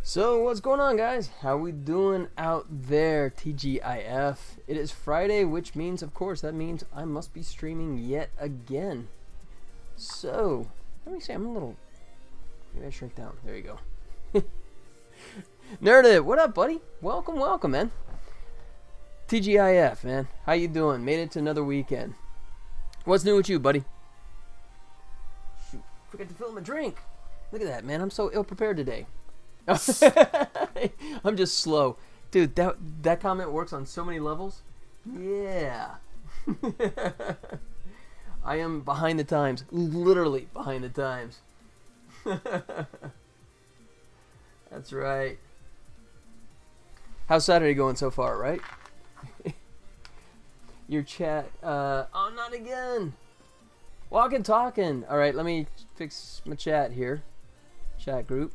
So what's going on, guys? How we doing out there, TGIF? It is Friday, which means, of course, that means I must be streaming yet again. So, let me see, I'm a little, maybe I shrink down. There you go. Narrative, what up, buddy? Welcome, man. TGIF, man. How you doing? Made it to another weekend. What's new with you, buddy? Shoot, forgot to fill my drink. Look at that, man. I'm so ill-prepared today. I'm just slow. Dude, that comment works on so many levels. Yeah. I am behind the times. Literally behind the times. That's right. How's Saturday going so far, right? Your chat. Oh, not again. Walking, talking. All right, let me fix my chat here. Chat group.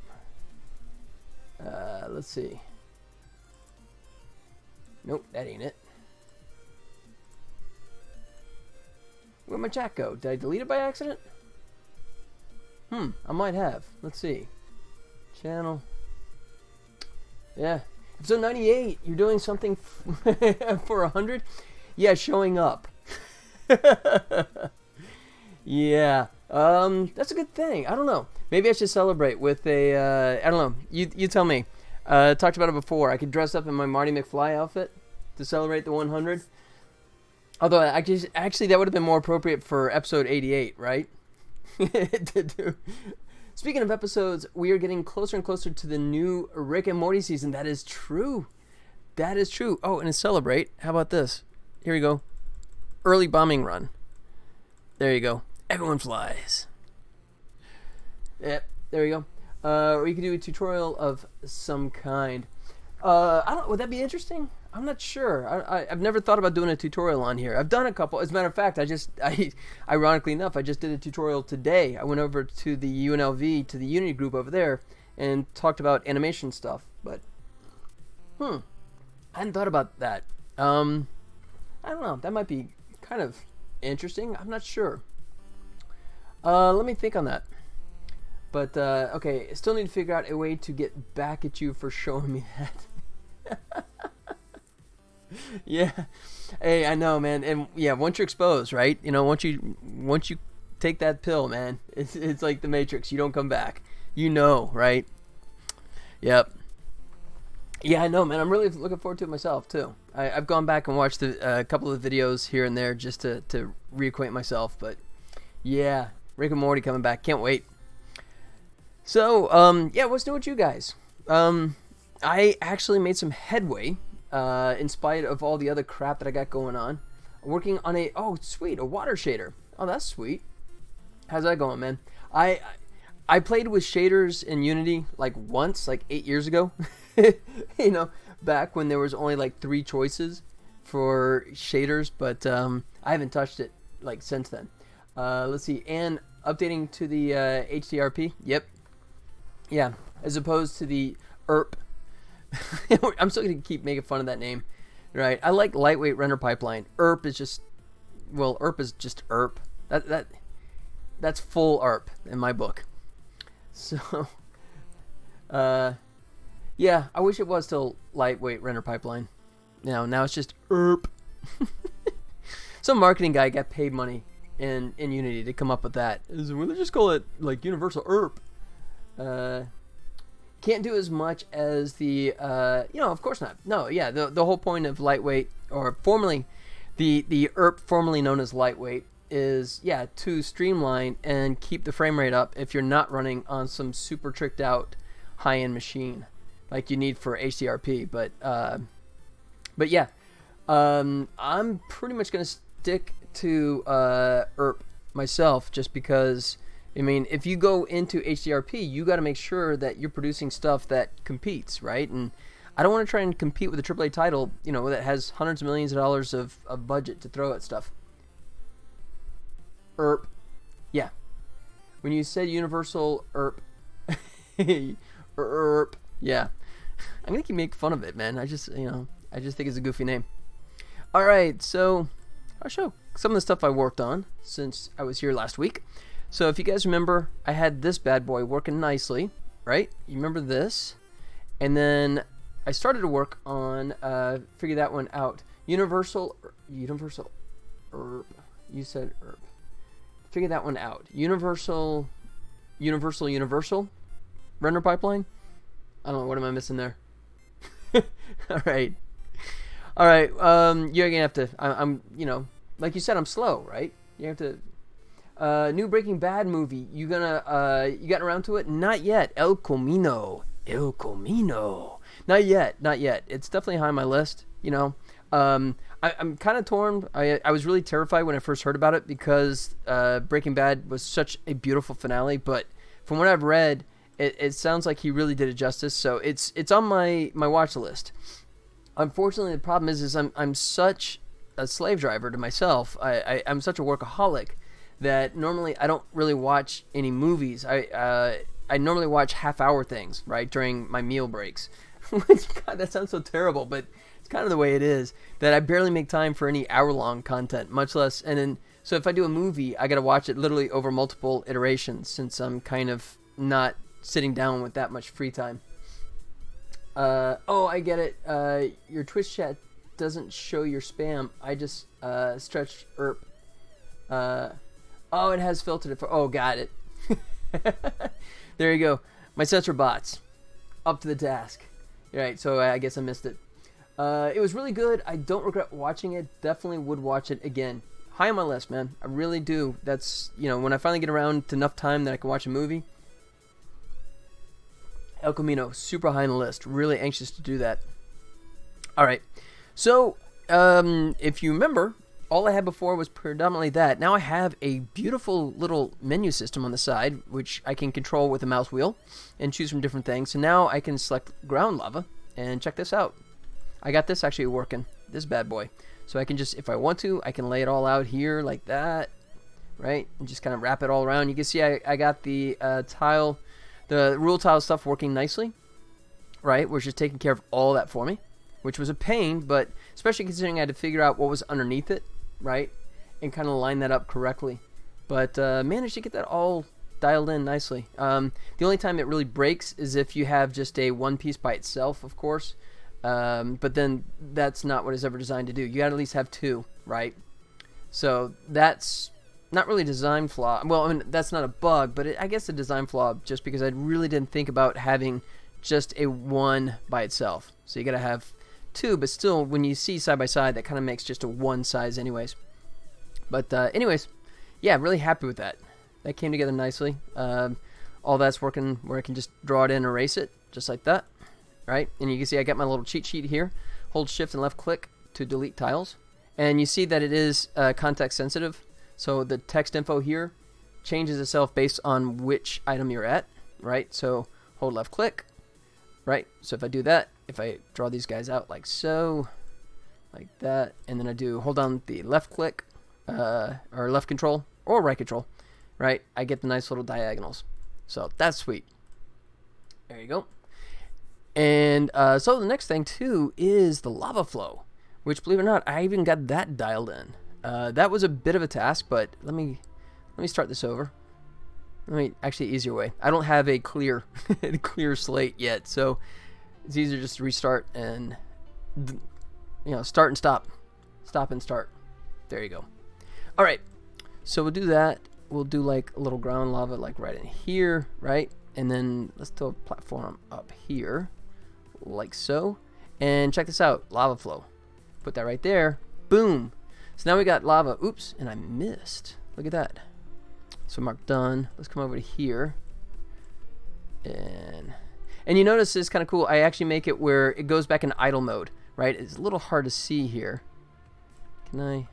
Let's see. Nope, that ain't it. Where'd my chat go? Did I delete it by accident? I might have. Let's see. Channel. Yeah. Episode 98. You're doing something for 100? Yeah, showing up. Yeah. That's a good thing. I don't know. Maybe I should celebrate with a, I don't know. You tell me. Talked about it before. I could dress up in my Marty McFly outfit to celebrate the 100. Although, actually, that would have been more appropriate for episode 88, right? It did too. Speaking of episodes, we are getting closer and closer to the new Rick and Morty season. That is true. That is true. Oh, and to celebrate, how about this? Here we go. Early bombing run. There you go. Everyone flies. Yep, there you go. Or you could do a tutorial of some kind. I don't. Would that be interesting? I'm not sure. I've never thought about doing a tutorial on here. I've done a couple. As a matter of fact, ironically enough, I just did a tutorial today. I went over to the UNLV, to the Unity group over there, and talked about animation stuff. But, I hadn't thought about that. I don't know. That might be kind of interesting. I'm not sure. Let me think on that. But, okay, I still need to figure out a way to get back at you for showing me that. Yeah. Hey, I know, man. And yeah, once you're exposed, right? You know, once you take that pill, man, it's like the Matrix. You don't come back. You know, right? Yep. Yeah, I know, man. I'm really looking forward to it myself, too. I've gone back and watched a couple of videos here and there just to reacquaint myself. But, yeah, Rick and Morty coming back. Can't wait. So, yeah, what's new with you guys? I actually made some headway, in spite of all the other crap that I got going on. Working on a water shader. Oh, that's sweet. How's that going, man? I played with shaders in Unity like once, like 8 years ago. You know, back when there was only like 3 choices for shaders, but I haven't touched it like since then. Let's see, and updating to the HDRP. Yep. Yeah, as opposed to the ERP. I'm still going to keep making fun of that name, right? I like lightweight render pipeline. ERP is just, well, ERP is just ERP. That's full ERP in my book. So, yeah, I wish it was still lightweight render pipeline. Now it's just ERP. Some marketing guy got paid money in Unity to come up with that. Well, let's just call it like universal ERP. Can't do as much as the, of course not. No, yeah, the whole point of lightweight, or formerly, the ERP formerly known as lightweight, is, yeah, to streamline and keep the frame rate up if you're not running on some super tricked out high-end machine like you need for HDRP. But yeah, I'm pretty much going to stick to ERP myself, just because, I mean, if you go into HDRP, you got to make sure that you're producing stuff that competes, right? And I don't want to try and compete with a AAA title, that has hundreds of millions of dollars of budget to throw at stuff. ERP. Yeah. When you said universal ERP, ERP, yeah. I'm going to keep making fun of it, man. I just think it's a goofy name. All right, so I'll show some of the stuff I worked on since I was here last week. So if you guys remember, I had this bad boy working nicely, right? You remember this? And then I started to work on, figure that one out. Universal ERP. You said ERP. Figure that one out. Universal render pipeline? I don't know, what am I missing there? All right. You're going to have to, I'm like you said, I'm slow, right? You have to, new Breaking Bad movie. You gotten around to it? Not yet. El Camino. Not yet. It's definitely high on my list. I'm kind of torn. I was really terrified when I first heard about it because Breaking Bad was such a beautiful finale. But from what I've read, it sounds like he really did it justice. So it's on my watch list. Unfortunately, the problem is I'm such a slave driver to myself. I'm such a workaholic that normally I don't really watch any movies. I normally watch half-hour things, right, during my meal breaks. Which, God, that sounds so terrible, but it's kind of the way it is, that I barely make time for any hour-long content, much less, and then, so if I do a movie, I gotta watch it literally over multiple iterations, since I'm kind of not sitting down with that much free time. I get it. Your Twitch chat doesn't show your spam. I just stretched ERP. It has filtered it for... Oh, got it. There you go. My sensor bots. Up to the task. Right, so I guess I missed it. It was really good. I don't regret watching it. Definitely would watch it again. high on my list, man. I really do. That's, you know, when I finally get around to enough time that I can watch a movie, El Camino, super high on the list. Really anxious to do that. All right. So, if you remember, all I had before was predominantly that. Now I have a beautiful little menu system on the side, which I can control with a mouse wheel and choose from different things. So now I can select ground lava, and check this out. I got this actually working, this bad boy. So I can just, if I want to, I can lay it all out here like that, right? And just kind of wrap it all around. You can see I got the the rule tile stuff working nicely, right? Which is taking care of all that for me, which was a pain, but especially considering I had to figure out what was underneath it, right? And kind of line that up correctly. But managed to get that all dialed in nicely. The only time it really breaks is if you have just a one piece by itself, of course. But then that's not what it's ever designed to do. You gotta at least have two, right? So that's not really a design flaw. Well, I mean, that's not a bug, but I guess a design flaw just because I really didn't think about having just a one by itself. So you gotta have two, but still, when you see side by side, that kind of makes just a one size anyways. But anyways, yeah, really happy with that. That came together nicely. All that's working where I can just draw it in and erase it, just like that, right? And you can see I got my little cheat sheet here. Hold shift and left click to delete tiles. And you see that it is context sensitive. So the text info here changes itself based on which item you're at, right? So hold left click, right? So if I do that, if I draw these guys out like so, like that, and then I do hold down the left click, or left control, or right control, right? I get the nice little diagonals. So that's sweet. There you go. And so the next thing too is the lava flow, which, believe it or not, I even got that dialed in. That was a bit of a task, but let me start this over. Actually, easier way. I don't have a clear clear slate yet, so it's easier just to restart and, you know, start and stop and start. There you go. All right, so we'll do that. We'll do like a little ground lava like right in here, right? And then let's throw a platform up here, like so. And check this out, lava flow. Put that right there. Boom. So now we got lava. Oops, and I missed. Look at that. So mark done. Let's come over to here. And you notice it's kind of cool. I actually make it where it goes back in idle mode, right? It's a little hard to see here. Can I?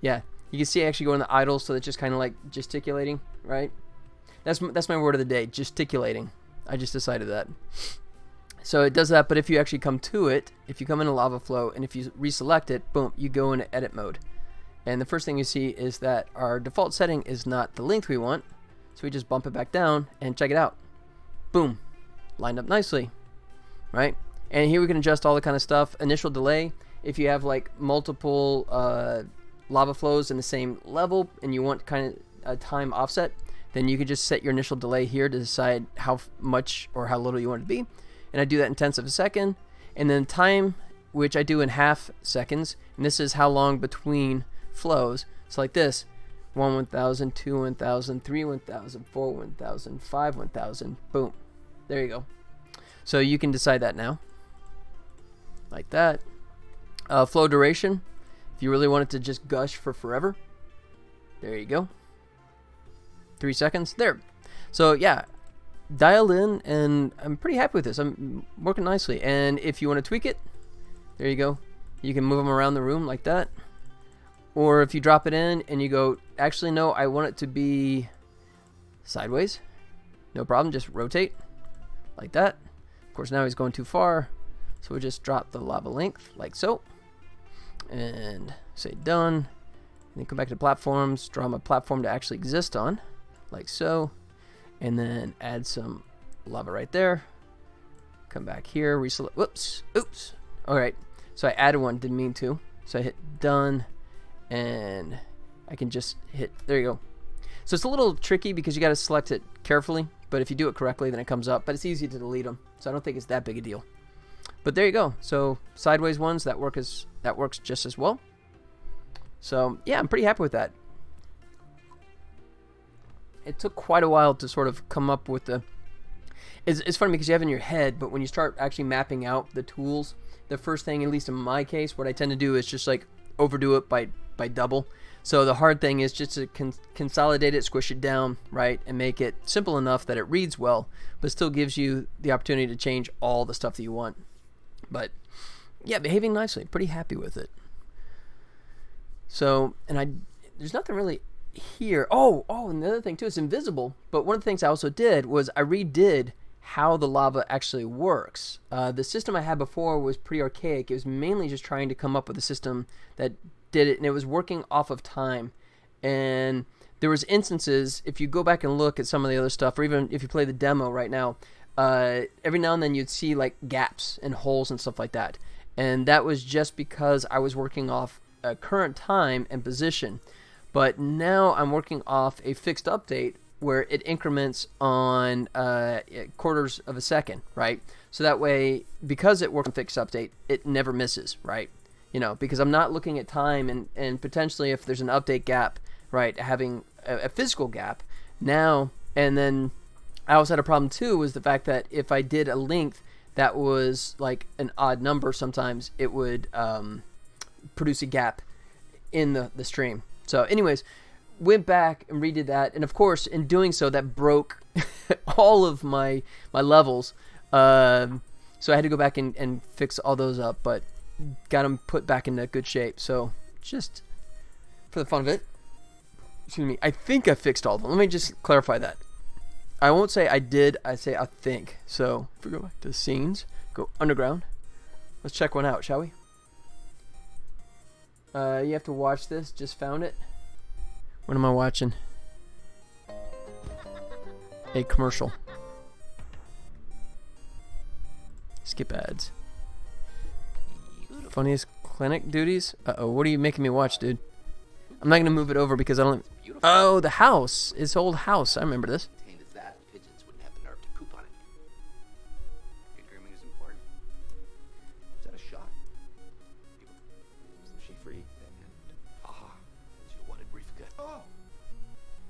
Yeah, you can see I actually go into idle, so it's just kind of like gesticulating, right? That's my word of the day, gesticulating. I just decided that. So it does that, but if you actually come to it, if you come into lava flow, and if you reselect it, boom, you go into edit mode. And the first thing you see is that our default setting is not the length we want, so we just bump it back down, and check it out. Boom. Lined up nicely, right? And here we can adjust all the kind of stuff. Initial delay, if you have like multiple lava flows in the same level, and you want kind of a time offset, then you can just set your initial delay here to decide how much or how little you want it to be. And I do that in tenths of a second. And then time, which I do in half seconds. And this is how long between flows. So like this, 1 1000, 2 1000, 3 1000, 4 1000, 5 1000. Boom. There you go. So you can decide that now. Like that. Flow duration, if you really want it to just gush for forever. There you go. 3 seconds. There. So yeah, dialed in, and I'm pretty happy with this. I'm working nicely. And if you want to tweak it, there you go. You can move them around the room like that. Or if you drop it in and you go, actually no, I want it to be sideways. No problem, just rotate like that. Of course, now he's going too far, so we just drop the lava length like so. And say done. And then come back to platforms, draw my platform to actually exist on, like so. And then add some lava right there. Come back here, reselect. Whoops, oops. All right, so I added one, didn't mean to. So I hit done, and I can just hit, there you go. So it's a little tricky because you got to select it carefully, but if you do it correctly, then it comes up. But it's easy to delete them, so I don't think it's that big a deal. But there you go. So sideways ones, that works just as well. So yeah, I'm pretty happy with that. It took quite a while to sort of come up with the... It's funny because you have it in your head, but when you start actually mapping out the tools, the first thing, at least in my case, what I tend to do is just like overdo it by double. So the hard thing is just to consolidate it, squish it down, right, and make it simple enough that it reads well, but still gives you the opportunity to change all the stuff that you want. But yeah, behaving nicely. Pretty happy with it. So, and there's nothing really here. Oh, and the other thing too, it's invisible. But one of the things I also did was I redid how the lava actually works. The system I had before was pretty archaic. It was mainly just trying to come up with a system that did it, and it was working off of time. And there was instances, if you go back and look at some of the other stuff, or even if you play the demo right now, every now and then you'd see like gaps and holes and stuff like that. And that was just because I was working off current time and position. But now I'm working off a fixed update where it increments on quarters of a second, right? So that way, because it works on fixed update, it never misses, right? You know, because I'm not looking at time and potentially if there's an update gap, right, having a physical gap now. And then I also had a problem too, was the fact that if I did a length that was like an odd number, sometimes it would produce a gap in the stream. So anyways, went back and redid that, and of course in doing so that broke all of my levels, so I had to go back and fix all those up, but got them put back into good shape. So just for the fun of it, excuse me, I think I fixed all of them. Let me just clarify that. I won't say I did, I say I think. So if we go back to scenes, go underground, let's check one out, shall we? You have to watch this. Just found it. What am I watching? A commercial. Skip ads. Funniest clinic duties? Uh-oh, what are you making me watch, dude? I'm not going to move it over because I don't... Oh, the house. His old house. I remember this. Pigeons wouldn't have the nerve to poop on it. Good grooming is important. Is that a shot? Some shea free and as you wanted brief gut.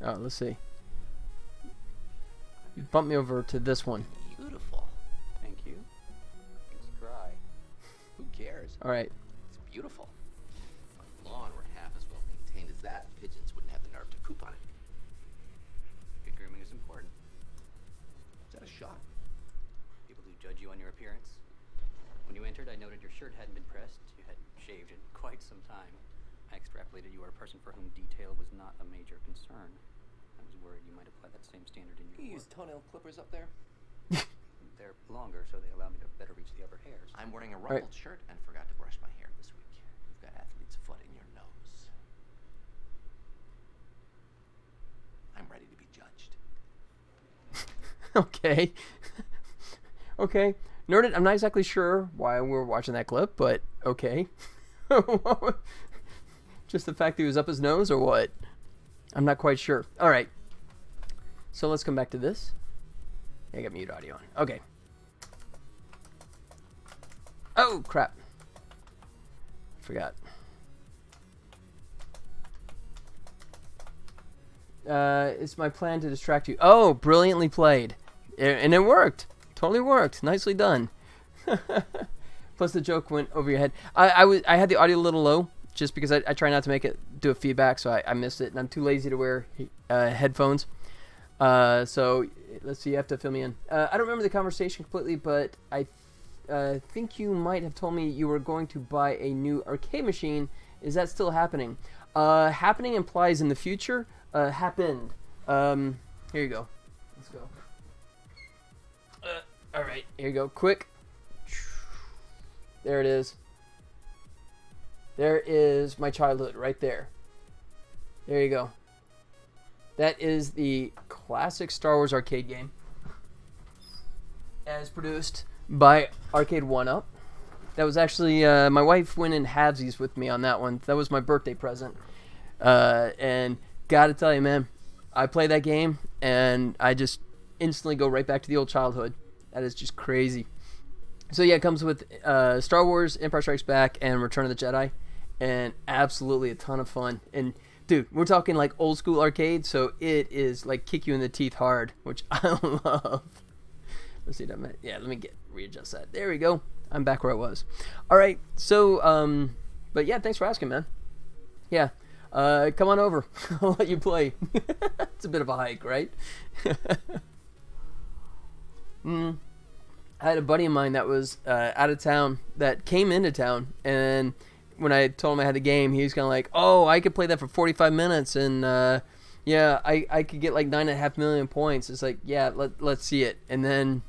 Oh, let's see. Bump me over to this one. Beautiful. Thank you. It's dry. Who cares? All right. It's beautiful. If a lawn were half as well maintained as that, pigeons wouldn't have the nerve to poop on it. Good grooming is important. Is that a shot? People do judge you on your appearance. When you entered, I noted your shirt hadn't been pressed. You hadn't shaved in quite some time. I extrapolated you were a person for whom detail was not a major concern. I was worried you might apply that same standard in your You work. use toenail clippers up there? They're longer, so they allow me to better reach the upper hairs. I'm wearing a rumpled shirt and forgot to brush my hair this week. You've got athlete's foot in your nose. I'm ready to be judged. Okay. Okay. Nerded, I'm not exactly sure why we're watching that clip, but okay. Just the fact that he was up his nose or what? I'm not quite sure. All right. So let's come back to this. I got mute audio on. Okay. Oh, crap. Forgot. It's my plan to distract you. Oh, brilliantly played. And it worked. Totally worked. Nicely done. Plus the joke went over your head. I had the audio a little low just because I try not to make it do a feedback, so I missed it, and I'm too lazy to wear headphones. So let's see, you have to fill me in. I don't remember the conversation completely, but I think you might have told me you were going to buy a new arcade machine. Is that still happening? Happening implies in the future. Happened. Here you go. Let's go. All right, here you go. Quick. There it is. There is my childhood right there. There you go. That is the classic Star Wars arcade game, as produced by Arcade 1-Up. That was actually, my wife went in halvesies with me on that one. That was my birthday present. And gotta tell you, man, I play that game, and I just instantly go right back to the old childhood. That is just crazy. So yeah, it comes with Star Wars, Empire Strikes Back, and Return of the Jedi. And absolutely a ton of fun. And dude, we're talking like old school arcade, so it is like kick you in the teeth hard, which I love. Let's see that. Yeah, let me readjust that. There we go. I'm back where I was. All right, so But yeah, thanks for asking, man. Yeah. Come on over. I'll let you play. It's a bit of a hike, right? I had a buddy of mine that was out of town that came into town, and when I told him I had the game, he was kind of like, "Oh, I could play that for 45 minutes, and yeah, I could get like 9.5 million points." It's like, yeah, let's see it. And then,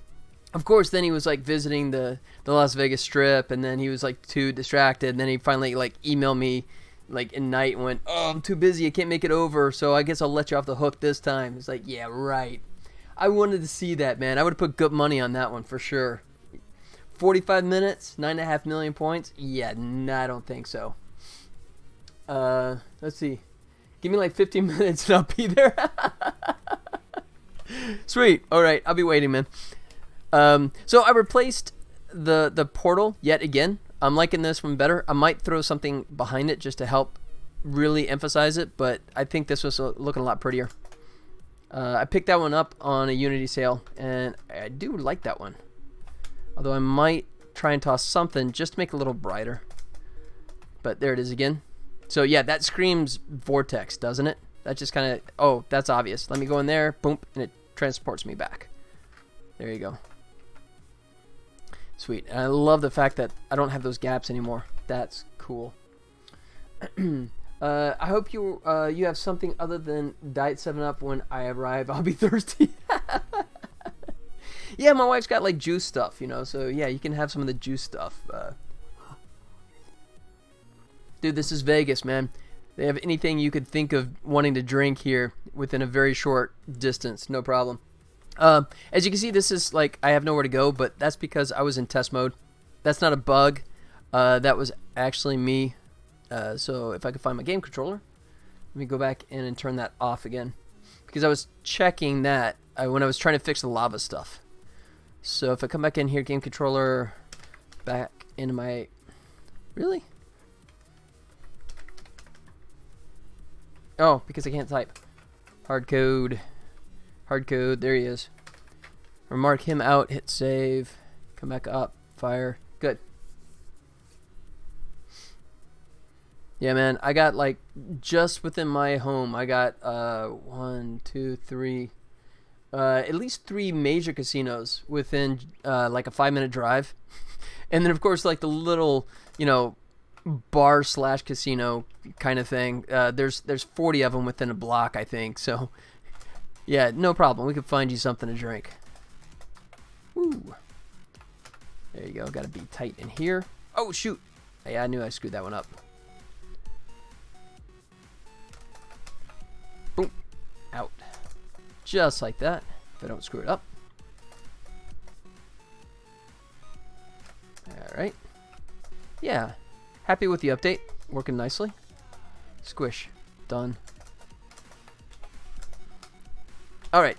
of course, then he was like visiting the Las Vegas Strip, and then he was like too distracted. And then he finally like emailed me like at night and went, "Oh, I'm too busy. I can't make it over. So I guess I'll let you off the hook this time." It's like, yeah, right. I wanted to see that, man. I would have put good money on that one for sure. 45 minutes, 9.5 million points. Yeah, no, I don't think so. Let's see. Give me like 15 minutes and I'll be there. Sweet. All right, I'll be waiting, man. So I replaced the portal yet again. I'm liking this one better. I might throw something behind it just to help really emphasize it, but I think this was looking a lot prettier. I picked that one up on a Unity sale, and I do like that one. Although I might try and toss something just to make it a little brighter. But there it is again. So yeah, that screams Vortex, doesn't it? That just kind of, oh, that's obvious. Let me go in there, boom, and it transports me back. There you go. Sweet. And I love the fact that I don't have those gaps anymore. That's cool. I hope you have something other than Diet 7-Up when I arrive. I'll be thirsty. Yeah, my wife's got like juice stuff, you know, so yeah, you can have some of the juice stuff. Dude, this is Vegas, man. They have anything you could think of wanting to drink here within a very short distance, no problem. As you can see, this is like, I have nowhere to go, but that's because I was in test mode. That's not a bug. That was actually me. So if I could find my game controller, let me go back in and turn that off again. Because I was checking that when I was trying to fix the lava stuff. So if I come back in here, game controller, back into my... Really? Oh, because I can't type. Hard code. Hard code. There he is. Or mark him out, hit save, come back up, fire. Good. Yeah, man, I got like just within my home, I got 1, 2, 3, at least 3 major casinos within like a 5-minute drive. And then of course like the little, you know, bar / casino kind of thing. There's 40 of them within a block, I think. So yeah, no problem. We could find you something to drink. Woo. There you go. Got to be tight in here. Oh shoot. Yeah, I knew I screwed that one up. Boom. Out. Just like that. If I don't screw it up. Alright. Yeah. Happy with the update. Working nicely. Squish. Done. Alright.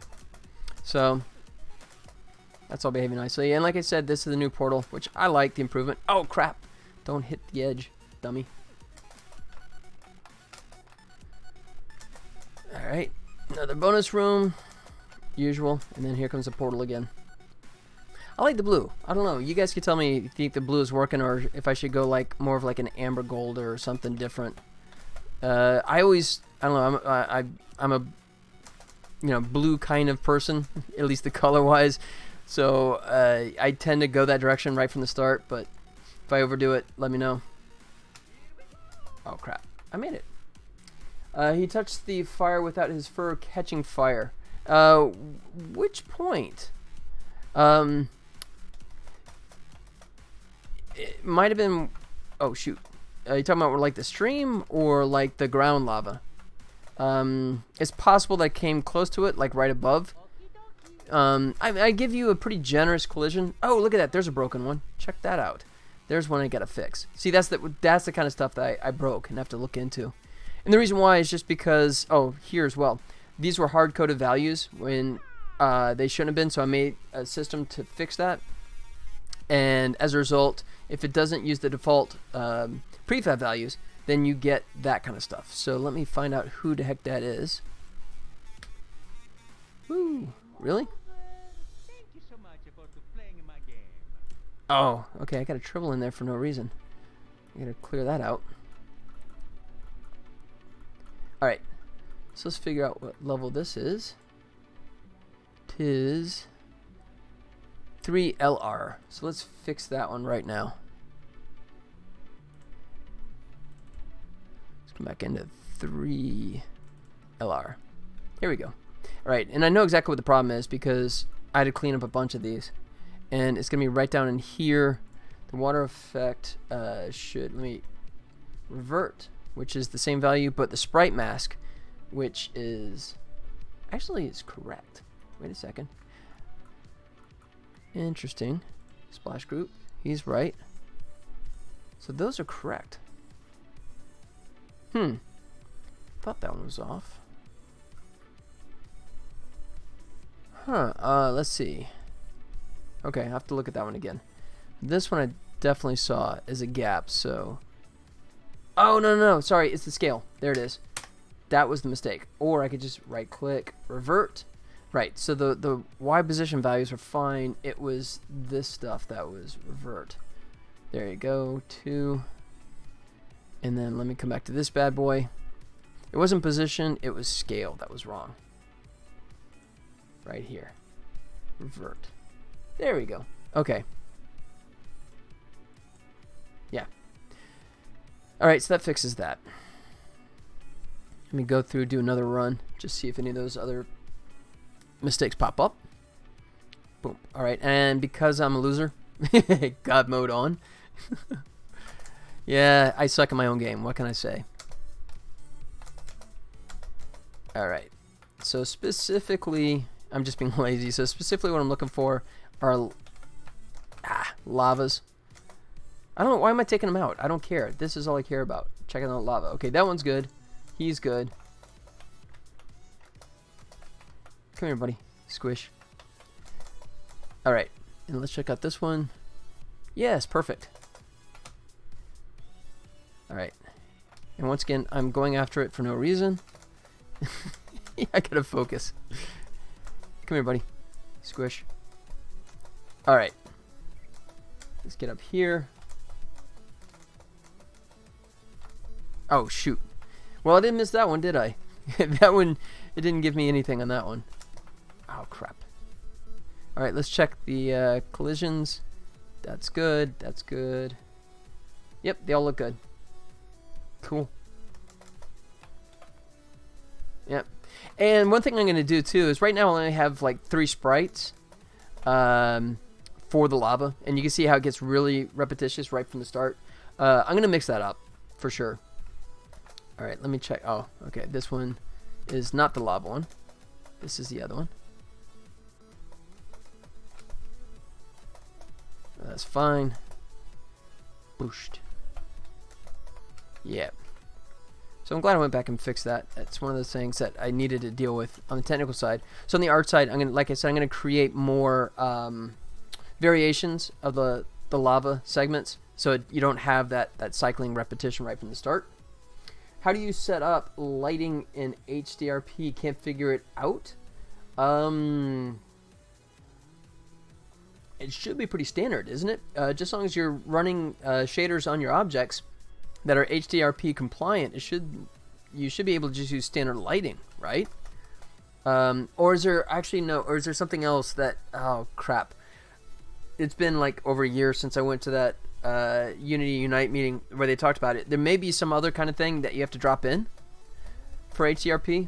So, that's all behaving nicely. And like I said, this is the new portal, which I like the improvement. Oh, crap. Don't hit the edge, dummy. Alright. Another bonus room. Usual. And then here comes the portal again. I like the blue. I don't know. You guys can tell me if you think the blue is working or if I should go like more of like an amber gold or something different. I don't know. I'm a blue kind of person, at least the color wise. So I tend to go that direction right from the start. But if I overdo it, let me know. Oh crap! I made it. He touched the fire without his fur catching fire. Which point? It might have been... Oh, shoot. Are you talking about like the stream or like the ground lava? It's possible that I came close to it, like right above. I give you a pretty generous collision. Oh, look at that. There's a broken one. Check that out. There's one I gotta fix. See, that's the kind of stuff that I broke and have to look into. And the reason why is just because... Oh, here as well. These were hard-coded values when they shouldn't have been, so I made a system to fix that. And as a result, if it doesn't use the default prefab values, then you get that kind of stuff. So let me find out who the heck that is. Woo, really? Thank you so much for playing my game. Oh, okay, I got a Tribble in there for no reason. I'm going to clear that out. Alright, so let's figure out what level this is. Tis 3LR. So let's fix that one right now. Let's come back into 3LR. Here we go. Alright, and I know exactly what the problem is because I had to clean up a bunch of these. And it's going to be right down in here. The water effect should, let me revert, which is the same value, but the sprite mask, which is, actually is correct. Wait a second. Interesting. Splash group, he's right. So those are correct. Thought that one was off. Let's see. Okay, I have to look at that one again. This one I definitely saw as a gap, so... Oh, no, sorry, it's the scale. There it is. That was the mistake. Or I could just right-click, revert. Right, so the Y position values are fine. It was this stuff that was revert. There you go, 2. And then let me come back to this bad boy. It wasn't position, it was scale that was wrong. Right here. Revert. There we go. Okay. Yeah. Alright, so that fixes that. Let me go through, do another run, just see if any of those other mistakes pop up. Boom. Alright, and because I'm a loser, God mode on. Yeah, I suck at my own game. What can I say? Alright. So specifically, I'm just being lazy. So specifically what I'm looking for are lavas. I don't know. Why am I taking them out? I don't care. This is all I care about. Checking out lava. Okay, that one's good. He's good. Come here, buddy. Squish. Alright. And let's check out this one. Yes, perfect. Alright. And once again, I'm going after it for no reason. I gotta focus. Come here, buddy. Squish. Alright. Let's get up here. Oh, shoot. Well, I didn't miss that one, did I? That one, it didn't give me anything on that one. Oh, crap. Alright, let's check the collisions. That's good. That's good. Yep, they all look good. Cool. Yep. And one thing I'm going to do, too, is right now I only have, like, 3 sprites for the lava. And you can see how it gets really repetitious right from the start. I'm going to mix that up, for sure. Alright, let me check. Oh, okay. This one is not the lava one. This is the other one. That's fine. Booshed. Yeah. So I'm glad I went back and fixed that. That's one of those things that I needed to deal with on the technical side. So on the art side, I'm gonna, like I said, I'm gonna create more variations of the lava segments, so you don't have that cycling repetition right from the start. How do you set up lighting in HDRP? Can't figure it out. It should be pretty standard, isn't it? Just as long as you're running shaders on your objects that are HDRP compliant, you should be able to just use standard lighting, right? Or is there actually no? Or is there something else that? Oh crap! It's been like over a year since I went to that Unity Unite meeting where they talked about it. There may be some other kind of thing that you have to drop in for HDRP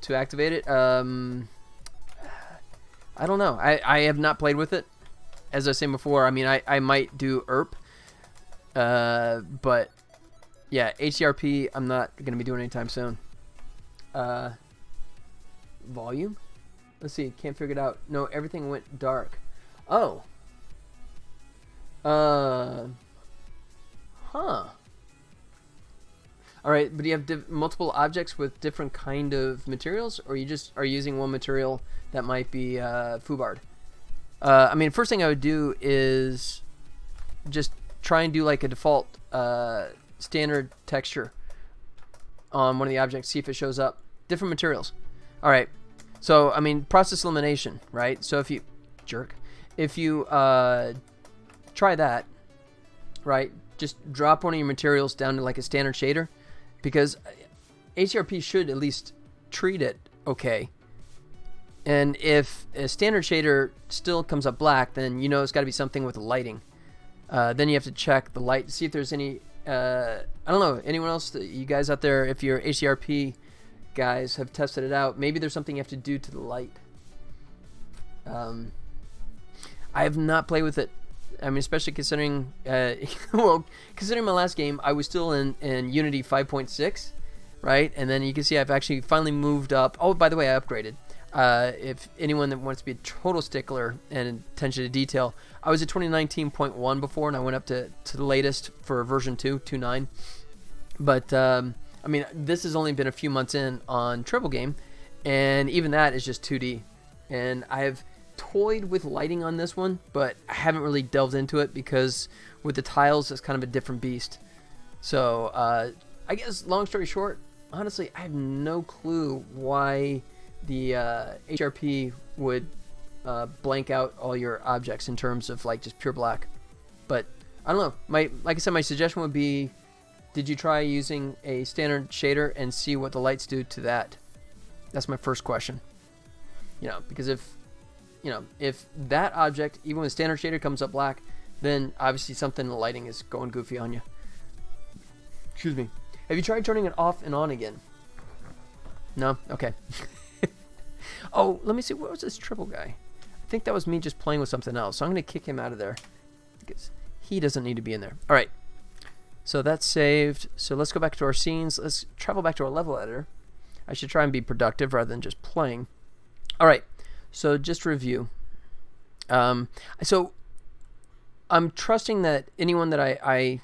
to activate it. I don't know. I have not played with it. As I was saying before, I mean, I might do ERP. But, yeah, HDRP I'm not going to be doing anytime soon. Volume? Let's see. Can't figure it out. No, everything went dark. Oh. Huh. Alright, but do you have multiple objects with different kind of materials? Or you just are using one material that might be foobarred? I mean, first thing I would do is just try and do like a default standard texture on one of the objects, see if it shows up. Different materials. Alright, so, I mean, process elimination, right? So if you, if you try that, right, just drop one of your materials down to like a standard shader, because HDRP should at least treat it okay. And if a standard shader still comes up black, then you know it's got to be something with the lighting. Then you have to check the light to see if there's any, I don't know, anyone else, you guys out there, if your HDRP guys have tested it out, maybe there's something you have to do to the light. I have not played with it. I mean, especially considering, well, considering my last game, I was still in Unity 5.6, right? And then you can see I've actually finally moved up. Oh, by the way, I upgraded. If anyone that wants to be a total stickler and attention to detail, I was at 2019.1 before, and I went up to the latest for version 2.9. But, I mean, this has only been a few months in on Tribble Game, and even that is just 2D. And I have toyed with lighting on this one, but I haven't really delved into it because with the tiles, it's kind of a different beast. So, I guess, long story short, honestly, I have no clue why the HRP would blank out all your objects in terms of like just pure black. But I don't know. Like I said, my suggestion would be, did you try using a standard shader and see what the lights do to that? That's my first question. You know, because if that object, even with standard shader, comes up black, then obviously something in the lighting is going goofy on you. Excuse me. Have you tried turning it off and on again? No? Okay. Oh, let me see. What was this Tribble guy? I think that was me just playing with something else. So I'm going to kick him out of there, because he doesn't need to be in there. All right. So that's saved. So let's go back to our scenes. Let's travel back to our level editor. I should try and be productive rather than just playing. All right. So just review. So I'm trusting that anyone that I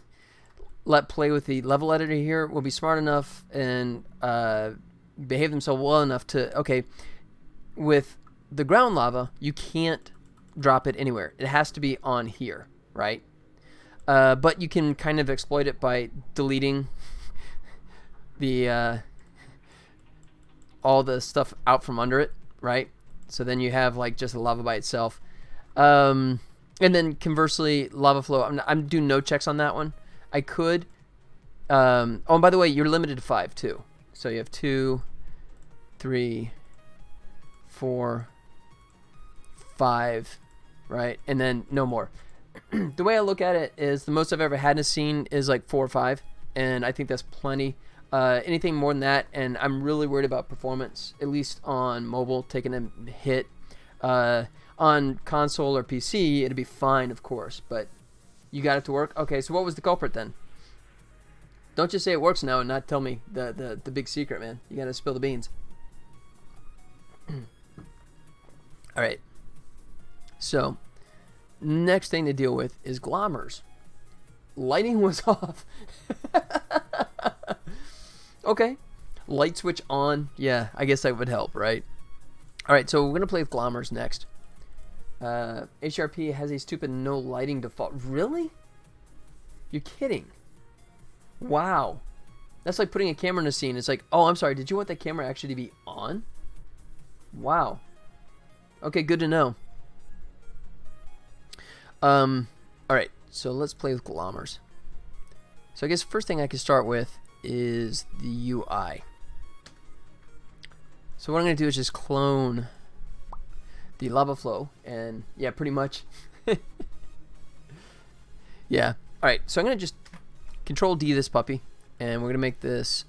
let play with the level editor here will be smart enough and behave themselves well enough to, okay, with the ground lava, you can't drop it anywhere. It has to be on here, right? But you can kind of exploit it by deleting the all the stuff out from under it, right? So then you have like just the lava by itself. And then conversely, lava flow, I'm doing no checks on that one. I could. Oh, and by the way, you're limited to 5 too. So you have 2, 3, 4, 5, right? And then no more. The way I look at it is the most I've ever had in a scene is like 4 or 5, and I think that's plenty. Anything more than that, and I'm really worried about performance, at least on mobile, taking a hit. On console or PC, it'd be fine, of course, but you got it to work? Okay, so what was the culprit then? Don't just say it works now and not tell me the big secret, man. You gotta spill the beans. Alright. So, next thing to deal with is glommers. Lighting was off. Okay. Light switch on. Yeah, I guess that would help, right? Alright, so we're going to play with glommers next. HRP has a stupid no lighting default. Really? You're kidding. Wow. That's like putting a camera in a scene. It's like, oh, I'm sorry, did you want that camera actually to be on? Wow. Okay, good to know. Alright, so let's play with glommers. So I guess the first thing I can start with is the UI. So what I'm going to do is just clone the lava flow, and yeah, pretty much. Yeah. Alright, so I'm going to just Control D this puppy, and we're going to make this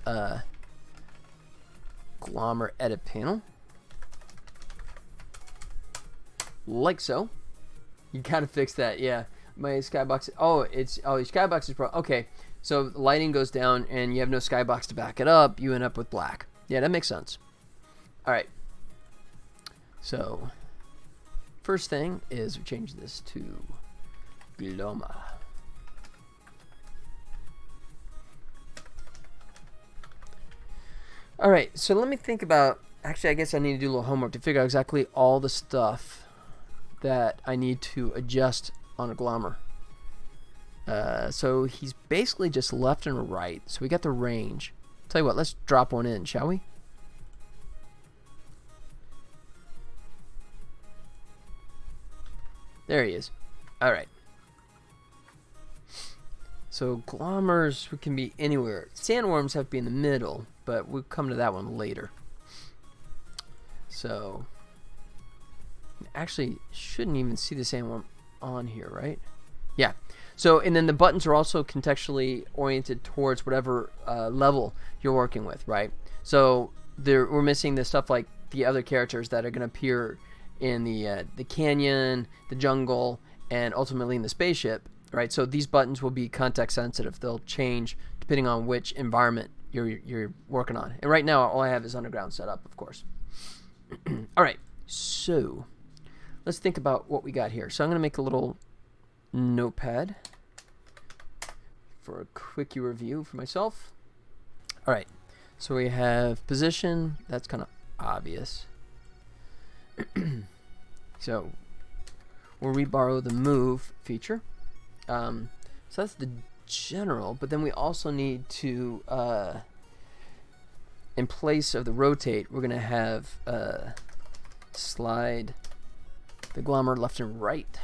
glommer edit panel. Like so. You got to fix that, yeah. My skybox, your skybox is okay. So the lighting goes down, and you have no skybox to back it up. You end up with black. Yeah, that makes sense. All right. So first thing is we change this to Gloma. All right. So let me think about. Actually, I guess I need to do a little homework to figure out exactly all the stuff that I need to adjust on a glommer. So he's basically just left and right. So we got the range. Tell you what, let's drop one in, shall we? There he is. All right. So glommers can be anywhere. Sandworms have to be in the middle, but we'll come to that one later. So actually shouldn't even see the sandworm on here, right? Yeah. So, and then the buttons are also contextually oriented towards whatever level you're working with, right? So we're missing the stuff like the other characters that are going to appear in the canyon, the jungle, and ultimately in the spaceship, right? So these buttons will be context sensitive. They'll change depending on which environment you're working on. And right now, all I have is underground set up, of course. All right, so let's think about what we got here. So I'm going to make a little notepad for a quickie review for myself. All right, so we have position. That's kind of obvious. So we'll reborrow the move feature. So that's the general, but then we also need to, in place of the rotate, we're going to have slide the glommer left and right.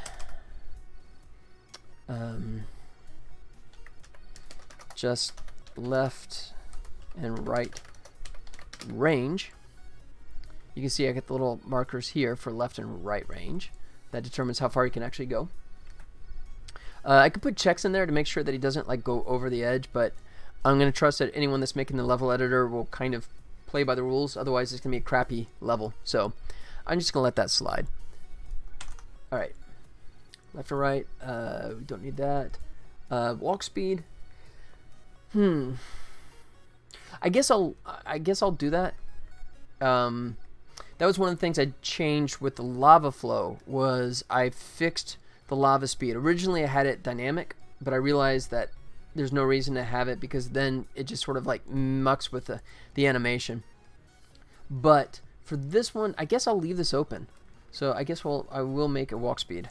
Just left and right range. You can see I get the little markers here for left and right range. That determines how far you can actually go. I could put checks in there to make sure that he doesn't like go over the edge, but I'm going to trust that anyone that's making the level editor will kind of play by the rules. Otherwise, it's going to be a crappy level. So I'm just going to let that slide. All right. Left and right. We don't need that. Walk speed. I guess I'll do that. That was one of the things I changed with the lava flow. Was I fixed the lava speed. Originally I had it dynamic, but I realized that there's no reason to have it because then it just sort of like mucks with the animation. But for this one, I guess I'll leave this open. So I guess I will make a walk speed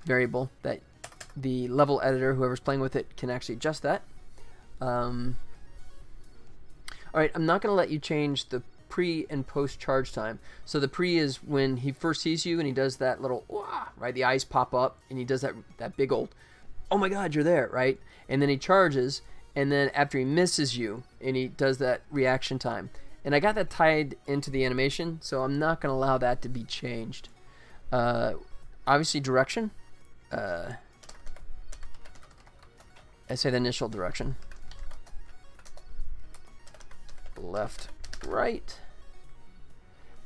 variable that the level editor, whoever's playing with it, can actually adjust that. All right, I'm not going to let you change the pre and post charge time. So the pre is when he first sees you and he does that little, right? The eyes pop up and he does that big old, oh my God, you're there, right? And then he charges, and then after he misses you and he does that reaction time. And I got that tied into the animation, so I'm not going to allow that to be changed. Obviously direction. I say the initial direction. Left, right.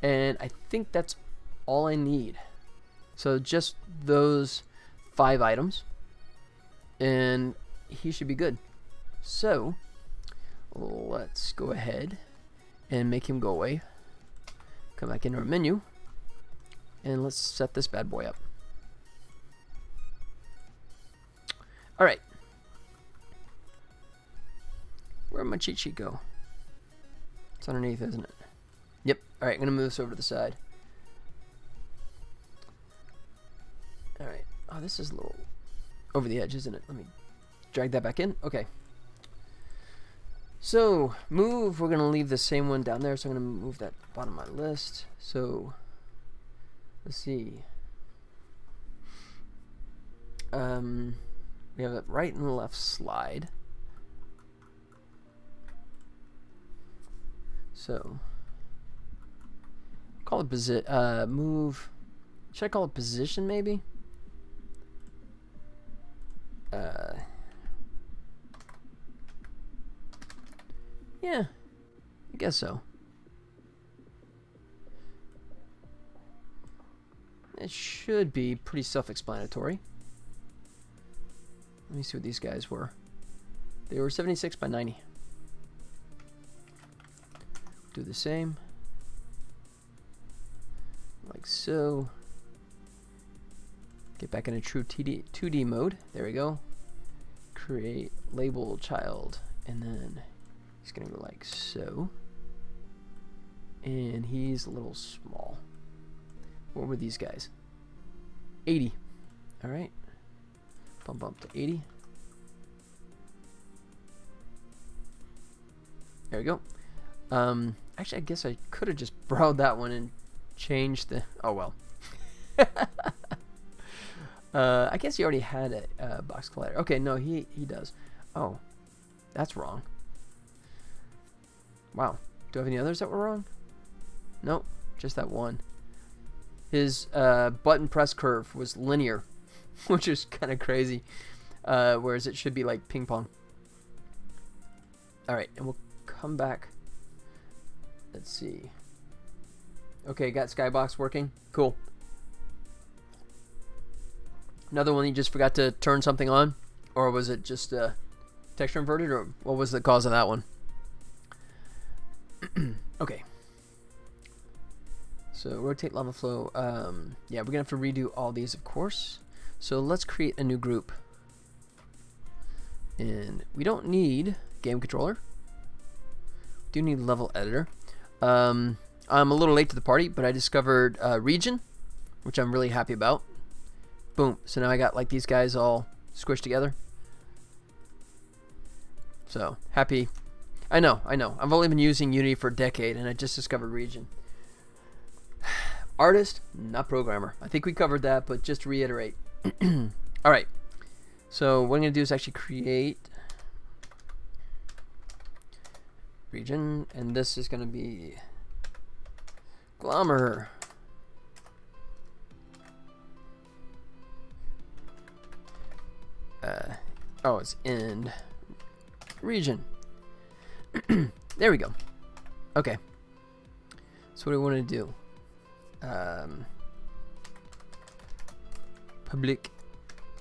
And I think that's all I need. So just those 5 items. And he should be good. So let's go ahead and make him go away. Come back into our menu. And let's set this bad boy up. Alright. Where'd my cheat sheet go? It's underneath, isn't it? Yep. Alright, I'm going to move this over to the side. Alright. Oh, this is a little over the edge, isn't it? Let me drag that back in. Okay. So, move, we're going to leave the same one down there. So I'm going to move that bottom of my list. So, let's see. We have a right and left slide. So, call it move. Should I call it position maybe? Yeah, I guess so. It should be pretty self-explanatory. Let me see what these guys were. They were 76 by 90. Do the same. Like so. Get back into true 2D mode. There we go. Create label child. And then he's going to go like so. And he's a little small. What were these guys? 80. Alright. Bump up to 80. There we go. Actually, I guess I could have just borrowed that one and changed the... Oh, well. I guess he already had a box collider. Okay, no, he does. Oh, that's wrong. Wow. Do I have any others that were wrong? Nope, just that one. His button press curve was linear, which is kind of crazy. Whereas it should be like ping pong. Alright, and we'll come back. Let's see. Okay, got Skybox working. Cool. Another one you just forgot to turn something on? Or was it just texture inverted? Or what was the cause of that one? Okay. So rotate lava flow. Yeah, we're going to have to redo all these, of course. So let's create a new group. And we don't need game controller. Do need level editor. I'm a little late to the party, but I discovered region, which I'm really happy about. Boom. So now I got like these guys all squished together. So happy. I know. I've only been using Unity for a decade, and I just discovered region. Artist, not programmer. I think we covered that, but just to reiterate. All right. So what I'm going to do is actually create region, and this is going to be Glommer. Oh, it's end region. There we go. Okay. So what do we want to do? Public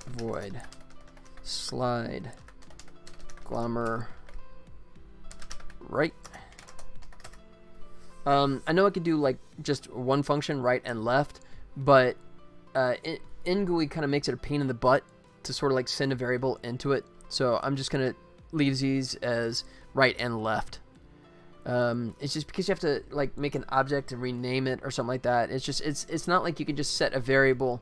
void slide Glommer right. I know I could do like just one function, right and left, but NGUI kind of makes it a pain in the butt to sort of like send a variable into it. So I'm just gonna leave these as right and left. It's just because you have to like make an object and rename it or something like that. It's just it's not like you can just set a variable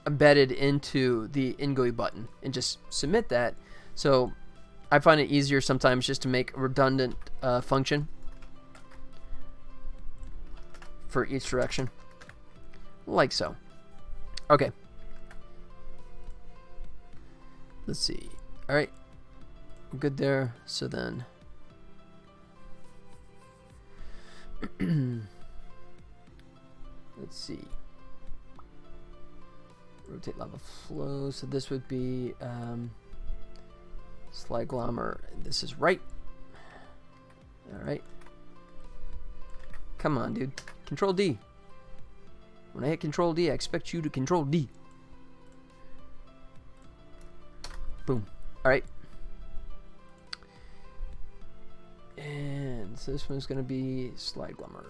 embedded into the NGUI button and just submit that. So I find it easier sometimes just to make a redundant function for each direction, like so. Okay. Let's see. All right, we're good there. So then, let's see. Rotate lava flow. So this would be slide Glommer. This is right. All right. Come on, dude. Control D. When I hit Control D, I expect you to Control D. Boom. All right. And so this one's going to be slide Glommer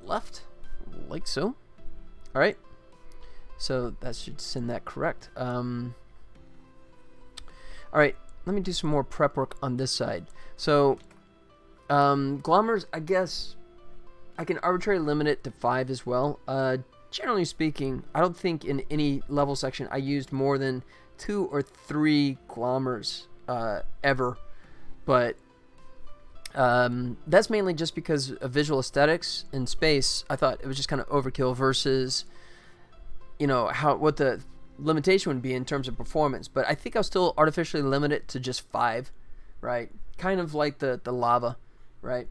left, like so. All right. So that should send that correct. All right. Let me do some more prep work on this side. So Glommers, I guess I can arbitrarily limit it to 5 as well. Generally speaking, I don't think in any level section I used more than 2 or 3 Glommers ever. But that's mainly just because of visual aesthetics in space. I thought it was just kind of overkill versus, you know, what the limitation would be in terms of performance. But I think I'll still artificially limit it to just 5, right? Kind of like the lava, right?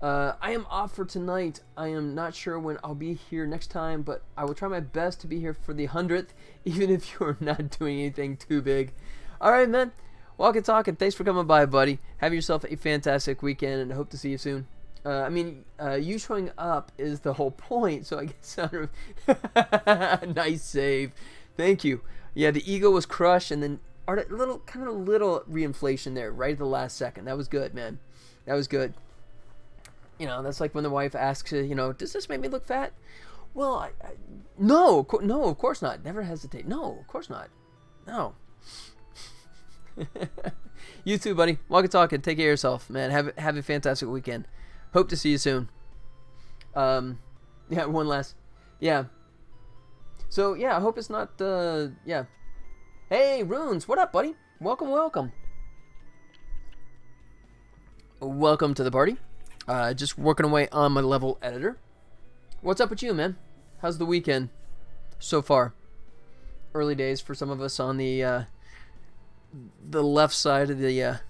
I am off for tonight. I am not sure when I'll be here next time, but I will try my best to be here for the 100th, even if you're not doing anything too big. All right, man. Walk and talk, and thanks for coming by, buddy. Have yourself a fantastic weekend, and I hope to see you soon. I mean, you showing up is the whole point, so I guess nice save. Thank you. Yeah, the ego was crushed, and then little reinflation there right at the last second. That was good, man. That was good. You know, that's like when the wife asks you, you know, does this make me look fat? Well, no, of course not. Never hesitate. No, of course not. No. You too, buddy. Walk and talk and take care of yourself, man. Have a fantastic weekend. Hope to see you soon. Yeah, one last. Yeah. So, yeah, I hope it's not, yeah. Hey, Runes, what up, buddy? Welcome. Welcome to the party. Just working away on my level editor. What's up with you, man? How's the weekend? so far. Early days for some of us on the left side of the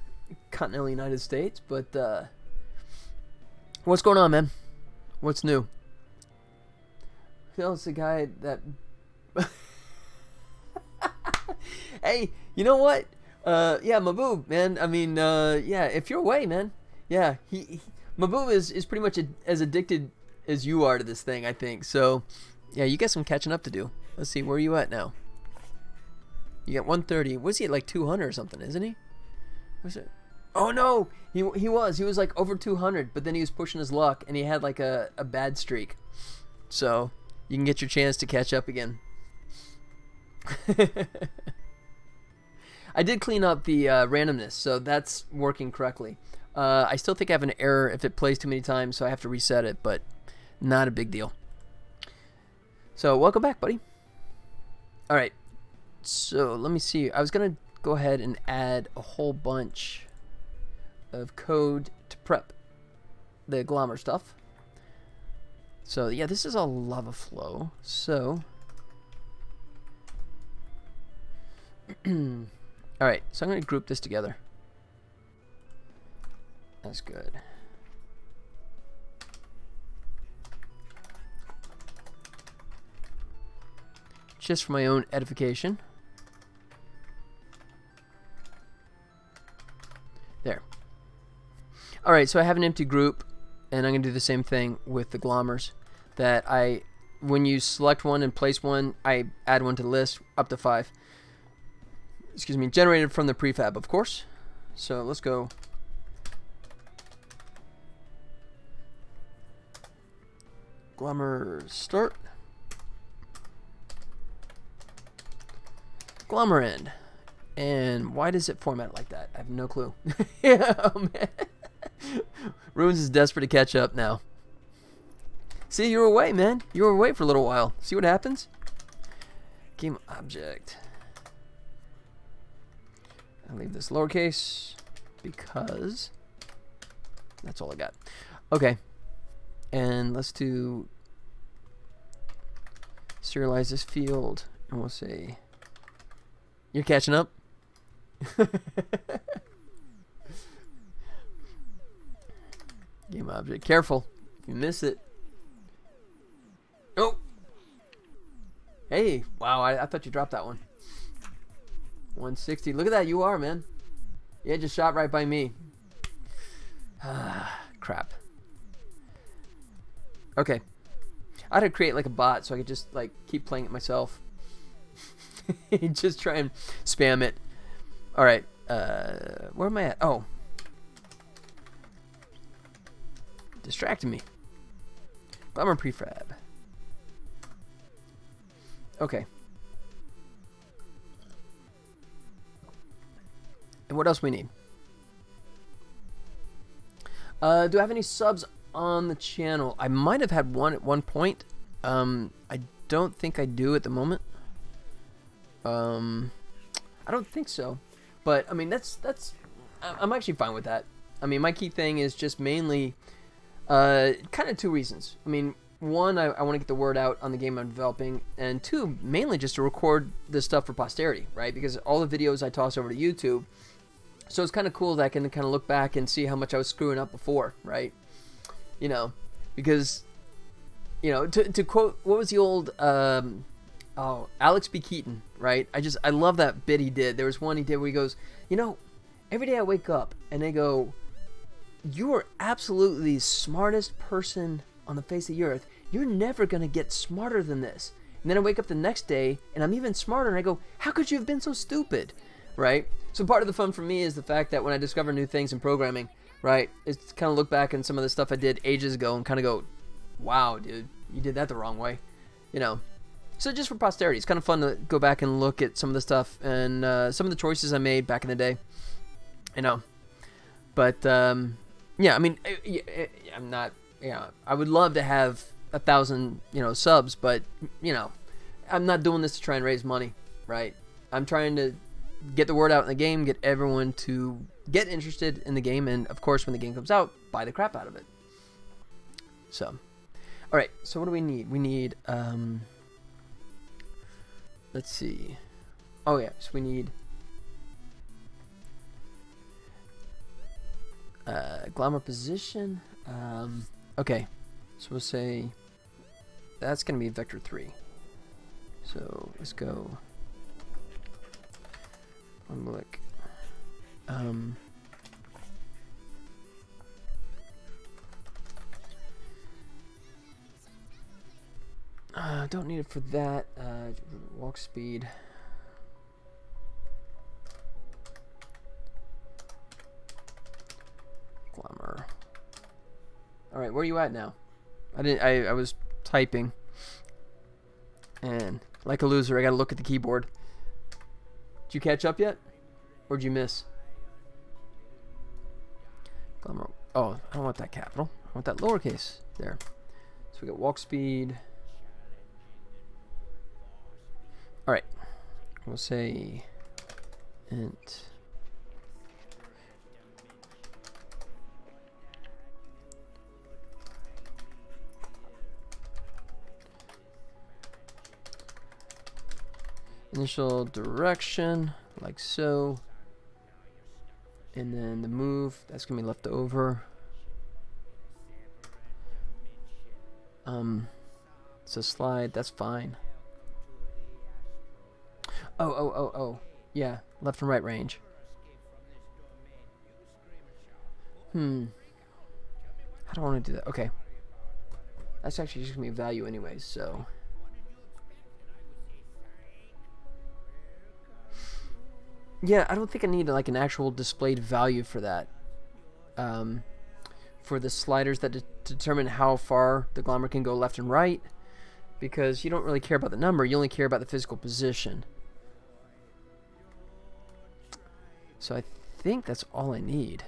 continental United States, but what's going on, man? What's new? Phil's the guy that. Hey, you know what? Yeah, Maboob, man. I mean, yeah, if you're away, man. Yeah, Maboob is pretty much as addicted as you are to this thing, I think. So, yeah, you got some catching up to do. Let's see, where are you at now? You got 130. Was he at like 200 or something, isn't he? Was it? Oh no, he was like over 200, but then he was pushing his luck and he had like a bad streak. So you can get your chance to catch up again. I did clean up the randomness, so that's working correctly. I still think I have an error if it plays too many times, so I have to reset it, but not a big deal. So welcome back, buddy. All right. So let me see. I was going to go ahead and add a whole bunch of code to prep the Glommer stuff. So yeah, this is a lava flow. So all right, so I'm going to group this together. That's good. Just for my own edification. There. Alright, so I have an empty group, and I'm going to do the same thing with the Glommers. That when you select one and place one, I add one to the list, up to 5. Excuse me, generated from the prefab, of course. So let's go. Glommer start. Glommer end. And why does it format like that? I have no clue. Yeah, oh man. Ruins is desperate to catch up now. See, you were away, man. You were away for a little while. See what happens? Game object. I'll leave this lowercase because that's all I got. Okay. And let's do serialize this field, and we'll say you're catching up. Game object. Careful. If you miss it. Oh. Hey. Wow. I thought you dropped that one. 160. Look at that. You are, man. Yeah, just shot right by me. Crap. Okay. I had to create like a bot so I could just like keep playing it myself. Just try and spam it. All right. Where am I at? Oh. Distracting me. Glommer prefab. Okay. And what else we need? Do I have any subs on the channel? I might have had one at one point. I don't think I do at the moment. I don't think so. But I mean, I'm actually fine with that. I mean, my key thing is just mainly kind of 2 reasons. I mean, 1, I want to get the word out on the game I'm developing, and 2, mainly just to record this stuff for posterity, right? Because all the videos I toss over to YouTube, so it's kind of cool that I can kind of look back and see how much I was screwing up before, right? You know, because, you know, to quote, what was the old, Alex B. Keaton, right? I love that bit he did. There was one he did where he goes, you know, every day I wake up and they go, you are absolutely the smartest person on the face of the earth. You're never going to get smarter than this. And then I wake up the next day and I'm even smarter and I go, how could you have been so stupid? Right? So part of the fun for me is the fact that when I discover new things in programming, right, it's kind of look back on some of the stuff I did ages ago and kind of go, wow, dude, you did that the wrong way. You know, so just for posterity, it's kind of fun to go back and look at some of the stuff and some of the choices I made back in the day. You know, but yeah, I mean, I'm not, you know, I would love to have 1,000, you know, subs, but you know, I'm not doing this to try and raise money, right? I'm trying to get the word out in the game, get everyone to get interested in the game, and of course, when the game comes out, buy the crap out of it. So, all right. So what do we need? We need let's see. Oh yeah, so we need glamour position. Okay, so we'll say that's gonna be vector 3. So let's go. One look. Don't need it for that. Walk speed. Glamour. All right, where are you at now? I was typing, and like a loser, I gotta look at the keyboard. Did you catch up yet, or did you miss? Glamour. Oh, I don't want that capital. I want that lowercase there. So we got walk speed. All right, we'll say int. Initial direction, like so. And then the move, that's gonna be left over. So slide, that's fine. Oh. Yeah, left and right range. I don't want to do that. Okay. That's actually just gonna be a value anyways, so. Yeah, I don't think I need like an actual displayed value for that. For the sliders that determine how far the glamour can go left and right, because you don't really care about the number, you only care about the physical position. So I think that's all I need.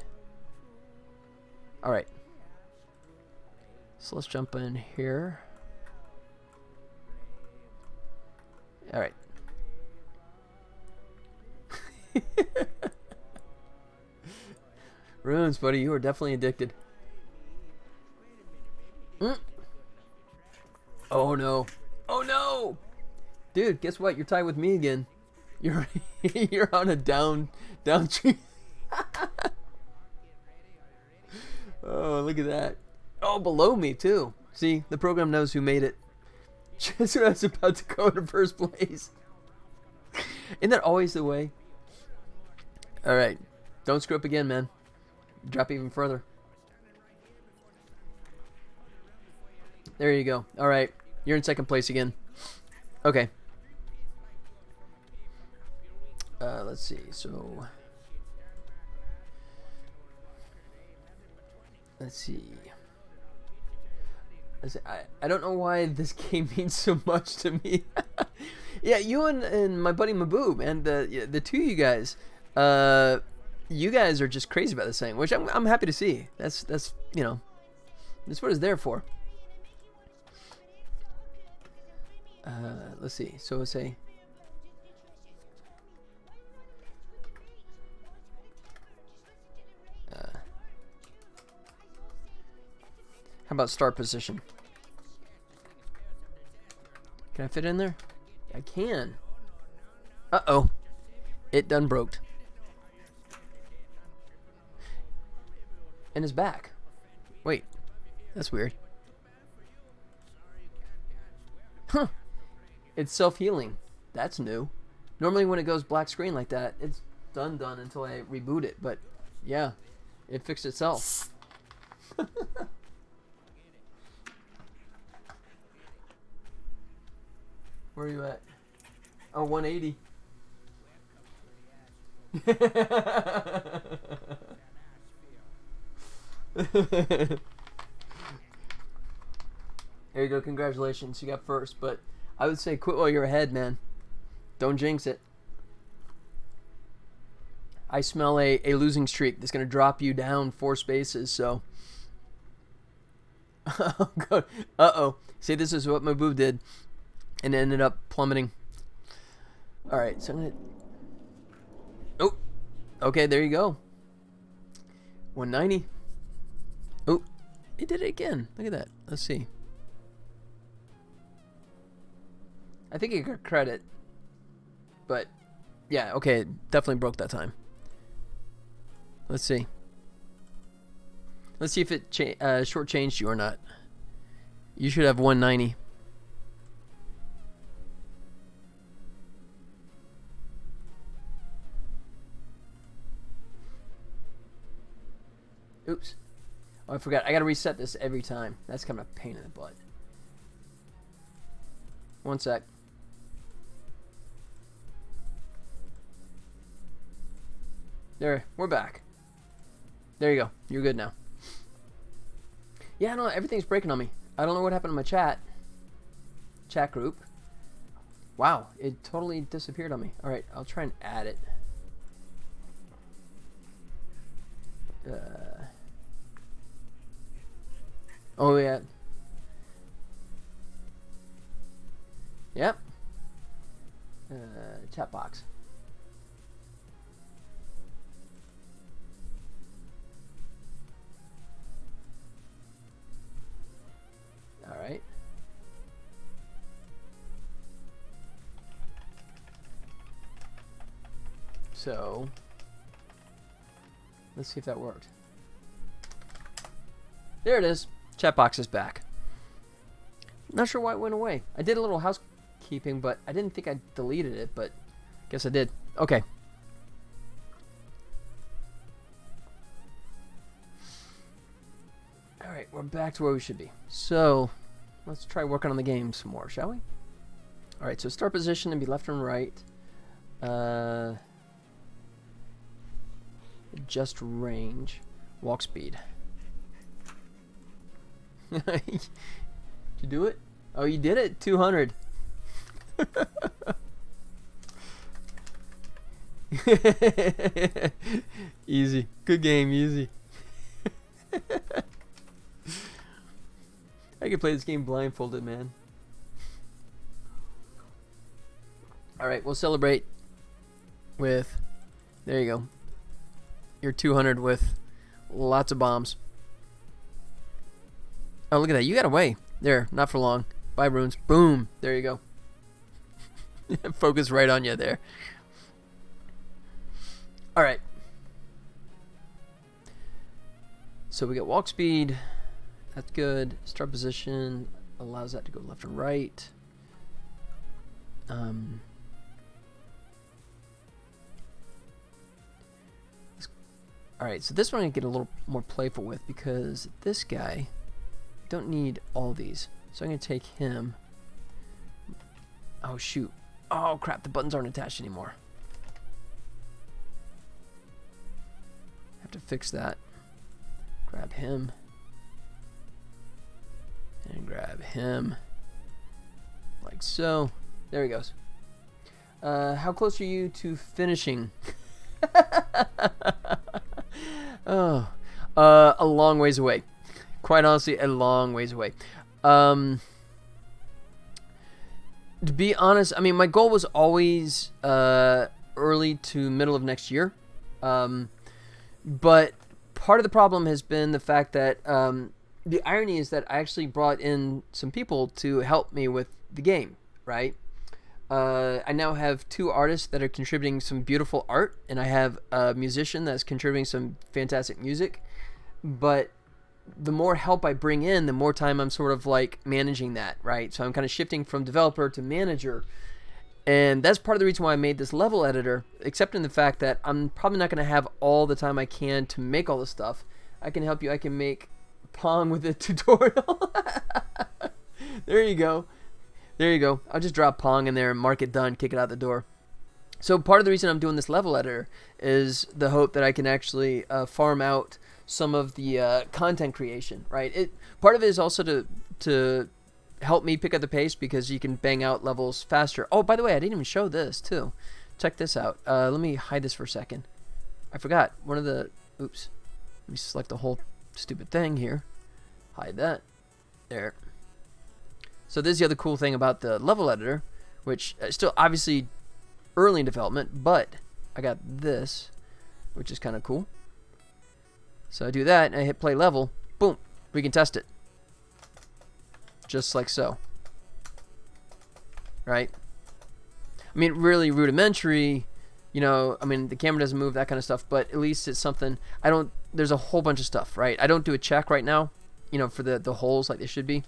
Alright. So let's jump in here. Alright. Runes, buddy, you are definitely addicted. Oh no. Oh no! Dude, guess what? You're tied with me again. You're you're on a down tree. Oh, look at that. Oh, below me too. See, the program knows who made it. Just when I was about to go into first place. Isn't that always the way? Alright. Don't screw up again, man. Drop even further. There you go. Alright. You're in second place again. Okay. Let's see. So let's see. I don't know why this game means so much to me. Yeah, you and my buddy Maboo, man. The two of you guys. You guys are just crazy about this thing, which I'm happy to see. That's you know, that's what it's there for. Let's see. So we'll say. How about start position? Can I fit in there? I can. Uh-oh. It done broke. And it's back. Wait. That's weird. Huh. It's self-healing. That's new. Normally when it goes black screen like that, it's done until I reboot it. But yeah, it fixed itself. Where are you at? Oh, 180. There you go. Congratulations. You got first. But I would say quit while you're ahead, man. Don't jinx it. I smell a losing streak that's going to drop you down 4 spaces, so. Oh, God. Uh-oh. See, this is what Maboo did. And it ended up plummeting. Alright, so I'm going to... Oh! Okay, there you go. 190. Oh! It did it again. Look at that. Let's see. I think it got credit. But yeah, okay, it definitely broke that time. Let's see. Let's see if it shortchanged you or not. You should have 190. Oops. Oh, I forgot. I gotta reset this every time. That's kind of a pain in the butt. One sec. There, we're back. There you go. You're good now. Yeah, no, everything's breaking on me. I don't know what happened to my chat group. Wow, it totally disappeared on me. All right, I'll try and add it. Oh yeah. Yep. Chat box. All right. So, let's see if that worked. There it is. Chat box is back. Not sure why it went away. I did a little housekeeping, but I didn't think I deleted it, but guess I did. Okay. Alright, we're back to where we should be. So, let's try working on the game some more, shall we? Alright, so start position and be left and right. Adjust range. Walk speed. Did you do it? Oh, you did it. 200. Easy. Good game. Easy. I could play this game blindfolded, man. Alright, we'll celebrate with... There you go. You're 200 with lots of bombs. Oh, look at that. You got away. There, not for long. 5 runes. Boom. There you go. Focus right on you there. Alright. So we got walk speed. That's good. Start position allows that to go left and right. Alright, so this one I get a little more playful with because this guy don't need all these. So I'm going to take him. Oh, shoot. Oh, crap. The buttons aren't attached anymore. Have to fix that. Grab him. And grab him. Like so. There he goes. How close are you to finishing? Oh, a long ways away. Quite honestly, a long ways away. To be honest, I mean, my goal was always early to middle of next year. But part of the problem has been the fact that the irony is that I actually brought in some people to help me with the game, right? I now have 2 artists that are contributing some beautiful art, and I have a musician that's contributing some fantastic music. But the more help I bring in, the more time I'm sort of like managing that, right? So I'm kind of shifting from developer to manager. And that's part of the reason why I made this level editor, except in the fact that I'm probably not going to have all the time I can to make all this stuff. I can help you. I can make Pong with a tutorial. There you go. There you go. I'll just drop Pong in there and mark it done, kick it out the door. So part of the reason I'm doing this level editor is the hope that I can actually farm out some of the content creation, right? Part of it is also to help me pick up the pace because you can bang out levels faster. Oh, by the way, I didn't even show this too. Check this out. Let me hide this for a second. I forgot one of the... Oops. Let me select the whole stupid thing here. Hide that. There. So this is the other cool thing about the level editor, which is still obviously early in development, but I got this, which is kind of cool. So I do that, and I hit play level. Boom. We can test it. Just like so. Right? I mean, really rudimentary. You know, I mean, the camera doesn't move, that kind of stuff, but at least it's something. There's a whole bunch of stuff, right? I don't do a check right now, you know, for the holes like they should be.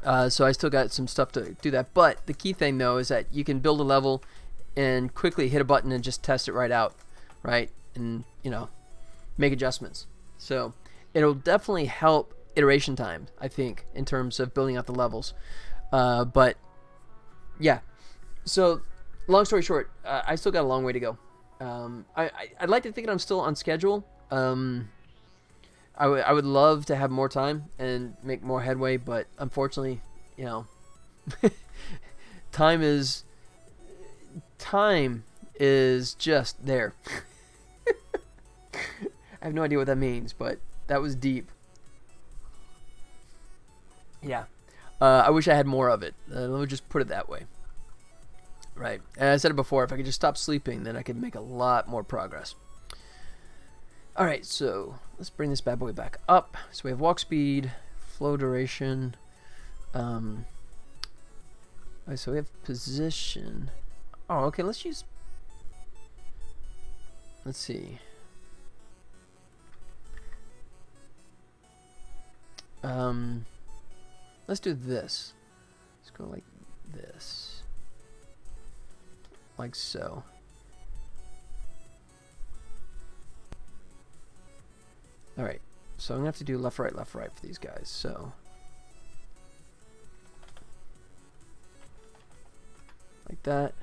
So I still got some stuff to do that. But the key thing, though, is that you can build a level and quickly hit a button and just test it right out, right? And, you know, make adjustments. So it'll definitely help iteration time, I think, in terms of building out the levels. But, yeah. So, long story short, I still got a long way to go. I'd like to think that I'm still on schedule. I would love to have more time and make more headway, but unfortunately, you know, time is just there. I have no idea what that means, but that was deep. Yeah. I wish I had more of it. Let me just put it that way. Right. And I said it before, if I could just stop sleeping, then I could make a lot more progress. Alright, so let's bring this bad boy back up. So we have walk speed, flow duration. So we have position. Oh, okay, let's see. Let's do this. Let's go like this. Like so. Alright, so I'm going to have to do left, right for these guys, so. Like that.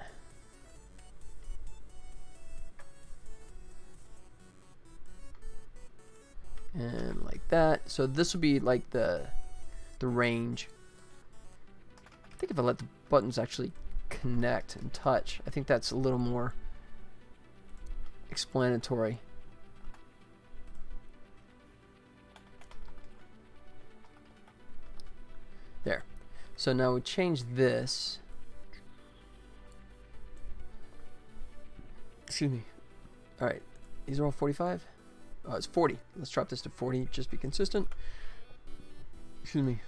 And like that. So this will be like the range. I think if I let the buttons actually connect and touch, I think that's a little more explanatory. There. So now we change this. Excuse me. Alright. These are all 45? Oh, it's 40. Let's drop this to 40. Just be consistent. Excuse me.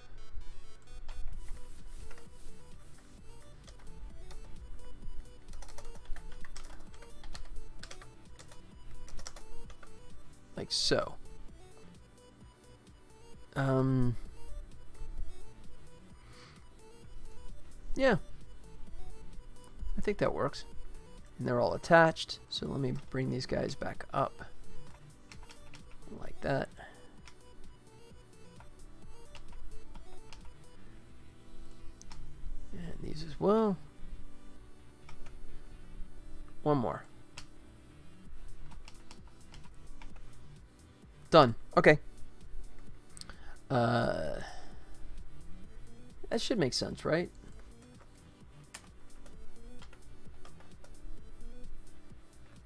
Like so. Yeah. I think that works. And they're all attached. So let me bring these guys back up. Like that. And these as well. One more. Done. Okay. That should make sense, right?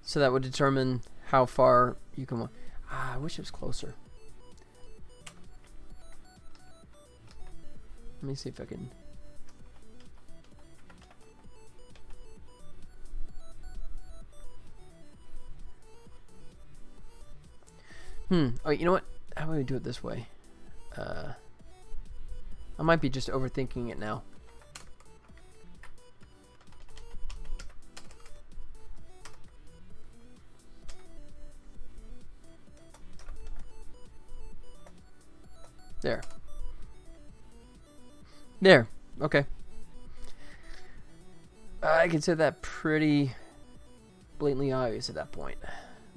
So that would determine how far you can walk. I wish it was closer. Let me see if I can. Oh, you know what? How do we do it this way? I might be just overthinking it now. There. There. Okay. I consider that pretty blatantly obvious at that point.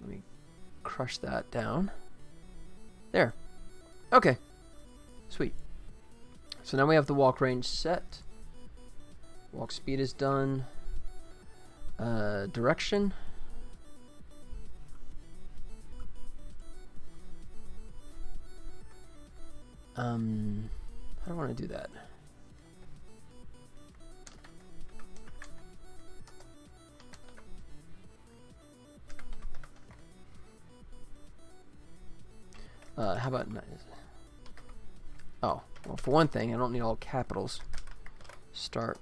Let me crush that down. There. Okay. Sweet. So now we have the walk range set. Walk speed is done. Direction. How do I want to do that? How about... Oh, well, for one thing, I don't need all capitals. Start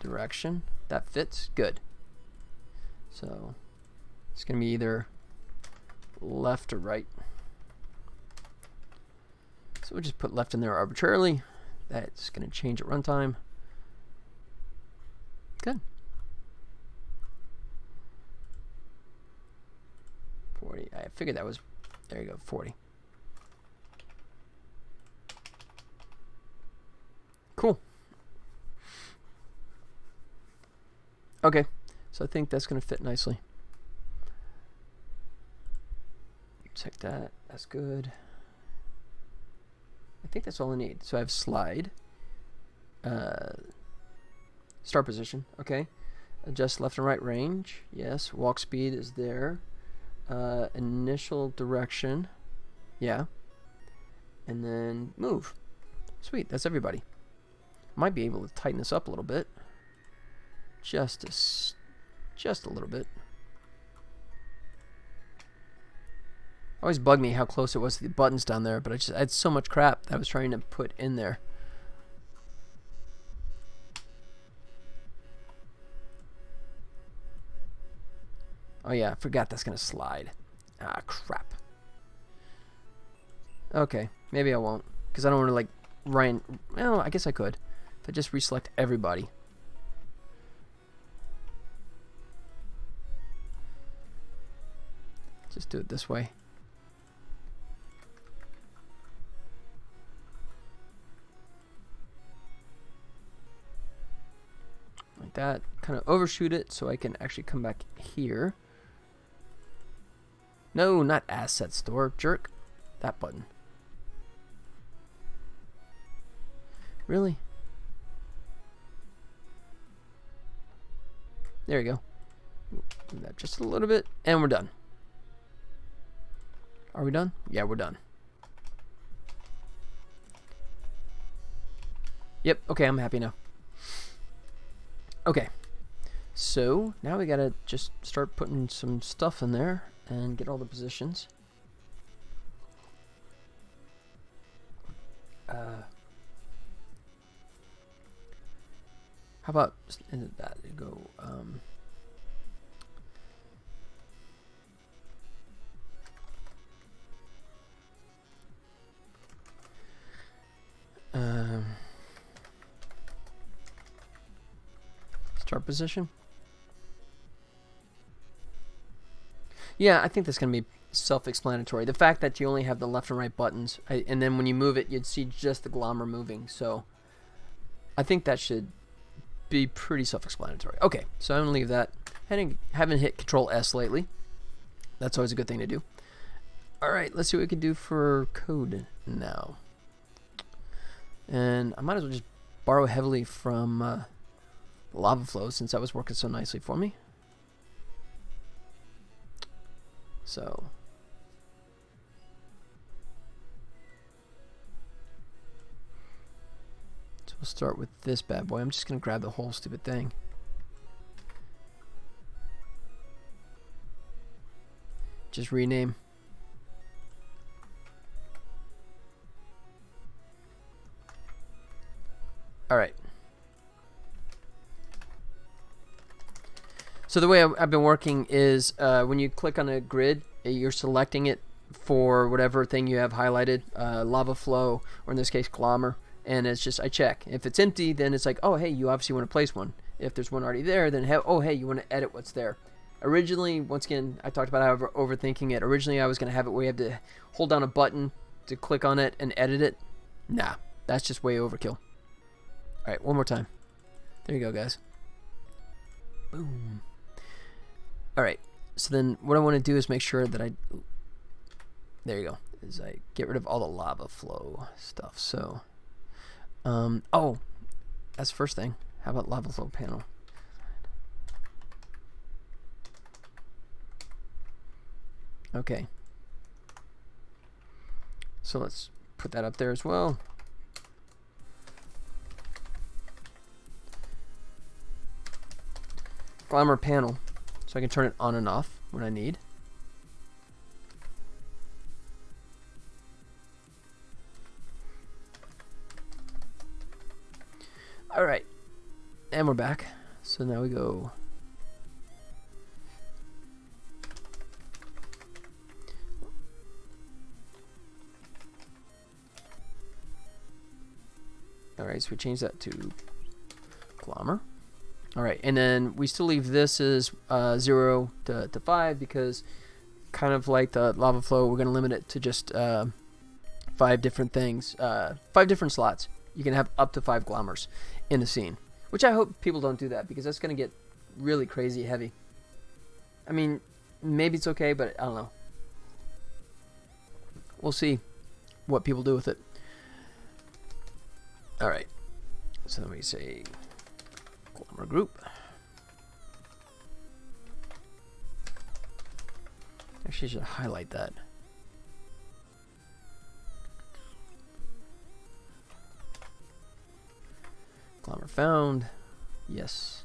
direction. That fits. Good. So, it's going to be either left or right. So we'll just put left in there arbitrarily. That's going to change at runtime. Good. 40. I figured that was, there you go, 40. Cool. Okay, so I think that's going to fit nicely. Check that. That's good. I think that's all I need. So I have slide. Start position. Okay. Adjust left and right range. Yes. Walk speed is there. Initial direction. Yeah. And then move. Sweet. That's everybody. Might be able to tighten this up a little bit. Just a little bit. Always bugged me how close it was to the buttons down there, but I had so much crap that I was trying to put in there. Oh yeah, I forgot that's gonna slide. Ah, crap. Okay, maybe I won't, because I don't want to like well, I guess I could if I just reselect everybody. Just do it this way. Like that. Kind of overshoot it so I can actually come back here. No, not asset store, jerk. That button. Really? There you go. Do that just a little bit, and we're done. Are we done? Yeah, we're done. Yep, okay, I'm happy now. Okay, so now we gotta just start putting some stuff in there and get all the positions. How about that? Go. Start position. Yeah, I think that's going to be self-explanatory. The fact that you only have the left and right buttons, and then when you move it, you'd see just the glommer moving. So I think that should be pretty self-explanatory. Okay, so I'm going to leave that. Haven't hit Control S lately. That's always a good thing to do. All right, let's see what we can do for code now. And I might as well just borrow heavily from Lava Flow since that was working so nicely for me. So we'll start with this bad boy. I'm just going to grab the whole stupid thing. Just rename. All right. So the way I've been working is when you click on a grid, you're selecting it for whatever thing you have highlighted, lava flow, or in this case, glommer. And it's just, I check. If it's empty, then it's like, oh, hey, you obviously want to place one. If there's one already there, then, oh, hey, you want to edit what's there. Originally, once again, I talked about how overthinking it. Originally, I was going to have it where you have to hold down a button to click on it and edit it. Nah, that's just way overkill. All right, one more time. There you go, guys. Boom. All right, so then what I want to do is make sure that there you go, is I get rid of all the lava flow stuff. So, oh, that's the first thing. How about lava flow panel? Okay. So let's put that up there as well. Glommer panel, so I can turn it on and off when I need. All right, and we're back. So now we go. All right, so we change that to glommer. All right, and then we still leave this as 0 to 5 because kind of like the lava flow, we're going to limit it to just 5 different things, 5 different slots. You can have up to 5 glommers in a scene, which I hope people don't do that because that's going to get really crazy heavy. I mean, maybe it's okay, but I don't know. We'll see what people do with it. All right, so let me say glommer group. Actually, I should highlight that. Glommer found. Yes.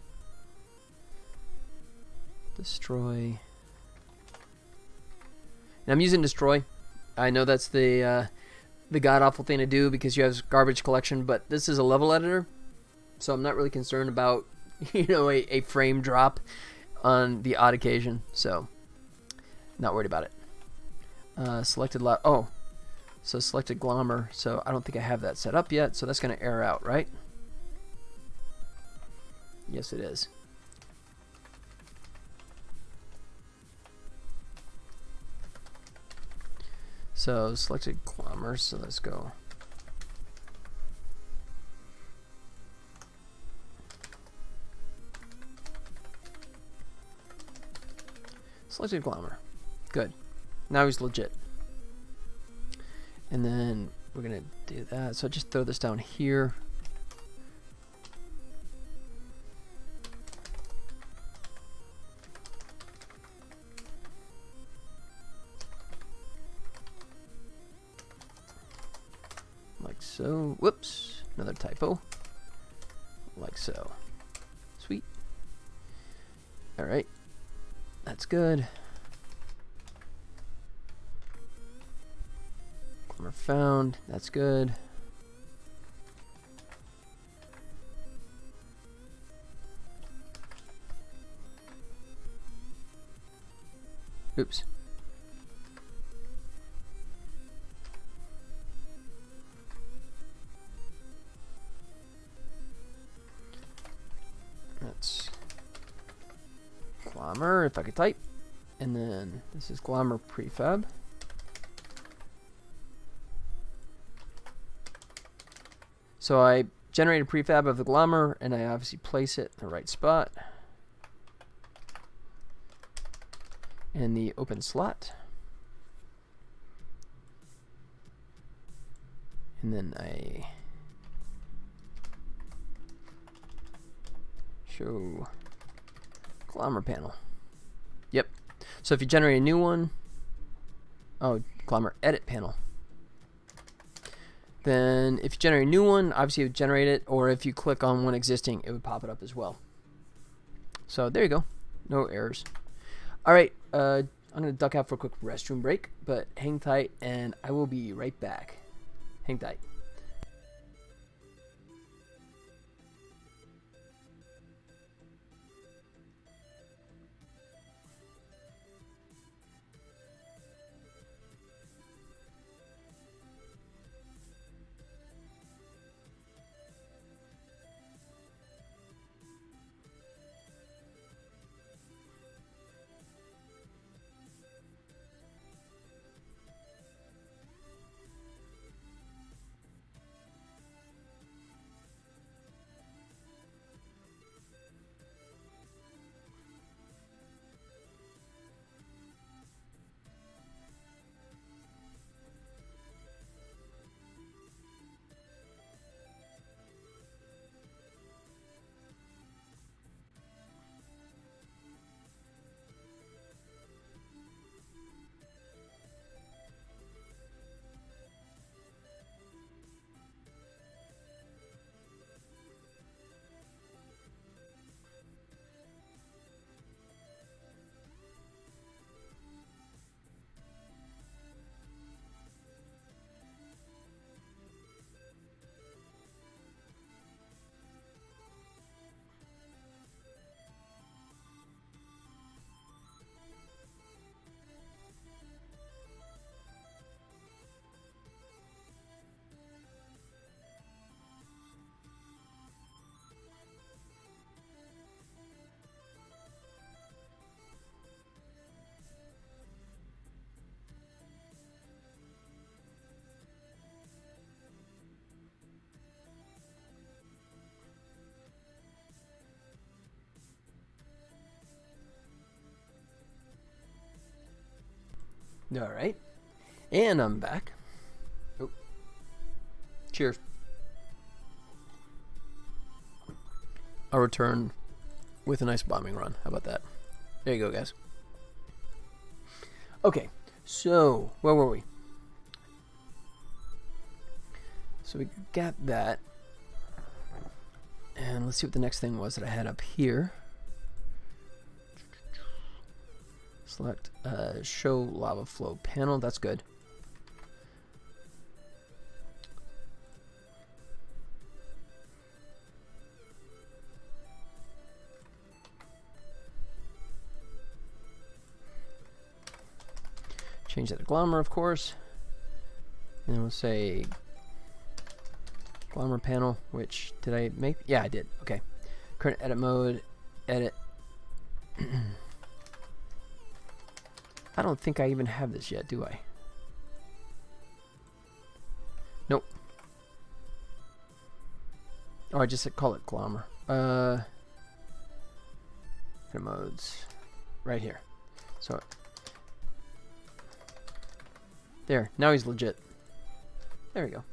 Destroy. And I'm using destroy. I know that's the god-awful thing to do because you have garbage collection, but this is a level editor, so I'm not really concerned about, you know, a frame drop on the odd occasion, so not worried about it. Selected so selected glommer, so I don't think I have that set up yet, so that's going to error out, right? Yes, it is. So selected glommer, so let's go. Selected glommer. Good. Now he's legit. And then we're going to do that. So just throw this down here. Like so. Whoops. Another typo. Like so. Sweet. All right. That's good. Glommer found. That's good. Oops. That's glommer, if I could type. And then this is glommer prefab. So I generate a prefab of the glommer, and I obviously place it in the right spot. In the open slot. And then I show glommer panel. Yep. So if you generate a new one, glommer edit panel. Then if you generate a new one, obviously it would generate it, or if you click on one existing, it would pop it up as well. So there you go. No errors. All right, I'm going to duck out for a quick restroom break, but hang tight and I will be right back. Hang tight. All right. And I'm back. Oh. Cheers. I'll return with a nice bombing run. How about that? There you go, guys. Okay. So, where were we? So we got that. And let's see what the next thing was that I had up here. Select show lava flow panel. That's good. Change that to Glommer, of course. And then we'll say Glommer panel, which did I make? Yeah, I did. Okay. Current edit mode, edit. I don't think I even have this yet, do I? Nope. Oh, I just said call it Glommer. Edit modes, right here. So there. Now he's legit. There we go.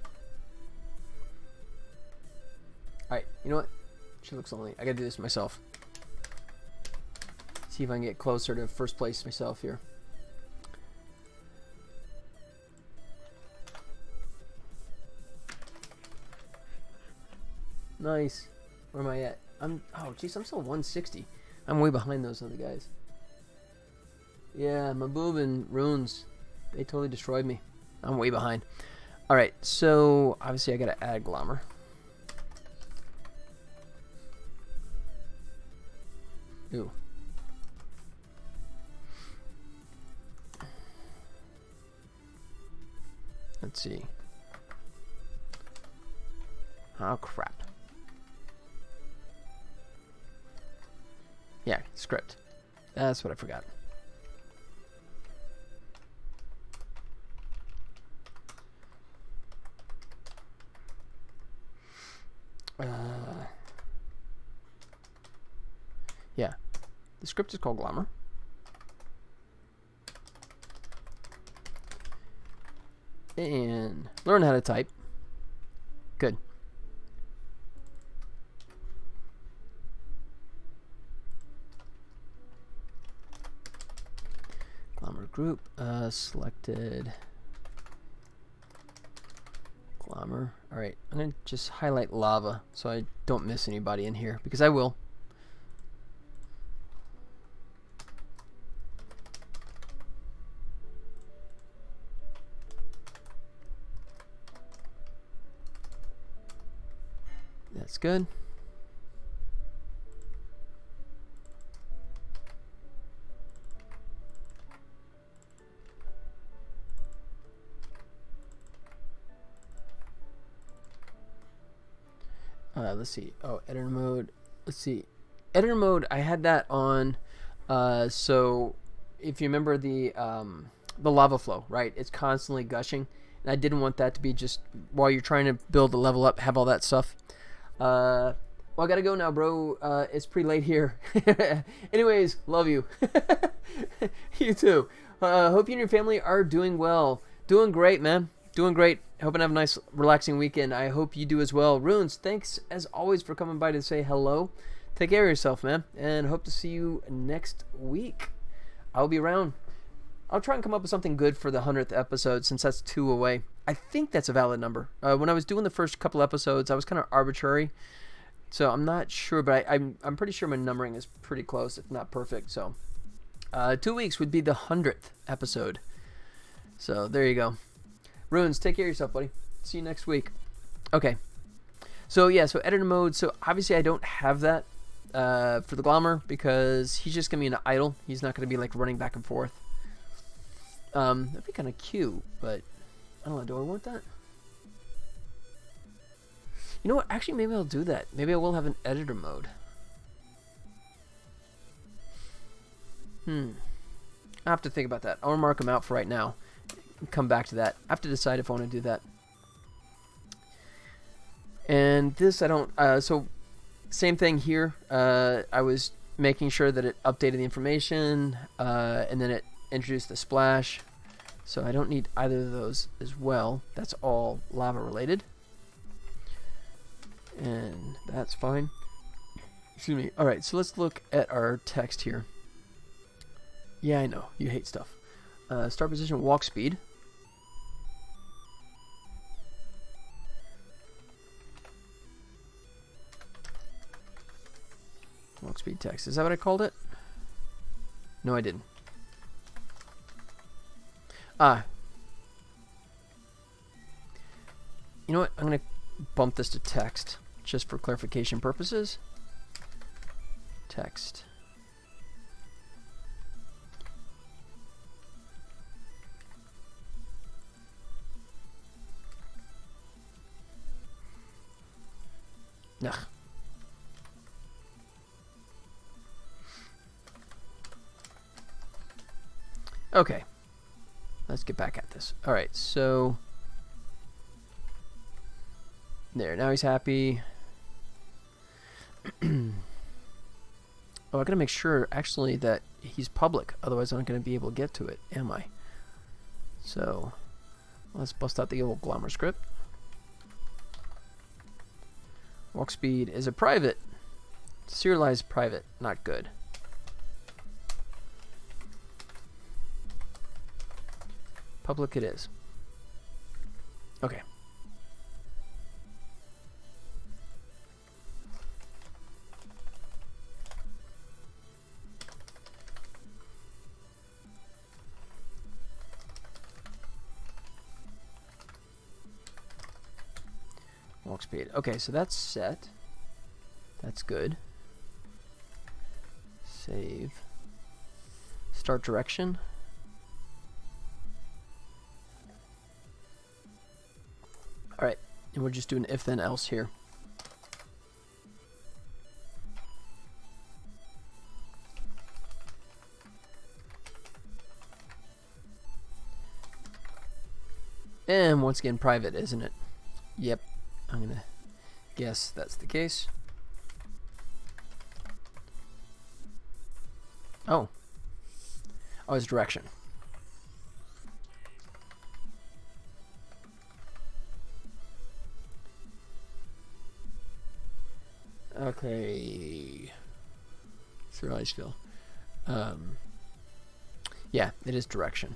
Alright, you know what? She looks lonely. I gotta do this myself. See if I can get closer to first place myself here. Nice. Where am I at? Oh jeez, I'm still 160. I'm way behind those other guys. Yeah, my boob and runes, they totally destroyed me. I'm way behind. Alright, so obviously I gotta add Glommer. Ooh. Let's see. Oh crap. Yeah, script. That's what I forgot. Yeah, the script is called Glommer. And learn how to type. Good. Glommer group, selected Glommer. Alright, I'm going to just highlight lava so I don't miss anybody in here, because I will. That's good. Let's see. Oh, editor mode. Let's see. Editor mode, I had that on. So if you remember the lava flow, right? It's constantly gushing. And I didn't want that to be just while you're trying to build a level up, have all that stuff. Well, I gotta go now, bro. It's pretty late here. Anyways, love you. You too. Hope you and your family are doing well. Doing great, man. Doing great. Hoping to have a nice, relaxing weekend. I hope you do as well. Runes, thanks as always for coming by to say hello. Take care of yourself, man. And hope to see you next week. I'll be around. I'll try and come up with something good for the 100th episode since that's 2 away. I think that's a valid number. When I was doing the first couple episodes, I was kind of arbitrary. So I'm not sure, but I'm pretty sure my numbering is pretty close, if not perfect. So 2 weeks would be the 100th episode. So there you go. Runes, take care of yourself, buddy. See you next week. Okay. So yeah, so editor mode. So obviously I don't have that for the Glommer because he's just going to be an idle. He's not going to be like running back and forth. That'd be kind of cute, but I don't know. Do I want that? You know what? Actually, maybe I'll do that. Maybe I will have an editor mode. I have to think about that. I'll mark them out for right now. Come back to that. I have to decide if I want to do that. And this I don't. So same thing here. I was making sure that it updated the information, and then it introduced the splash. So I don't need either of those as well. That's all lava related. And that's fine. Excuse me. Alright, so let's look at our text here. Yeah, I know. You hate stuff. Start position, walk speed. Walk speed text. Is that what I called it? No, I didn't. You know what? I'm going to bump this to text just for clarification purposes. Text. Ugh. Okay. Let's get back at this. Alright, so there, now he's happy. Oh, I gotta make sure actually that he's public, otherwise I'm not gonna be able to get to it, am I? So let's bust out the old Glommer script. Walk speed is a private. Serialized private, not good. Public it is. Okay. Walk speed. Okay, so that's set. That's good. Save. Start direction. Alright, and we'll just do an if then else here. And once again, private, isn't it? Yep, I'm gonna guess that's the case. Oh. Oh, it's direction. Okay. Serialized field. Yeah, it is direction.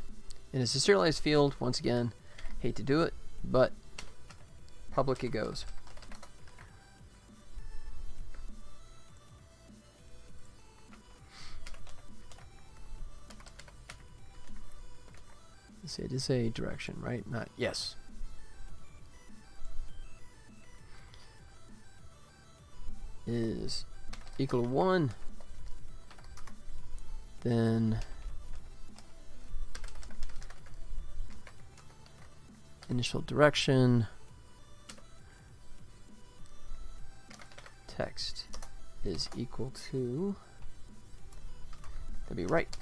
And it's a serialized field, once again. Hate to do it, but public it goes. Let's see, it is a direction, right? Not, yes. Is equal to 1, then initial direction text is equal to, that'd be right.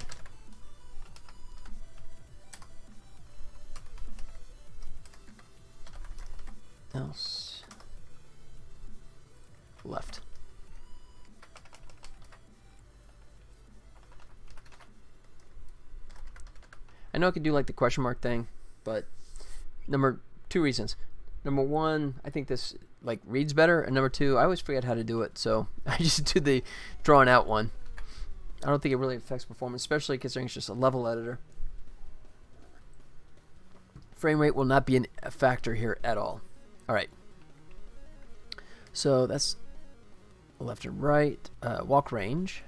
Else left. I know I could do like the question mark thing, but two reasons. Number one, I think this like reads better, and number two, I always forget how to do it, so I just do the drawn out one. I don't think it really affects performance, especially considering it's just a level editor. Frame rate will not be a factor here at all. Alright. So that's left and right. Walk range.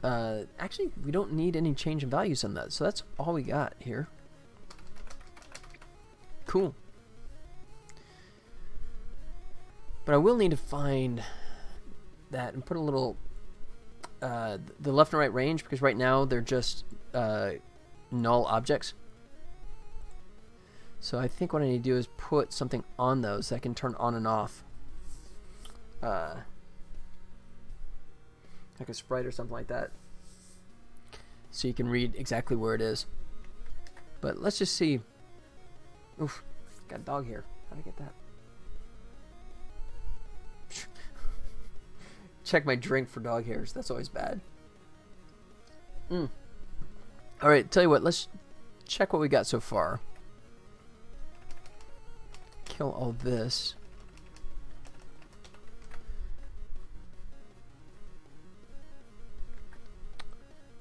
Actually, we don't need any change in values on that, so that's all we got here. Cool. But I will need to find that and put a little the left and right range, because right now they're just null objects. So I think what I need to do is put something on those that I can turn on and off. Like a sprite or something like that, so you can read exactly where it is. But let's just see. Oof, got a dog here. How'd I get that? Check my drink for dog hairs. That's always bad. All right, tell you what, let's check what we got so far. Kill all this.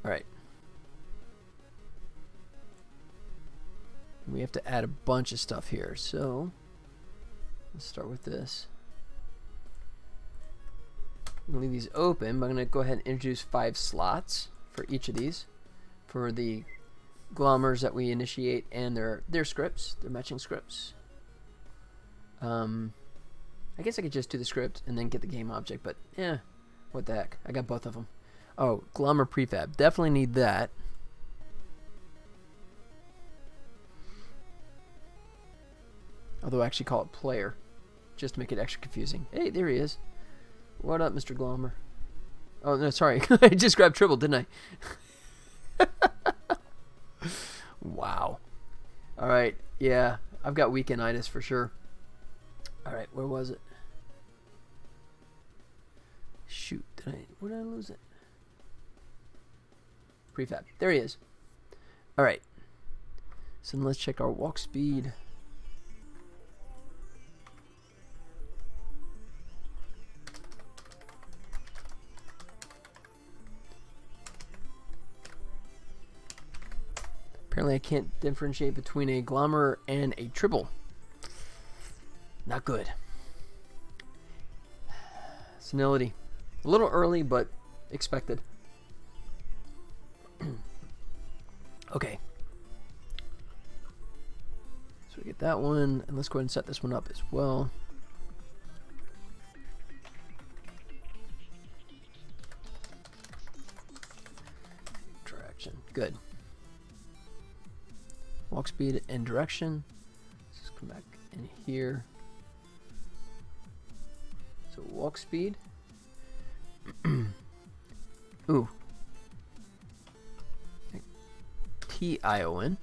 All right. We have to add a bunch of stuff here, so let's start with this. I'm gonna leave these open, but I'm gonna go ahead and introduce 5 slots for each of these, for the glommers that we initiate and their scripts, their matching scripts. I guess I could just do the script and then get the game object, but yeah, what the heck? I got both of them. Oh, glommer prefab, definitely need that. Although I actually call it player, just to make it extra confusing. Hey, there he is. What up, Mr. Glommer? Oh, no, sorry. I just grabbed Tribble, didn't I? Wow. All right. Yeah, I've got weekenitis for sure. All right, where was it? Shoot, where did I lose it? Prefab. There he is. All right. So then let's check our walk speed. Apparently I can't differentiate between a glommer and a tribble. Not good. Senility. A little early, but expected. Okay. So we get that one, and let's go ahead and set this one up as well. Direction. Good. Walk speed and direction. Let's just come back in here. So walk speed. Ooh. Tion.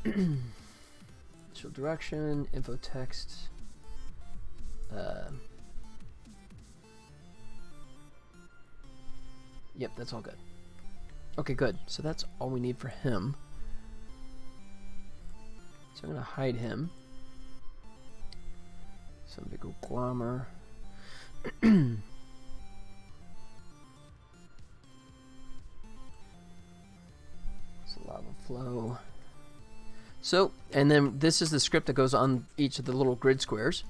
Initial direction, info text. Yep, that's all good. Okay, good. So that's all we need for him. So I'm going to hide him. Some big old glommer. It's a lava flow. So, and then this is the script that goes on each of the little grid squares,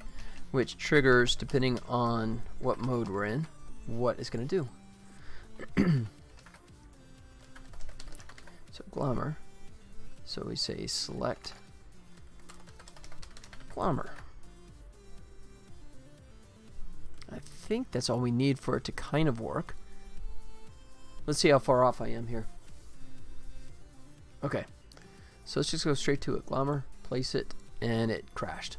which triggers, depending on what mode we're in, what it's going to do. So glommer. So we say select glommer. I think that's all we need for it to kind of work. Let's see how far off I am here. Okay. So let's just go straight to it. Glommer, place it, and it crashed.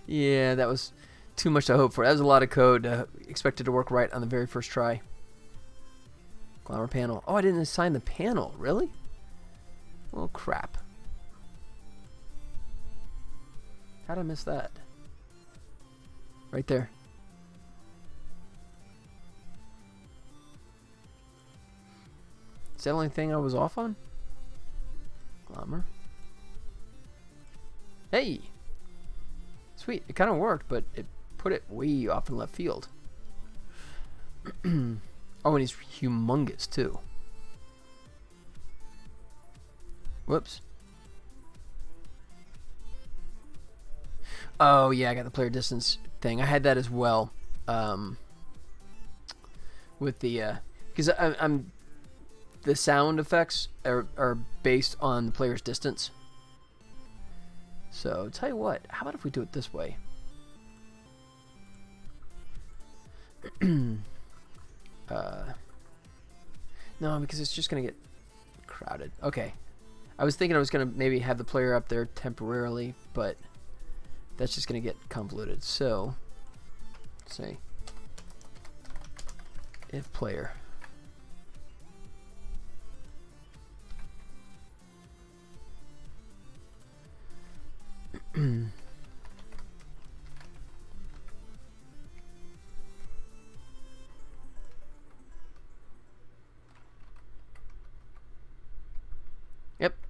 Yeah, that was too much to hope for. That was a lot of code. Expected to work right on the very first try. Glommer panel. Oh, I didn't assign the panel. Really? Well, crap. How'd I miss that? Right there. Is that the only thing I was off on? Glommer. Hey! Sweet. It kind of worked, but it put it way off in left field. Oh, and he's humongous, too. Whoops. Oh, yeah, I got the player distance thing. I had that as well. With the... because I'm... The sound effects are based on the player's distance. So, tell you what. How about if we do it this way? No, because it's just going to get crowded. Okay. I was thinking I was going to maybe have the player up there temporarily, but that's just going to get convoluted. So, let's say if player.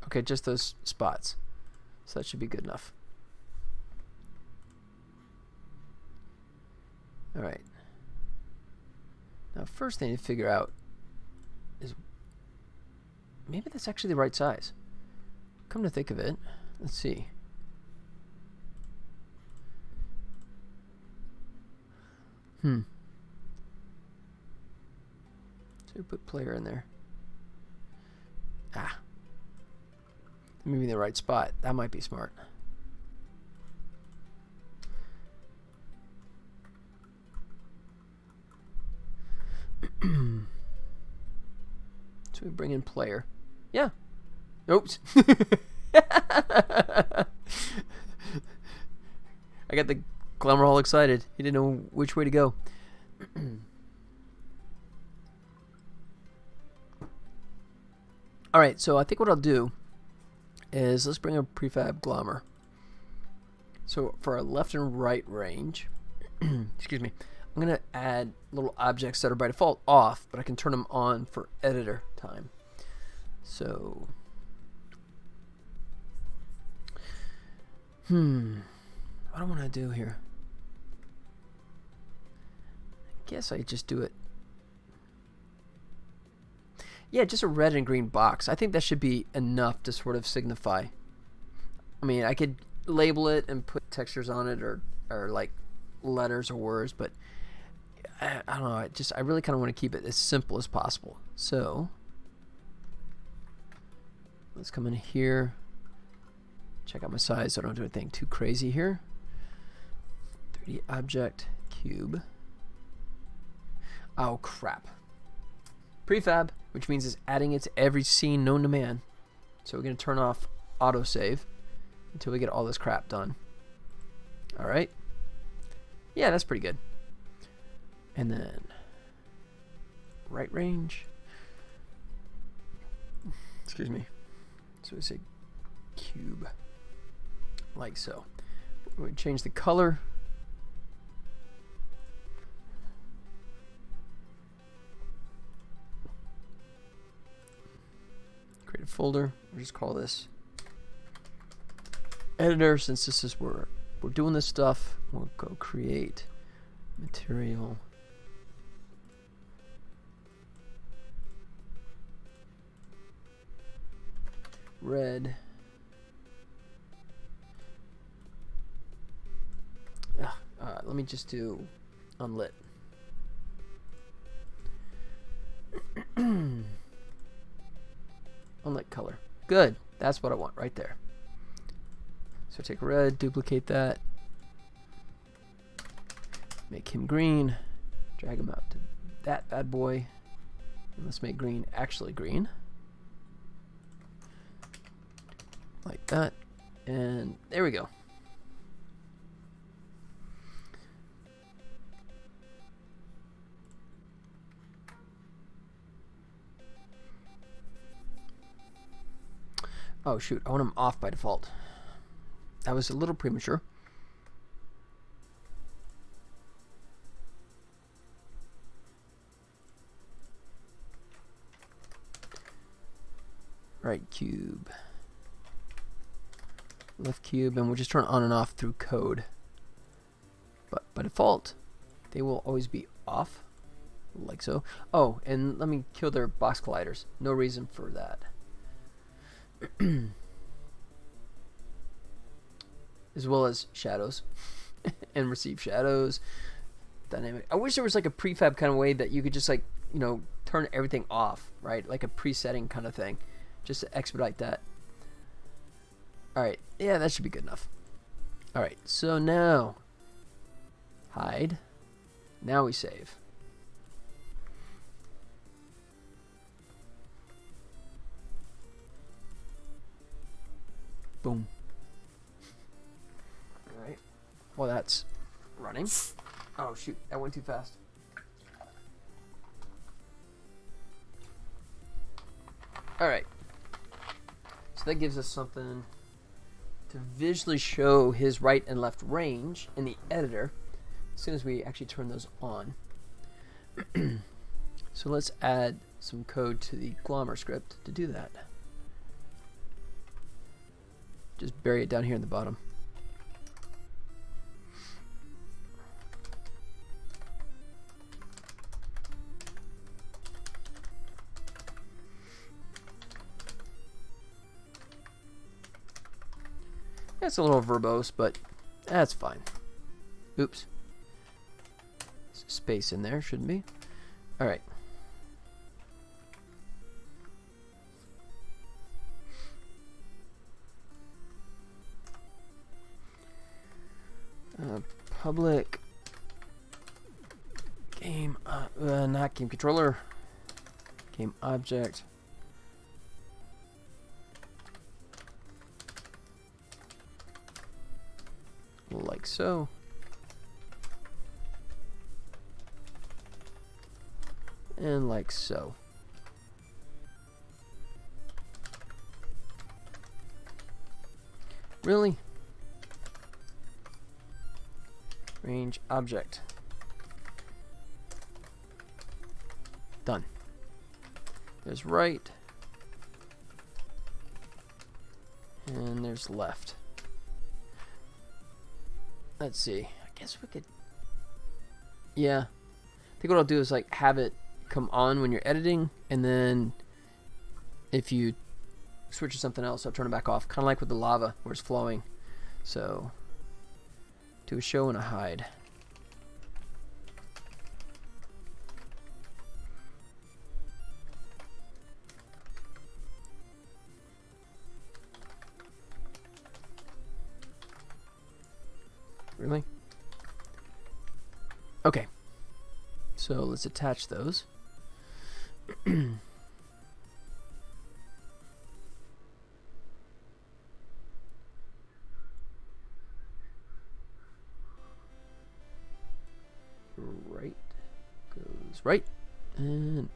Okay, just those spots. So that should be good enough. Alright. Now first thing to figure out is maybe that's actually the right size. Come to think of it, let's see. So we put player in there. Maybe in the right spot. That might be smart. So we bring in player. Yeah. Oops. I got the Glamour all excited. He didn't know which way to go. Alright, so I think what I'll do is let's bring a prefab Glamour. So for our left and right range, excuse me, I'm going to add little objects that are by default off, but I can turn them on for editor time. So, what do I want to do here? I guess I just do it. Yeah, just a red and green box. I think that should be enough to sort of signify. I mean, I could label it and put textures on it or like letters or words, but I don't know. I really kind of want to keep it as simple as possible. So let's come in here. Check out my size so I don't do anything too crazy here. 3D object, cube. Oh, crap. Prefab, which means it's adding it to every scene known to man. So we're going to turn off autosave until we get all this crap done. Alright. Yeah, that's pretty good. And then right range. Excuse me. So we say cube. Like so. We change the color. Create a folder. We'll just call this editor. Since this is where we're doing this stuff, we'll go create material. Red. Let me just do unlit. Unlit color. Good. That's what I want right there. So take red, duplicate that, make him green, drag him out to that bad boy, and let's make green actually green. Like that, and there we go. Oh shoot, I want them off by default. That was a little premature. Right cube. Left cube, and we'll just turn on and off through code. But by default, they will always be off, like so. Oh, and let me kill their box colliders. No reason for that. As well as shadows and receive shadows. Dynamic. I wish there was like a prefab kind of way that you could just like, you know, turn everything off, right? Like a presetting kind of thing, just to expedite that. Alright, yeah, that should be good enough. Alright, so now hide. Now we save. Boom. Alright. Well, that's running. Oh, shoot. That went too fast. Alright. So that gives us something to visually show his right and left range in the editor as soon as we actually turn those on. So let's add some code to the Glamour script to do that. just bury it down here in the bottom. It's a little verbose, but that's fine. Oops. Space in there, shouldn't be. Alright. Public game, not game controller, game object. Like so. And like so. Really? Range object. Done. There's right. And there's left. Let's see. I guess we could... Yeah. I think what I'll do is like have it come on when you're editing, and then if you switch to something else, I'll turn it back off. Kind of like with the lava where it's flowing. So, do a show and a hide. Really? Okay. So let's attach those. Right goes right. And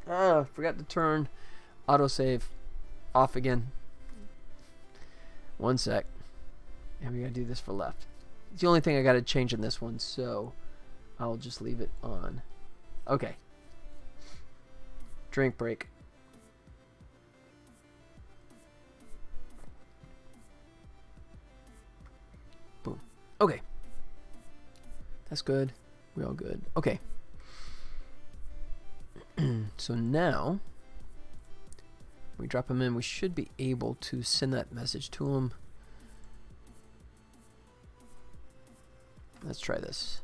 forgot to turn autosave off again. One sec. And we gotta do this for left. It's the only thing I gotta change in this one, so I'll just leave it on. Okay. Drink break. Boom. Okay. That's good. We're all good. Okay. So now, we drop him in. We should be able to send that message to him. Let's try this.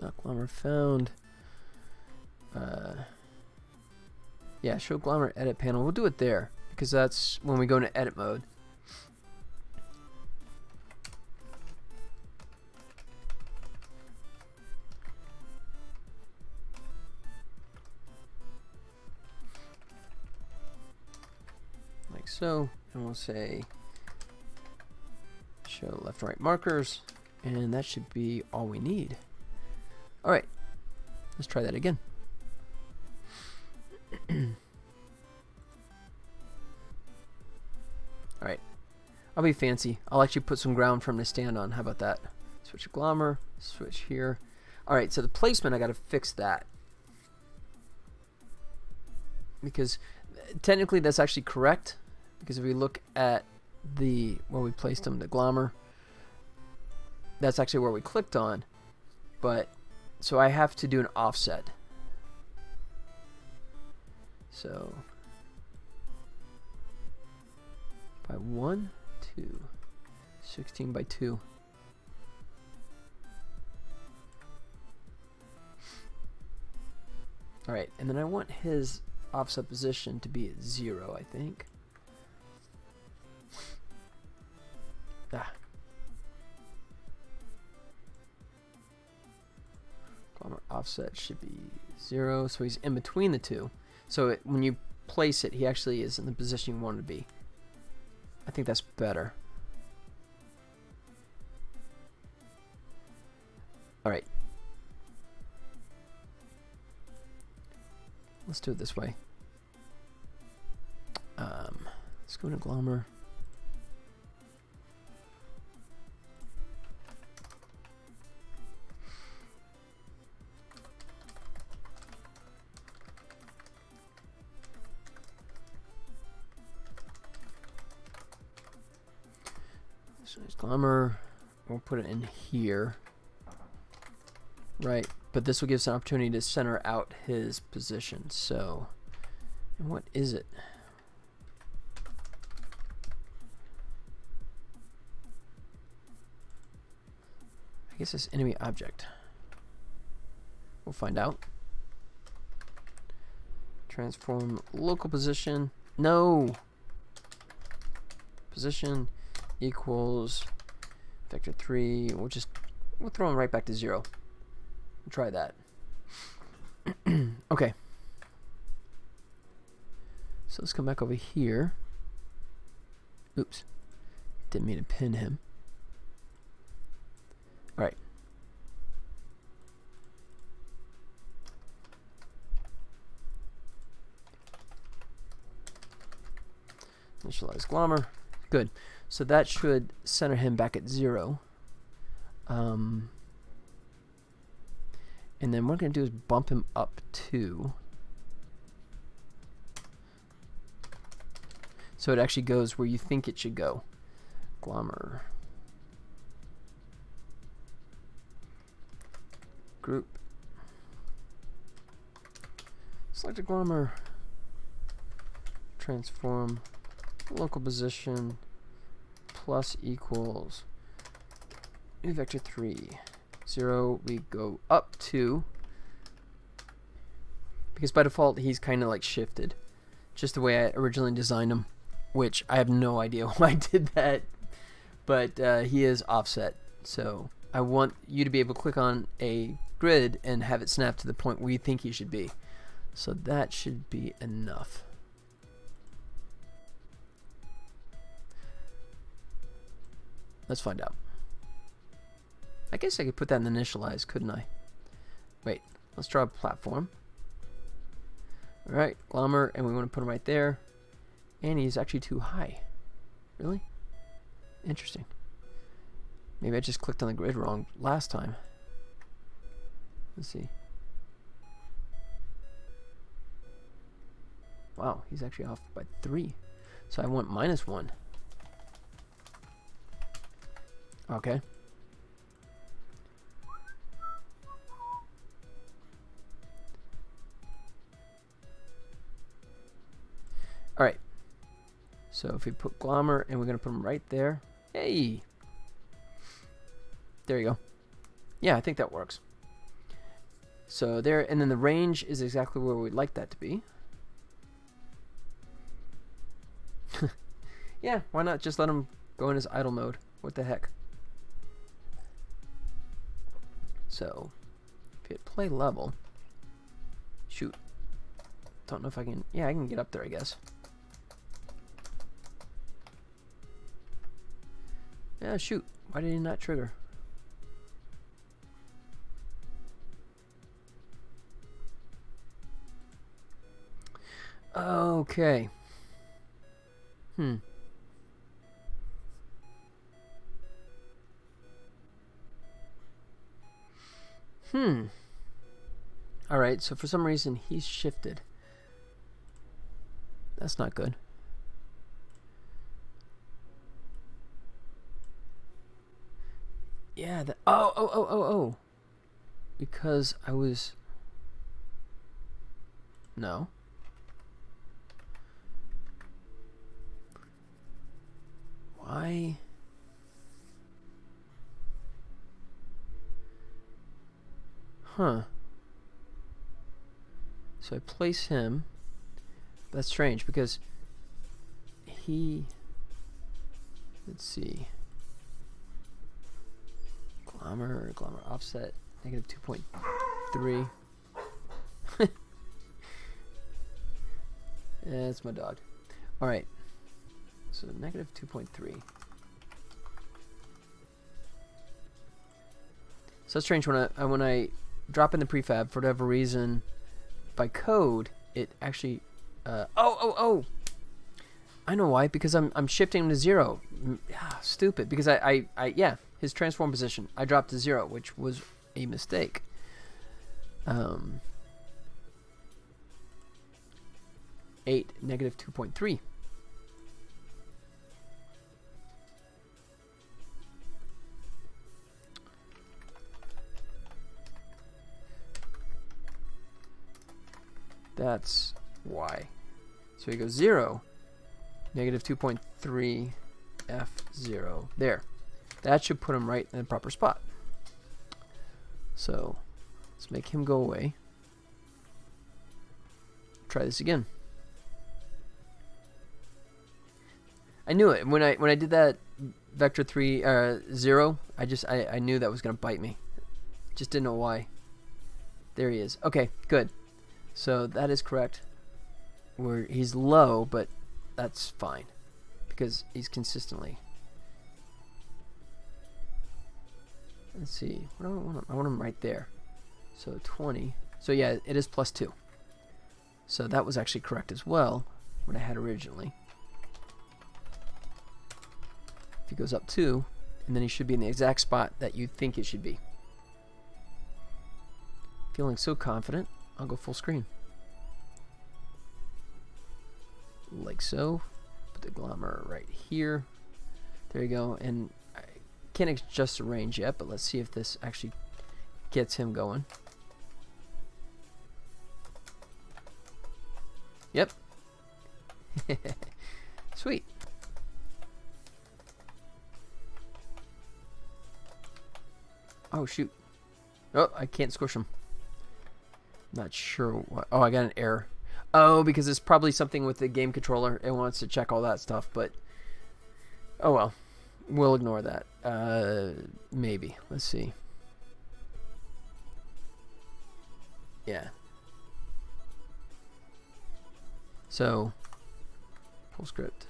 Not Glommer found. Yeah, show Glommer edit panel. We'll do it there because that's when we go into edit mode. Like so, and we'll say show left and right markers, and that should be all we need. All right, let's try that again. All right, I'll be fancy. I'll actually put some ground for him to stand on. How about that? Switch to Glommer, switch here. All right, so the placement, I got to fix that. Because technically that's actually correct. Because if we look at where we placed him, the Glommer, that's actually where we clicked on. But, so I have to do an offset. So, by 1, 2, 16 by 2. Alright, and then I want his offset position to be at 0, I think. Glommer offset should be 0, so he's in between the two. So when you place it, he actually is in the position you want him to be. I think that's better. Alright. Let's do it this way. Let's go to Glommer. So there's Glommer. We'll put it in here. Right, but this will give us an opportunity to center out his position. So, and what is it? I guess it's enemy object. We'll find out. Transform local position. No! Position equals vector 3. We'll throw him right back to 0. We'll try that. Okay. So let's come back over here. Oops. Didn't mean to pin him. Alright. Initialize Glommer. Good. So that should center him back at 0. And then what we're going to do is bump him up 2. So it actually goes where you think it should go. Glommer. Group. Select a Glommer. Transform local position plus equals new vector 3. 0, we go up 2. Because by default he's kind of like shifted. Just the way I originally designed him. Which I have no idea why I did that. But he is offset. So I want you to be able to click on a grid and have it snap to the point where you think he should be. So that should be enough. Let's find out. I guess I could put that in initialize, couldn't I? Wait, let's draw a platform. Alright, Glommer, and we want to put him right there. And he's actually too high. Really? Interesting. Maybe I just clicked on the grid wrong last time. Let's see. Wow, he's actually off by 3. So I want -1. Okay. Alright. So if we put Glommer and we're going to put him right there. Hey! There you go. Yeah, I think that works. So there, and then the range is exactly where we'd like that to be. Yeah, why not just let him go in his idle mode? What the heck? So, if you hit play level, shoot. Don't know if I can, yeah, I can get up there, I guess. Yeah, shoot. Why did he not trigger? Okay. Alright, so for some reason he's shifted. That's not good. Yeah, that, oh. Because I was... No. Why? Huh. So I place him. That's strange because he... Let's see. Glommer offset, -2.3. Yeah, that's my dog. Alright. So -2.3. So strange when I drop in the prefab for whatever reason by code it actually I know why, because I'm shifting him to 0. Stupid, because yeah, his transform position, I dropped to 0, which was a mistake. 8, negative 2.3. That's why. So he goes 0, negative 2.3, F0. There. That should put him right in the proper spot. So let's make him go away. Try this again. I knew it when I did that vector 3 0. I knew that was gonna bite me. Just didn't know why. There he is. Okay, good. So that is correct. Where he's low, but that's fine because he's consistently. Let's see. What do I want him? I want him right there. So 20. So yeah, it is +2. So that was actually correct as well. What I had originally. If he goes up 2, and then he should be in the exact spot that you think it should be. Feeling so confident, I'll go full screen. Like so. Put the glamour right here. There you go. And I can't adjust the range yet, but let's see if this actually gets him going. Yep. Sweet. Oh, shoot. Oh, I can't squish him. Not sure what. Oh, I got an error. Oh, because it's probably something with the game controller. It wants to check all that stuff, but oh well. We'll ignore that. Maybe. Let's see. Yeah. So, full script.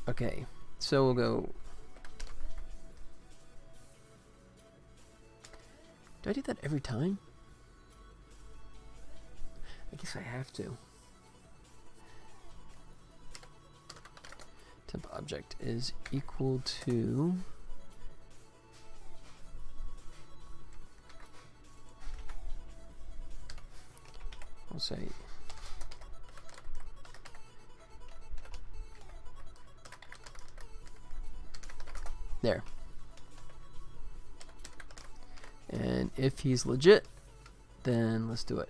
Okay, so we'll go. Do I do that every time? I guess I have to. Temp object is equal to. I'll say. There. And if he's legit, then let's do it.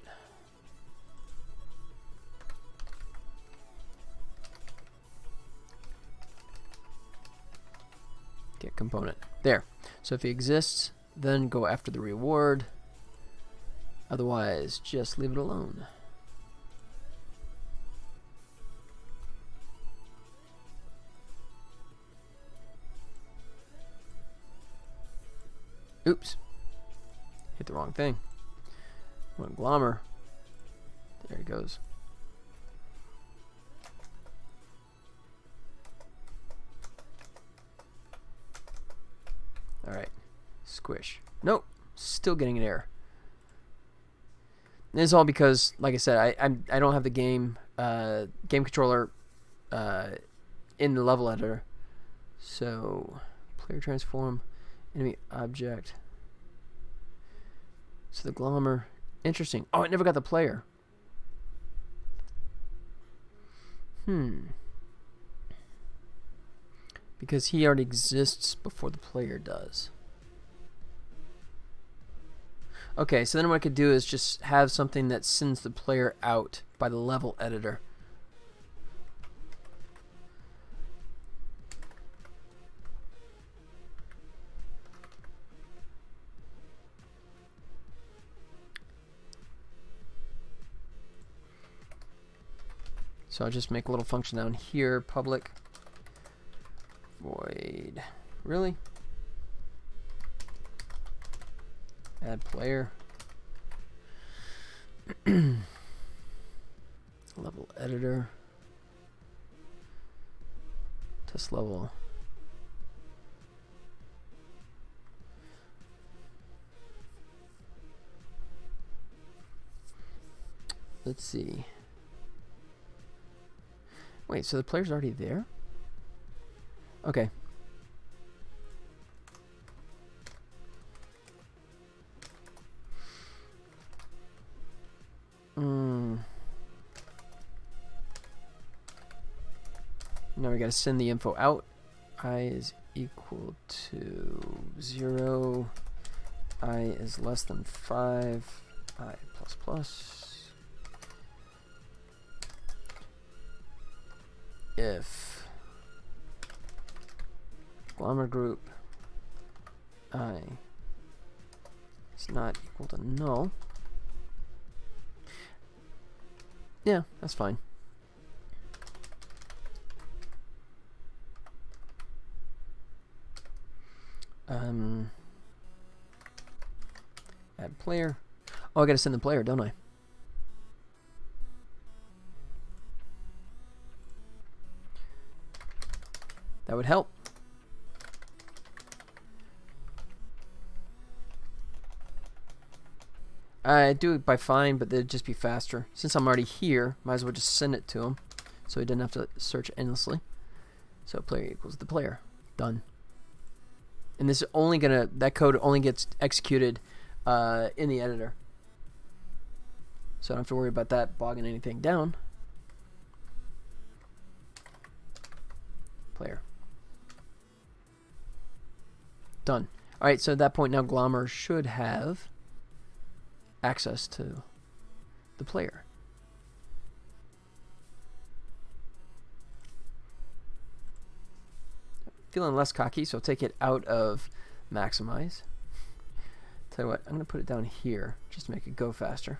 Get component. There. So if he exists, then go after the reward. Otherwise, just leave it alone. Oops. Hit the wrong thing. One glommer. There he goes. Alright. Squish. Nope. Still getting an error. This is all because, like I said, I don't have the game controller in the level editor. So player transform, enemy object. So the glommer, interesting. Oh, it never got the player. Because he already exists before the player does. Okay, so then what I could do is just have something that sends the player out by the level editor. So I'll just make a little function down here, public void. Really? Add player. Level editor. Test level. let's see. Wait, so the player's already there? Okay. Now we gotta send the info out. I is equal to 0. I is less than 5. I plus plus. If Glommer group I is not equal to null. Yeah, that's fine. Add player. Oh, I gotta send the player, don't I? That would help. I do it by fine, but it'd just be faster. Since I'm already here, might as well just send it to him, so he doesn't have to search endlessly. So player equals the player. Done. And this is only gonna, that code only gets executed in the editor. So I don't have to worry about that bogging anything down. Player. Done. Alright, so at that point now Glommer should have access to the player. Feeling less cocky, so I'll take it out of maximize. Tell you what, I'm going to put it down here just to make it go faster.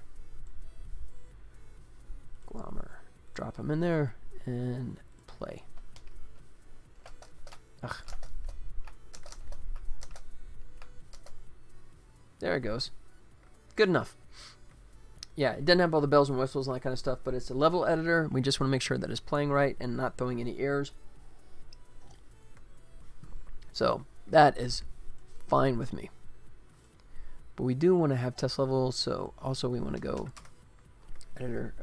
Glommer. Drop him in there and play. Ugh. There it goes. Good enough. Yeah, it doesn't have all the bells and whistles and that kind of stuff, but it's a level editor. We just want to make sure that it's playing right and not throwing any errors. So that is fine with me. But we do want to have test levels, so also we want to go editor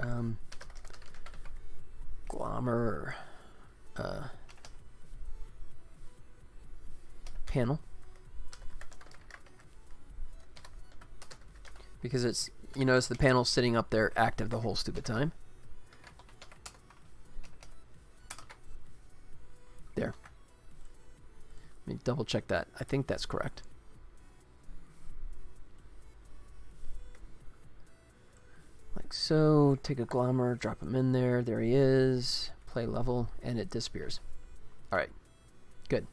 Glommer panel, because it's, you notice the panel's sitting up there active the whole stupid time. There. Let me double check that. I think that's correct. Like so. Take a Glommer, drop him in there. There he is. Play level, and it disappears. Alright. Good.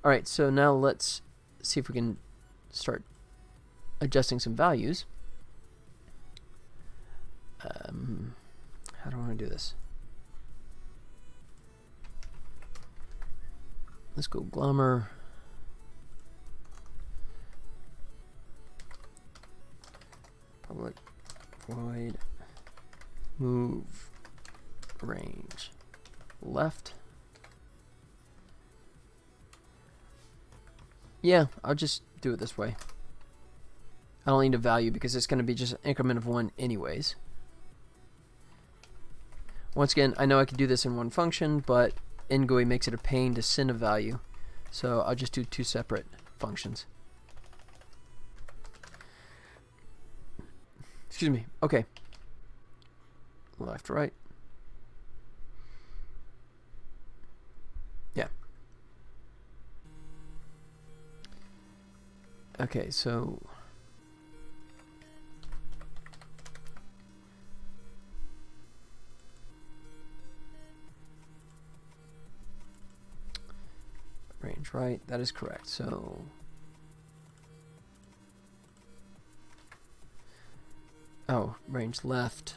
Alright, so now let's see if we can start adjusting some values. How do I want to do this? Let's go Glommer. Public void move range left. Yeah, I'll just do it this way. I don't need a value because it's going to be just an increment of 1 anyways. Once again, I know I could do this in one function, but NGUI makes it a pain to send a value. So I'll just do 2 separate functions. Excuse me. Okay. Left, right. Yeah. Okay, so range right, that is correct. So oh, range left.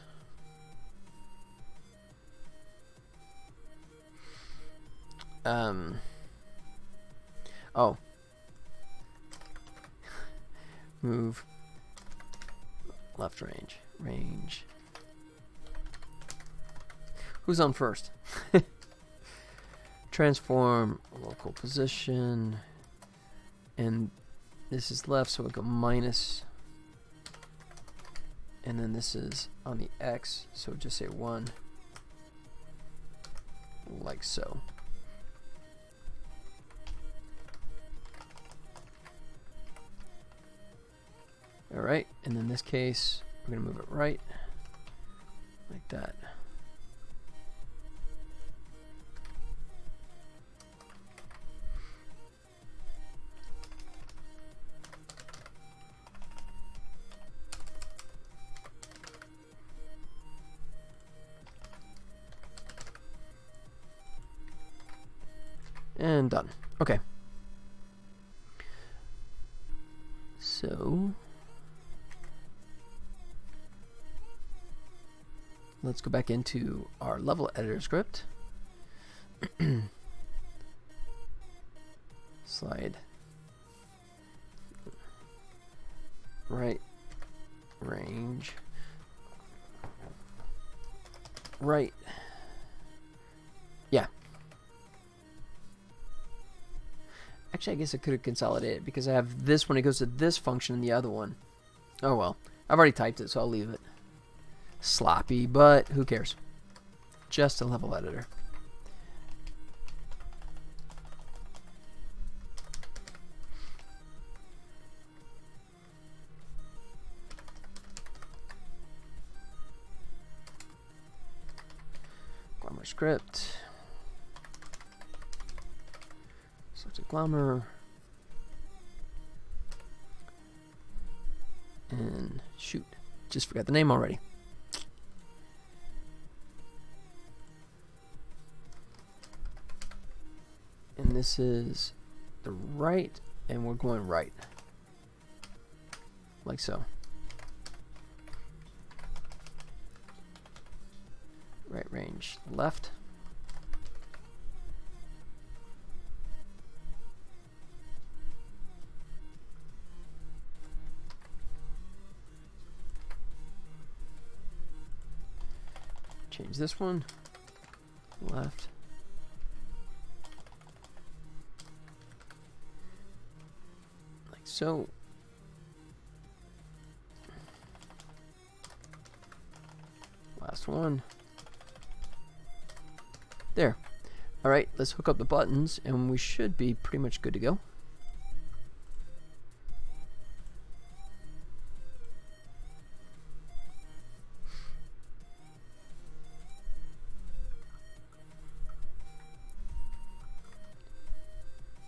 Oh. Move left range. Range. Who's on first? Transform local position. And this is left, so we'll go minus and then this is on the X, so just say 1, like so. Alright, and in this case, we're going to move it right, like that. And done. Okay. So let's go back into our level editor script. Slide right range right. Yeah. Actually, I guess I could have consolidated because I have this one. It goes to this function and the other one. Oh well. I've already typed it, so I'll leave it. Sloppy, but who cares? Just a level editor. Glommer script. Select a Glommer. And shoot. Just forgot the name already. And this is the right, and we're going right. Like so. Right range left. Change this one. Left. Like so. Last one. There. Alright, let's hook up the buttons and we should be pretty much good to go.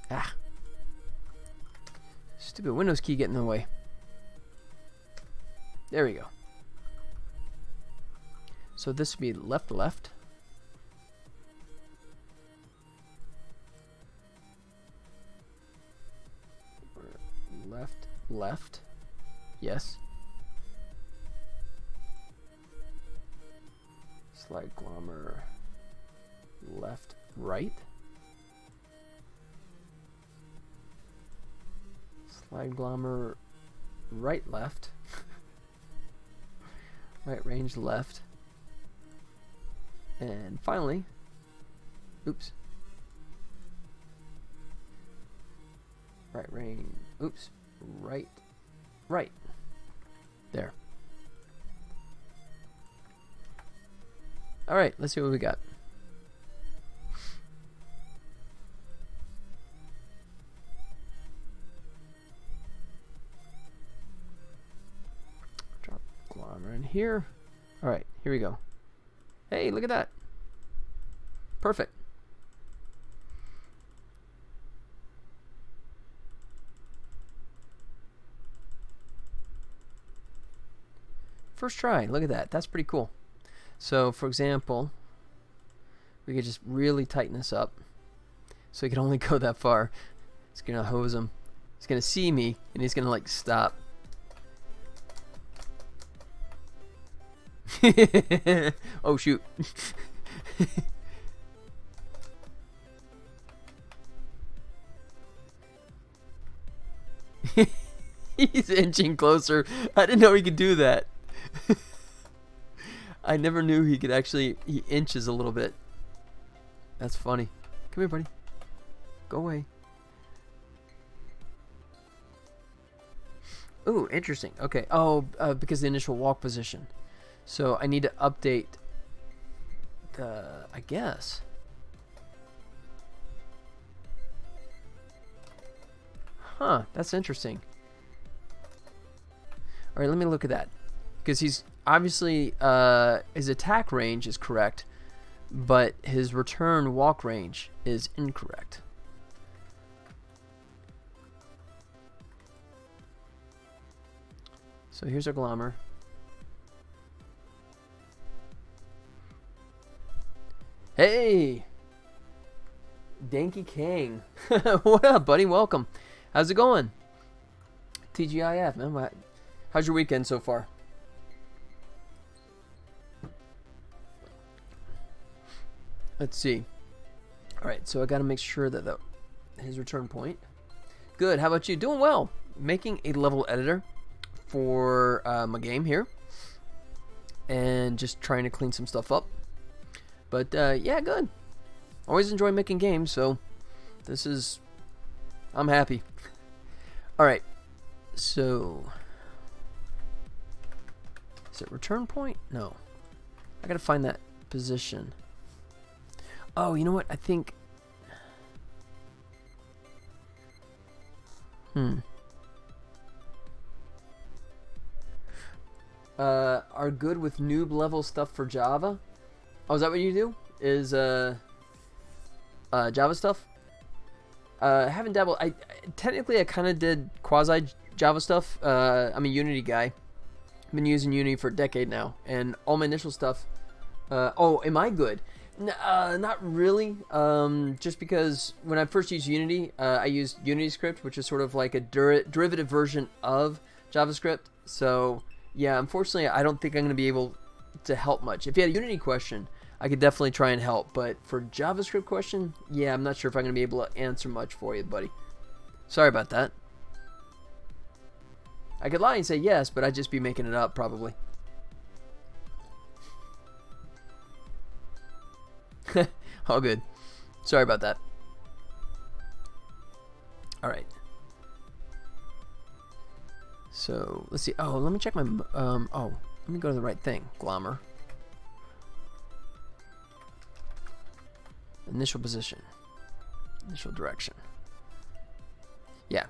Ah. Stupid Windows key getting in the way. There we go. So this would be left, left. Left, left. Yes. Slide Glommer. Left, right. Slide Glommer. Right, left. Right range, left. And finally, oops. Right range, oops. Right, right. There. Alright, let's see what we got. Drop Glommer in here. Alright, here we go. Hey, look at that. Perfect. First try, look at that. That's pretty cool. So, for example, we could just really tighten this up so he can only go that far. It's gonna hose him. He's gonna see me and he's gonna like stop. Oh shoot. He's inching closer. I didn't know he could do that. I never knew he could actually, he inches a little bit. That's funny. Come here, buddy. Go away. Ooh, interesting. Okay. Oh, because the initial walk position. So I need to update the, I guess. Huh, that's interesting. All right, let me look at that. Because he's obviously, his attack range is correct, but his return walk range is incorrect. So here's our Glommer. Hey! Danky King. What up, buddy? Welcome. How's it going? TGIF, man. How's your weekend so far? Let's see. Alright, so I gotta make sure that his return point. Good, how about you? Doing well. Making a level editor for my game here. And just trying to clean some stuff up. But yeah, good. Always enjoy making games, so this is... I'm happy. Alright, so... Is it return point? No. I gotta find that position. Oh, you know what? I think... Are good with noob level stuff for Java? Oh, is that what you do? Is Java stuff? I haven't dabbled. Technically I kind of did quasi Java stuff. I'm a Unity guy. I've been using Unity for a decade now, and all my initial stuff. Oh, am I good? Not really. Just because when I first used Unity, I used UnityScript, which is sort of like a derivative version of JavaScript. So yeah, unfortunately, I don't think I'm going to be able to help much. If you had a Unity question, I could definitely try and help, but for JavaScript question, yeah, I'm not sure if I'm going to be able to answer much for you, buddy. Sorry about that. I could lie and say yes, but I'd just be making it up, probably. All good. Sorry about that. Alright. So, let's see. Oh, let me check my... oh, let me go to the right thing. Glommer. Initial position. Initial direction. Yeah.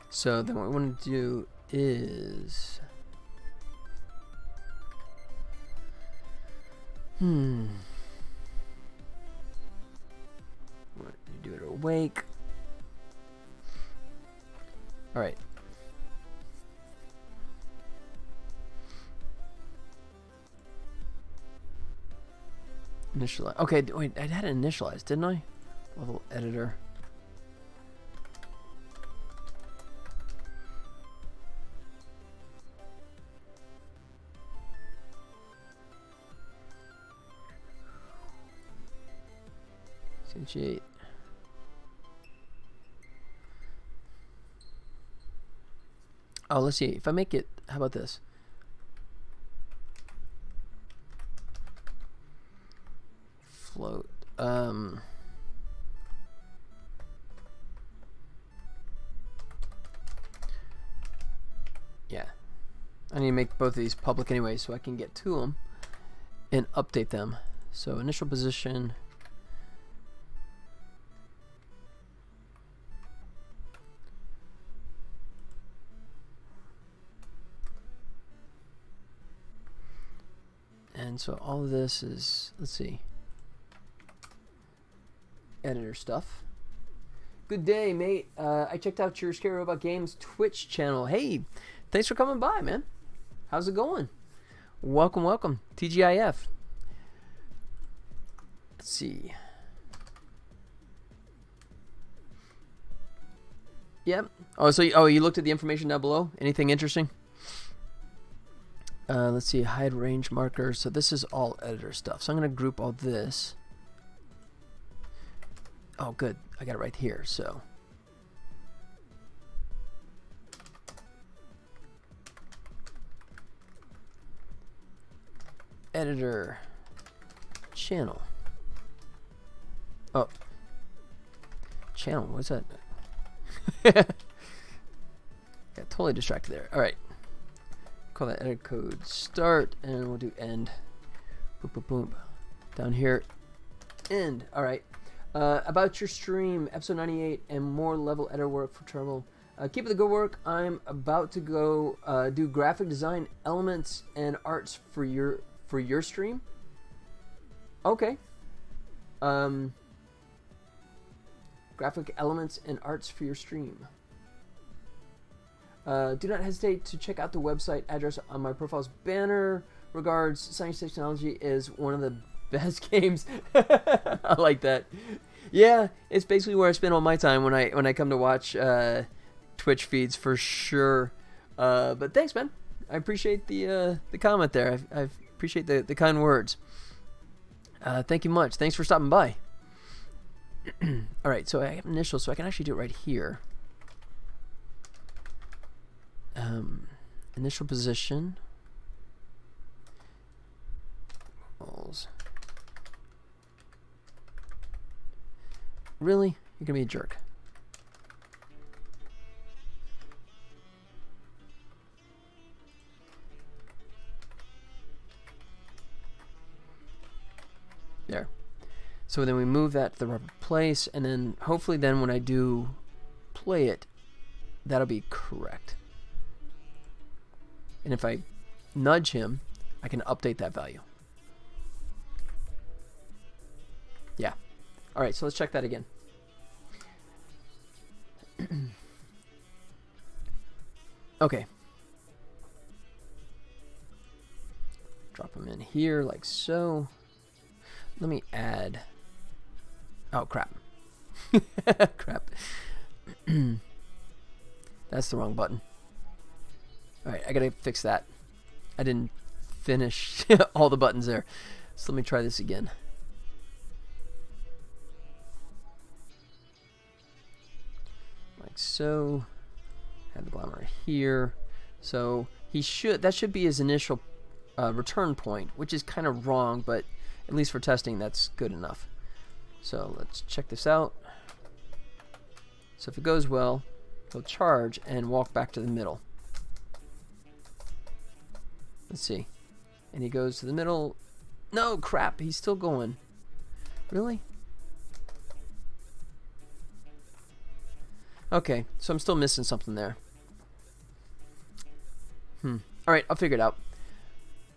So then what we want to do is... Want to do it awake. Alright. Initialize. Okay, wait, I had it initialized, didn't I? Level editor. Instantiate. Oh, let's see. If I make it, how about this? Float. Yeah. I need to make both of these public anyway so I can get to them and update them. So initial position. And so all of this is, let's see, editor stuff. Good day, mate. I checked out your Scary Robot Games Twitch channel. Hey, thanks for coming by, man. How's it going? Welcome, welcome. TGIF. Let's see. Yep. Oh, so you looked at the information down below? Anything interesting? Let's see, hide range markers. So this is all editor stuff. So I'm going to group all this. Oh, good. I got it right here. So editor channel. Oh, channel. What's that? Got Totally distracted there. All right. Call that edit code start, and we'll do end. Boom, boom, boom. Down here, end. All right. About your stream, episode 98, and more level editor work for Tribble. Keep up the good work. I'm about to go do graphic design elements and arts for your stream. Okay. Graphic elements and arts for your stream. Do not hesitate to check out the website address on my profile's banner. Regards, Science Technology is one of the best games. I like that. Yeah, it's basically where I spend all my time when I come to watch Twitch feeds for sure. But thanks, man. I appreciate the comment there. I appreciate the kind words. Thank you much. Thanks for stopping by. All right, so I have initials, so I can actually do it right here. Initial position. Really? You're gonna be a jerk. There. So then we move that to the rubber place, and then hopefully then when I do play it, that'll be correct. And if I nudge him, I can update that value. Yeah. All right, so let's check that again. Okay. Drop them in here like so. Let me add... Oh, crap. Crap. That's the wrong button. Alright, I gotta fix that. I didn't finish all the buttons there. So let me try this again. Like so. Add the glamour here. So he should, that should be his initial return point, which is kind of wrong, but at least for testing, that's good enough. So let's check this out. So if it goes well, he'll charge and walk back to the middle. Let's see. And he goes to the middle. No, crap, he's still going. Really? Okay, so I'm still missing something there. Alright, I'll figure it out.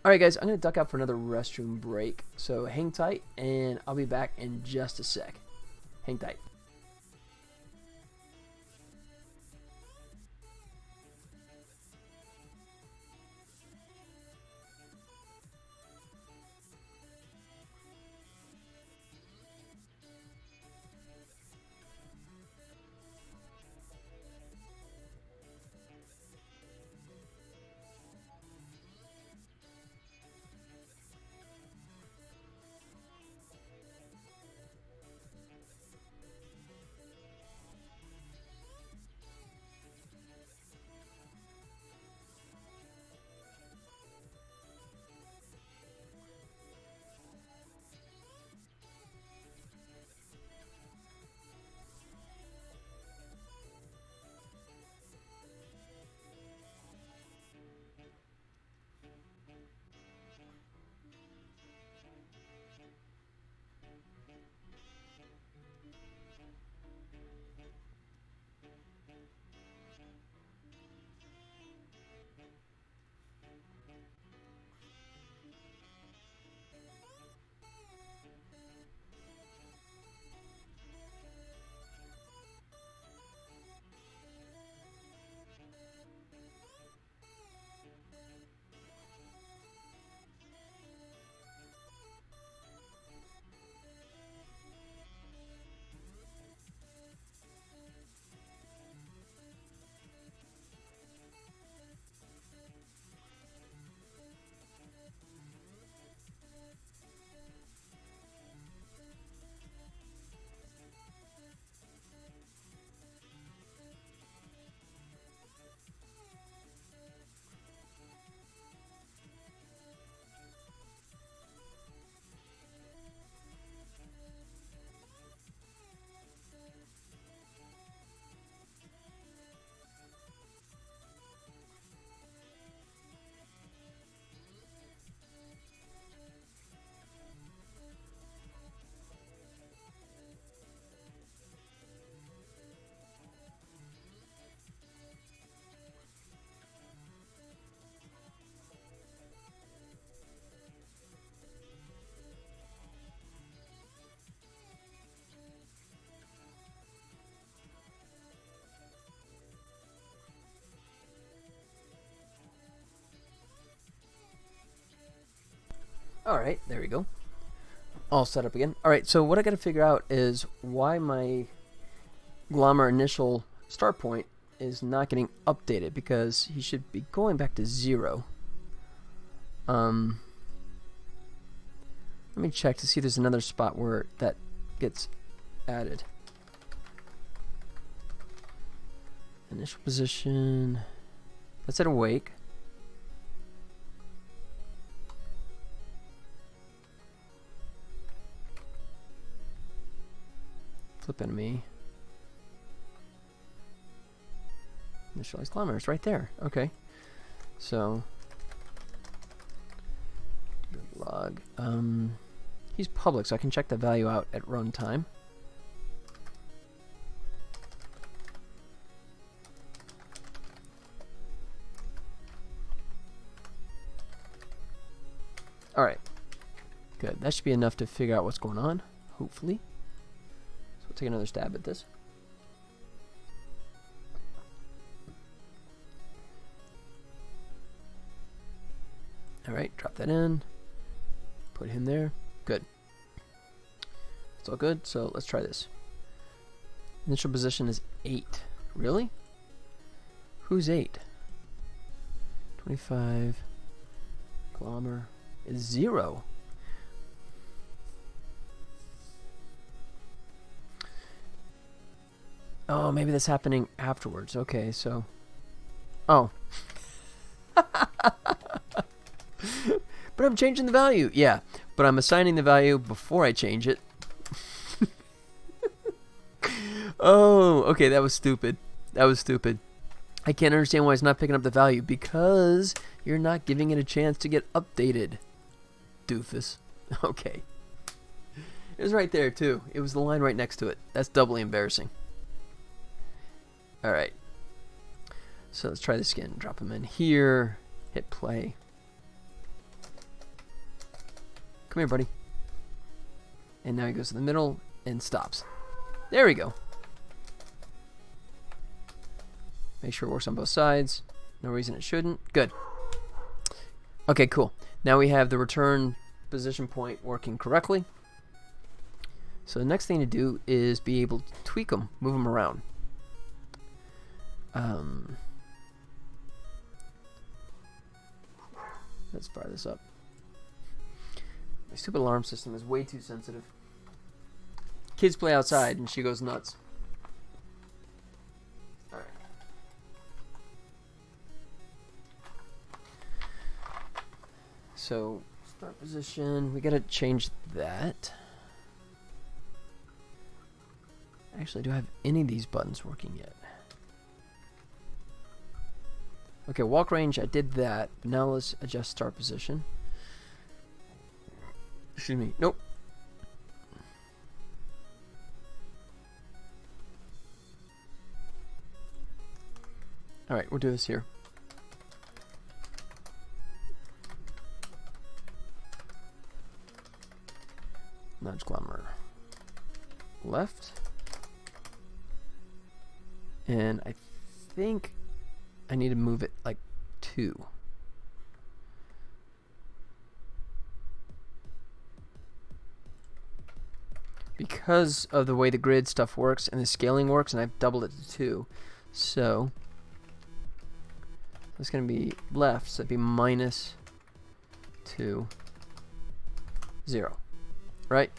Alright guys, I'm going to duck out for another restroom break. So hang tight, and I'll be back in just a sec. Hang tight. Alright, there we go. All set up again. Alright, so what I gotta figure out is why my Glommer initial start point is not getting updated, because he should be going back to 0. Let me check to see if there's another spot where that gets added. Initial position. That's at awake. Flip enemy. Initialize Glommer. It's right there. Okay. So log. He's public, so I can check the value out at runtime. Alright. Good. That should be enough to figure out what's going on, hopefully. So we'll take another stab at this. Alright, drop that in. Put him there. Good. It's all good, so let's try this. Initial position is 8. Really? Who's 8? 25. Glommer is 0. Oh, maybe that's happening afterwards. Okay, so... Oh. But I'm changing the value. Yeah, but I'm assigning the value before I change it. Oh, okay, that was stupid. That was stupid. I can't understand why it's not picking up the value, because you're not giving it a chance to get updated. Doofus. Okay. It was right there, too. It was the line right next to it. That's doubly embarrassing. Alright. So let's try this again. Drop him in here. Hit play. Come here, buddy. And now he goes to the middle and stops. There we go. Make sure it works on both sides. No reason it shouldn't. Good. Okay, cool. Now we have the return position point working correctly. So the next thing to do is be able to tweak them, move them around. Let's fire this up. My stupid alarm system is way too sensitive. Kids play outside and she goes nuts. Alright. So, start position. We gotta change that. Actually, do I have any of these buttons working yet? Okay, walk range, I did that. Now let's adjust start position. Excuse me. Nope. Alright, we'll do this here. Nudge Glommer. Left. And I think I need to move it like 2. Because of the way the grid stuff works and the scaling works, and I've doubled it to 2. So it's going to be left, so it'd be -2, 0. Right?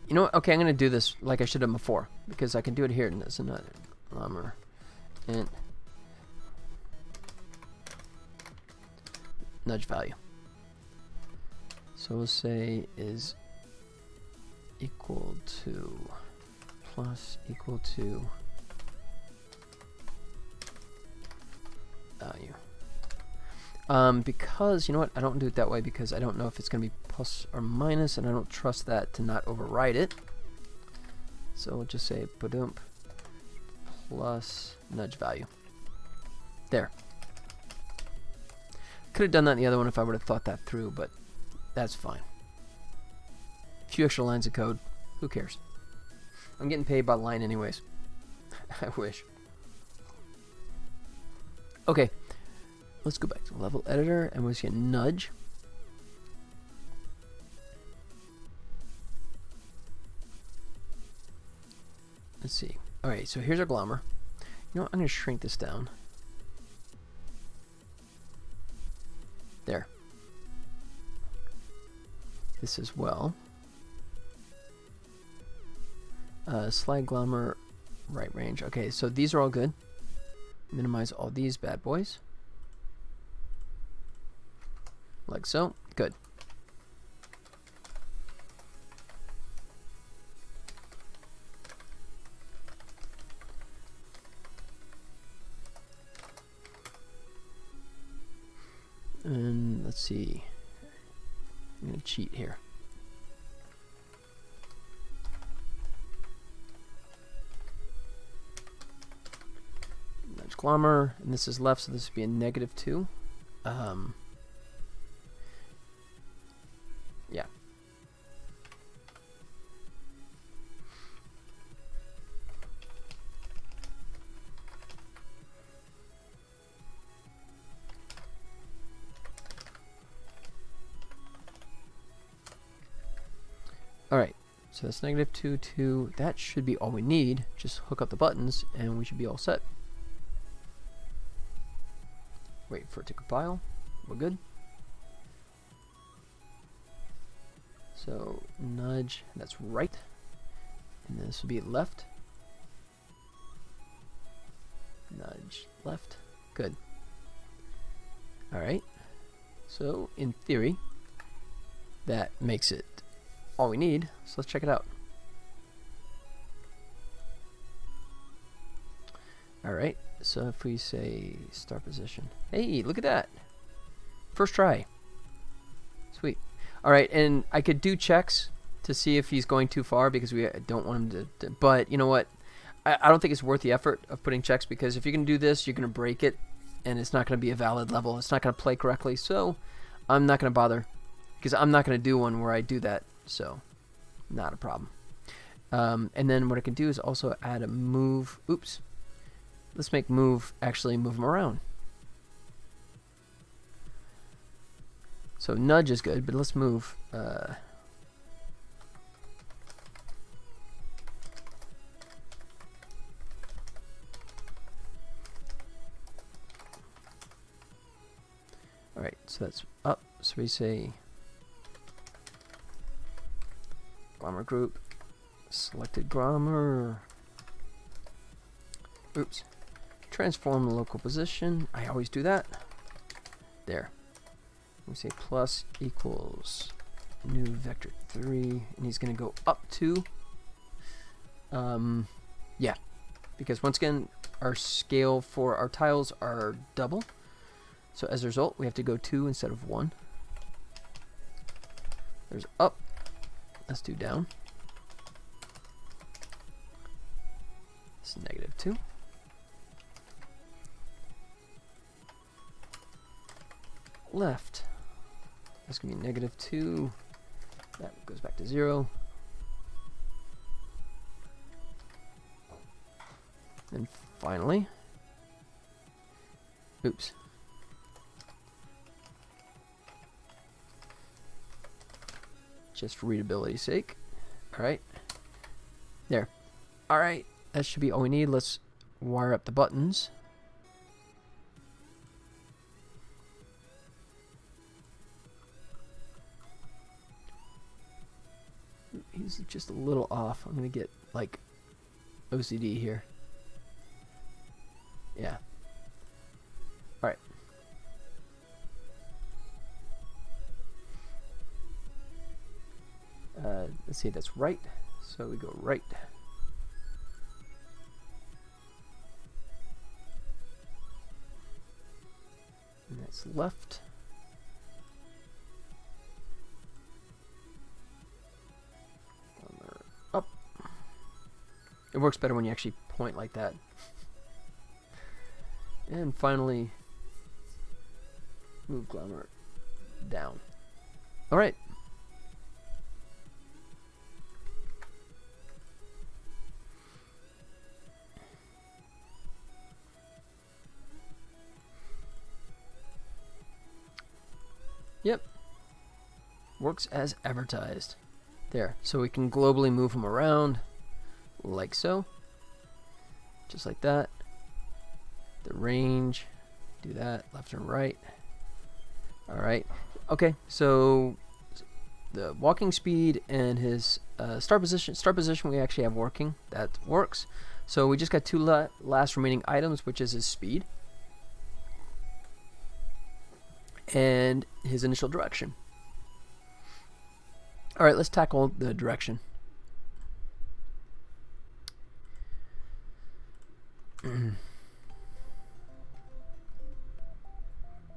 You know what? Okay, I'm going to do this like I should have before, because I can do it here and there's another Glommer and nudge value. So we'll say is equal to plus equal to value. Because, you know what, I don't do it that way because I don't know if it's going to be plus or minus, and I don't trust that to not override it. So we'll just say badump plus nudge value. There. Could have done that in the other one if I would have thought that through, but that's fine. few extra lines of code. Who cares? I'm getting paid by the line anyways. I wish. Okay. Let's go back to level editor and we'll see a nudge. Let's see. Alright, so here's our glommer. You know what? I'm going to shrink this down. There. This as well. Slide glommer, right range. Okay, so these are all good. Minimize all these bad boys. Like so. Good. And let's see. I'm going to cheat here. Nudge glommer, and this is left, so this would be a -2. Yeah. Alright, so that's -2, 2. That should be all we need. Just hook up the buttons and we should be all set. Wait for it to compile. We're good. So nudge, that's right. And this will be left. Nudge left. Good. Alright. So in theory, that makes it all we need, so let's check it out. Alright, so if we say start position. Hey, look at that. First try. Sweet. Alright, and I could do checks to see if he's going too far because we don't want him to but you know what? I don't think it's worth the effort of putting checks because if you're going to do this, you're going to break it and it's not going to be a valid level. It's not going to play correctly, so I'm not going to bother because I'm not going to do one where I do that. So, not a problem. And then what I can do is also add a move. Oops. Let's make move actually move them around. So nudge is good, but let's move. Alright, so that's up. So we say glommer group, selected glommer. Oops. Transform the local position. I always do that. There. We say plus equals new vector 3, and he's going to go up to. Yeah, because once again, our scale for our tiles are double. So as a result, we have to go 2 instead of 1. There's up. Let's do down. It's -2. Left. That's going to be -2. That goes back to 0. And finally, oops. Just for readability's sake. Alright. There. Alright. That should be all we need. Let's wire up the buttons. He's just a little off. I'm going to get, like, OCD here. Yeah. Alright. Let's see, that's right. So we go right. And that's left. Up. It works better when you actually point like that. And finally, move glommer down. Alright. Yep. Works as advertised. There. So we can globally move them around like so. Just like that. The range. Do that. Left and right. Alright. Okay. So the walking speed and his start position we actually have working. That works. So we just got two last remaining items, which is his speed and his initial direction. Alright, let's tackle the direction.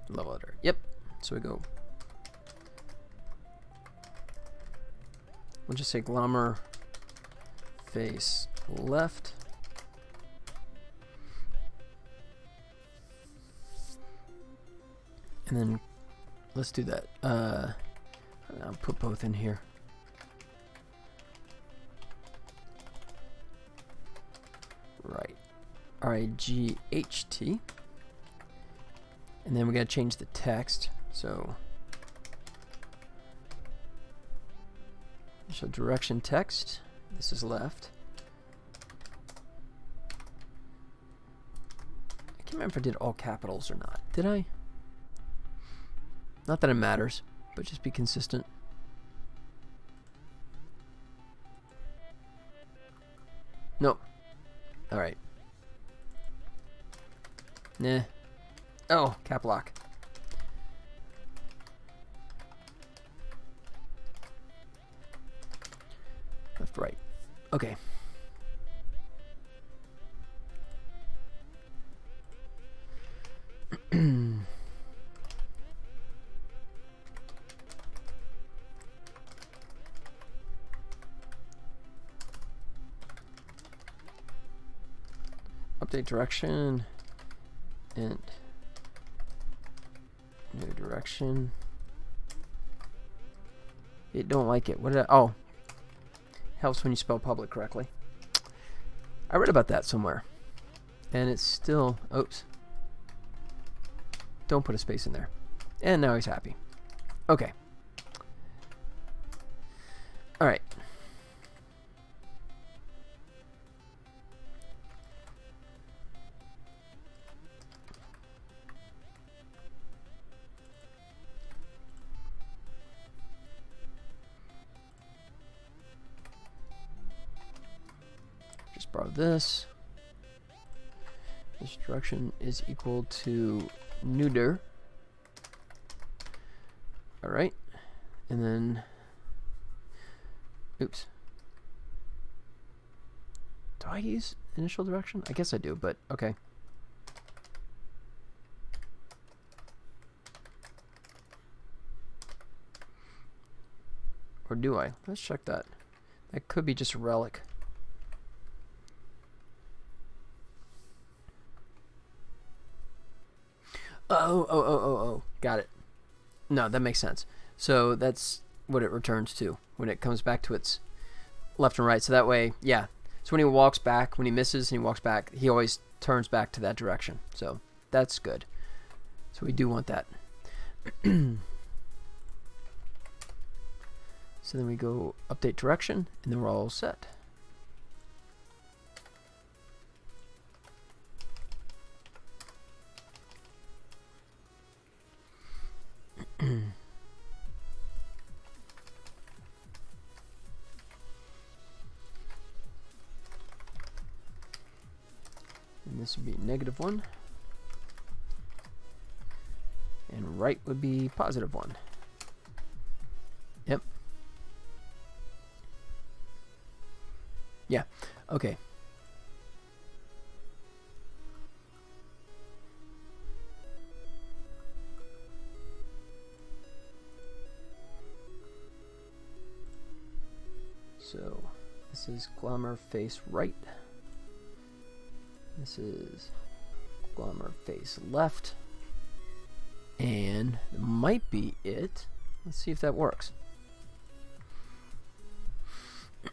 Level editor. Yep. So we go. We'll just say Glommer face left. And then let's do that. I'll put both in here. Right. RIGHT. And then we gotta change the text. So direction text. This is left. I can't remember if I did all capitals or not. Did I? Not that it matters, but just be consistent. Nope. Alright. Nah. Oh, cap lock. Left, right. Okay. Update direction and new direction. It don't like it. What did I? Oh, helps when you spell public correctly. I read about that somewhere, and it's still. Oops. Don't put a space in there. And now he's happy. Okay. All right. Borrow this. This direction is equal to neuter. Alright. And then oops. Do I use initial direction? I guess I do, but okay. Or do I? Let's check that. That could be just a relic. Oh. Got it. No, that makes sense. So that's what it returns to when it comes back to its left and right. So that way, yeah. So when he walks back, when he misses and he walks back, he always turns back to that direction. So that's good. So we do want that. So then we go update direction, and then we're all set. And this would be -1. And right would be +1. Yep. Yeah. Okay. So this is Glommer face right. This is Glommer face left. And that might be it. Let's see if that works.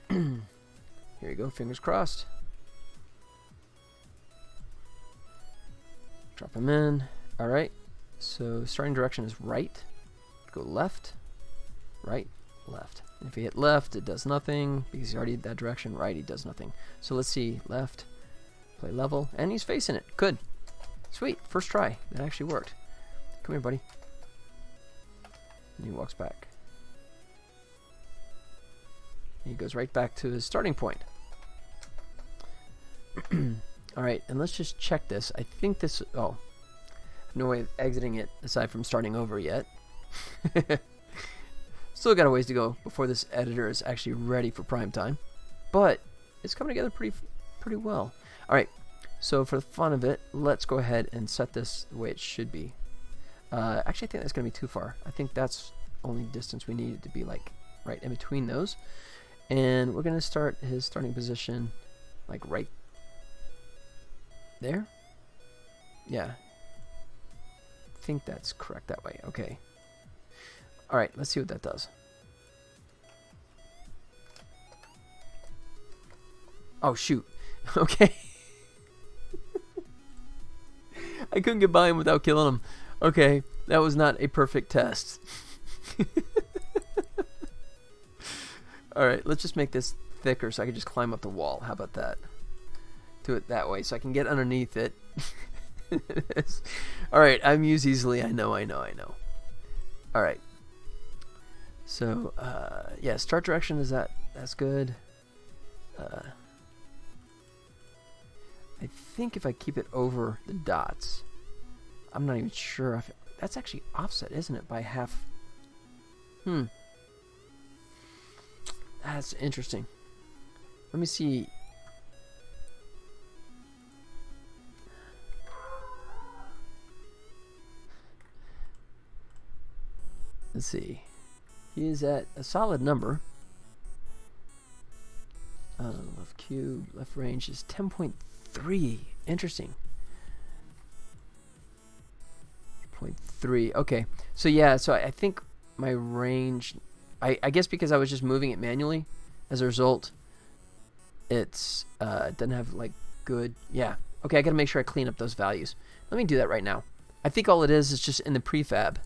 Here you go, fingers crossed. Drop them in. Alright, so starting direction is right. Go left, right, left. And if he hit left, it does nothing because he's already in that direction. Right, he does nothing. So let's see. Left, play level, and he's facing it. Good. Sweet. First try. That actually worked. Come here, buddy. And he walks back. He goes right back to his starting point. Alright, and let's just check this. I think this... Oh. No way of exiting it aside from starting over yet. Still got a ways to go before this editor is actually ready for prime time. But it's coming together pretty well. Alright, so for the fun of it, let's go ahead and set this the way it should be. Actually, I think that's going to be too far. I think that's only distance we needed to be like right in between those. And we're going to start his starting position like right there. Yeah. I think that's correct that way. Okay. Alright, let's see what that does. Oh, shoot. Okay. I couldn't get by him without killing him. Okay, that was not a perfect test. Alright, let's just make this thicker so I can just climb up the wall. How about that? Do it that way so I can get underneath it. Alright, I muse easily. I know. Alright. So, yeah, start direction is that's good. I think if I keep it over the dots, I'm not even sure if that's actually offset, isn't it, by half? That's interesting. Let me see. Let's see. He is at a solid number. Left cube, left range is 10.3. Interesting. 0.3. Okay. So yeah, so I think my range, I guess because I was just moving it manually, as a result, it's it doesn't have like good. Yeah. Okay, I gotta make sure I clean up those values. Let me do that right now. I think all it is just in the prefab.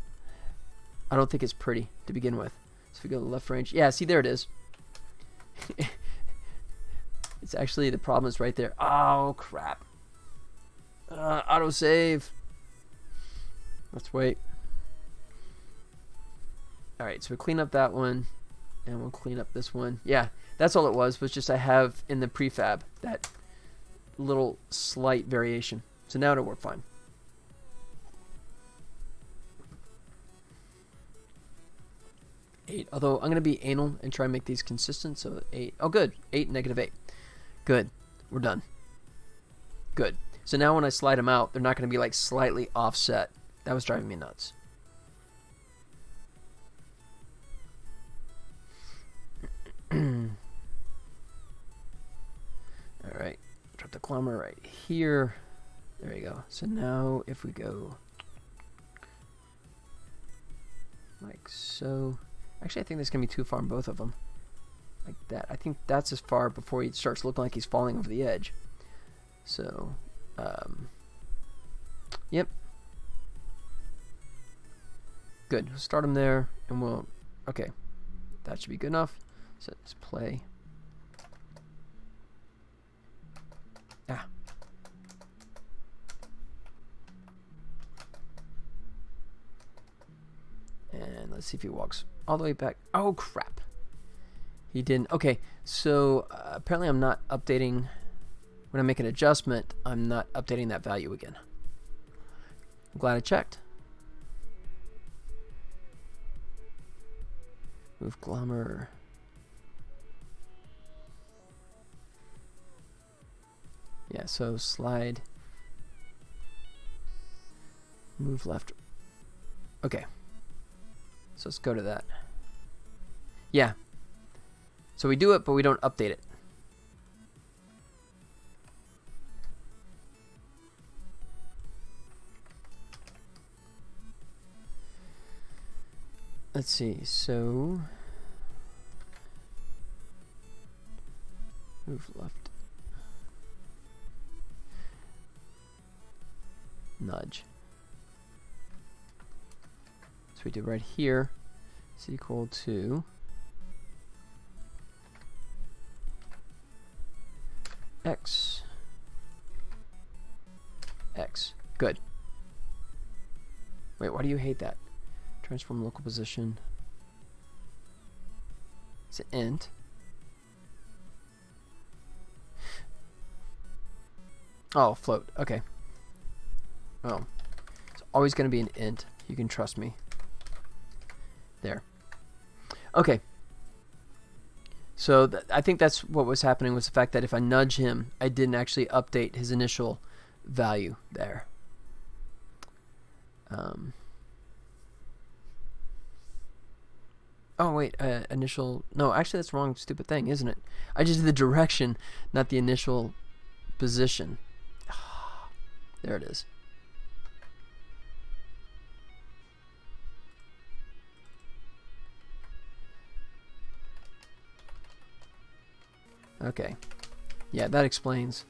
I don't think it's pretty to begin with. So if we go to the left range, yeah, see, there it is. It's actually, the problem is right there. Oh, crap. Autosave. Let's wait. Alright, so we clean up that one, and we'll clean up this one. Yeah, that's all it was just I have in the prefab that little slight variation. So now it'll work fine. Eight. Although I'm going to be anal and try and make these consistent, so 8. Oh, good. 8, -8. Good. We're done. Good. So now when I slide them out, they're not going to be like slightly offset. That was driving me nuts. Alright. Drop the kilometer right here. There you go. So now if we go like so. Actually, I think this is going to be too far on both of them. Like that. I think that's as far before he starts looking like he's falling over the edge. So, yep. Good. We'll start him there, and we'll... Okay. That should be good enough. So let's play. Ah. And let's see if he walks all the way back. Oh, crap. He didn't. Okay, so apparently I'm not updating. When I make an adjustment, I'm not updating that value again. I'm glad I checked. Move glommer. Yeah, so slide. Move left. Okay. So let's go to that. Yeah. So we do it, but we don't update it. Let's see. So move left. Nudge. So we do right here is equal to x. Good. Wait, why do you hate that? Transform local position. It's an int. Oh, float. Okay. Oh. It's always going to be an int. You can trust me. There. Okay. So I think that's what was happening, was the fact that if I nudge him, I didn't actually update his initial value there. Oh wait, initial. No, actually that's the wrong stupid thing, isn't it? I just did the direction, not the initial position. There it is. Okay. Yeah, that explains.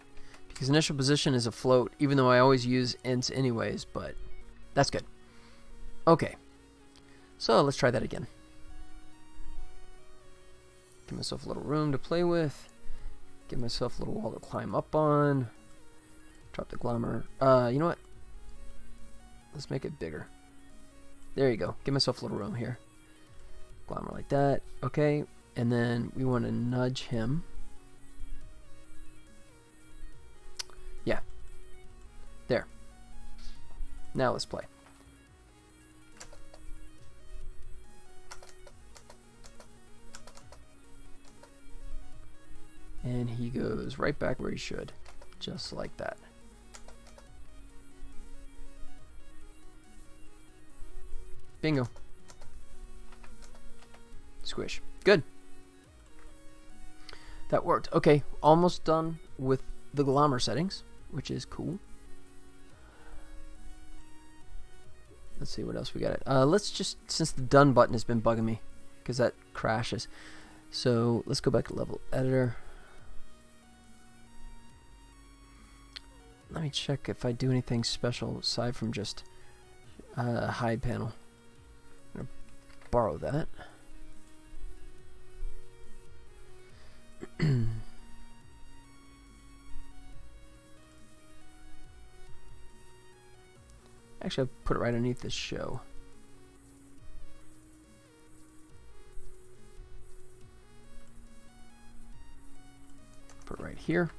Because initial position is a float, even though I always use ints anyways, but that's good. Okay. So let's try that again. Give myself a little room to play with. Give myself a little wall to climb up on. Drop the glamour. You know what? Let's make it bigger. There you go. Give myself a little room here. Glamour like that. Okay. And then we want to nudge him. Yeah. There. Now let's play. And he goes right back where he should. Just like that. Bingo. Squish. Good. That worked. Okay, almost done with the glamour settings, which is cool. Let's see what else we got. Let's just, since the done button has been bugging me, because that crashes. So let's go back to level editor. Let me check if I do anything special aside from just hide panel. I'm going to borrow that. Actually, I'll put it right underneath this show. Put it right here.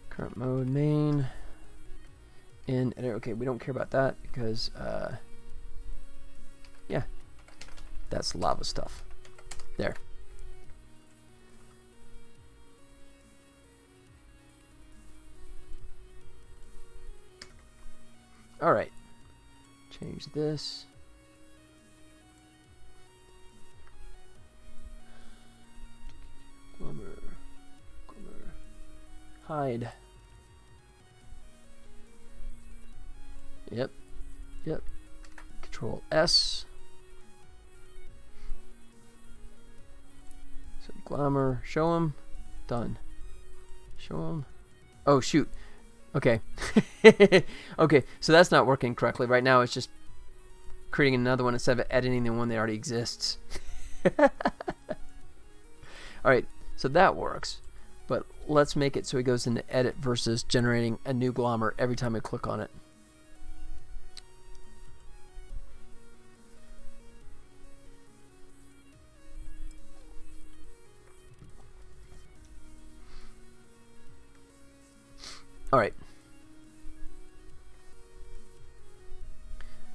Current mode main in editor. Okay, we don't care about that because yeah, that's lava stuff. There. All right. Change this. Glamour. Hide. Yep. Control S. So glamour. Show him. Done. Show him. Oh shoot. Okay. Okay. So that's not working correctly right now. It's just creating another one instead of editing the one that already exists. All right. So that works. But let's make it so it goes into edit versus generating a new glamour every time I click on it. All right.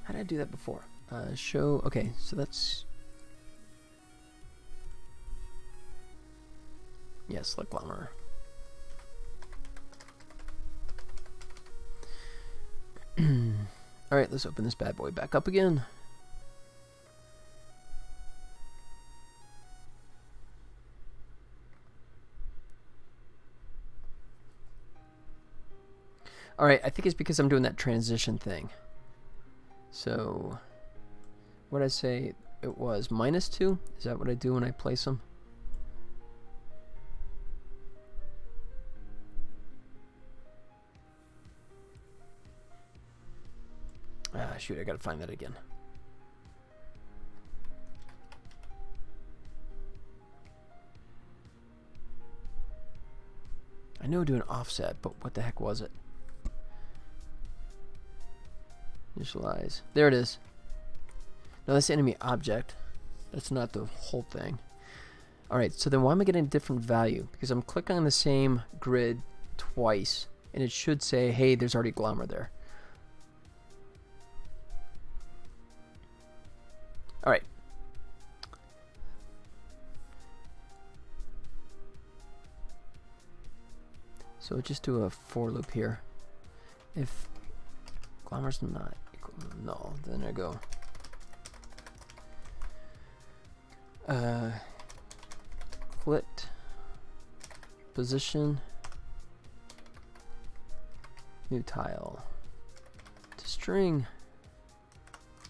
How did I do that before? Show. Okay, so that's. Yeah, select glamour. All right, let's open this bad boy back up again. All right, I think it's because I'm doing that transition thing. So, what did I say? it was -2. Is that what I do when I place them? Ah, shoot, I gotta find that again. I know do an offset, but what the heck was it? Initialize. There it is. No, that's the enemy object. That's not the whole thing. Alright, so then why am I getting a different value? Because I'm clicking on the same grid twice, and it should say, hey, there's already Glommer there. Alright. So we'll just do a for loop here. If Glommer's not equal, no, then I go clicked position new tile to string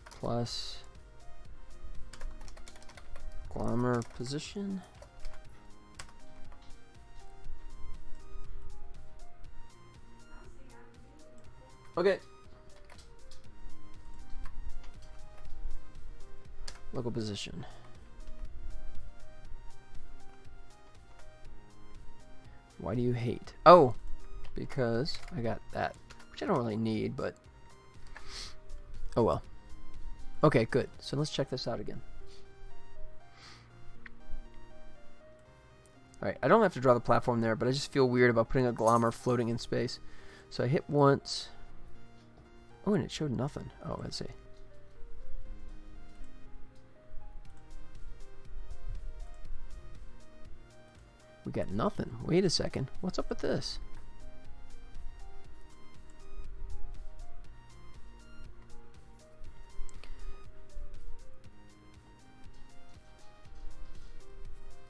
plus Glommer position. Okay. Local position. Why do you hate? Oh, because I got that, which I don't really need, but oh well. Okay, good. So let's check this out again. Alright, I don't have to draw the platform there, but I just feel weird about putting a Glommer floating in space. So I hit once. Oh, and it showed nothing. Oh, let's see. We got nothing. Wait a second. What's up with this?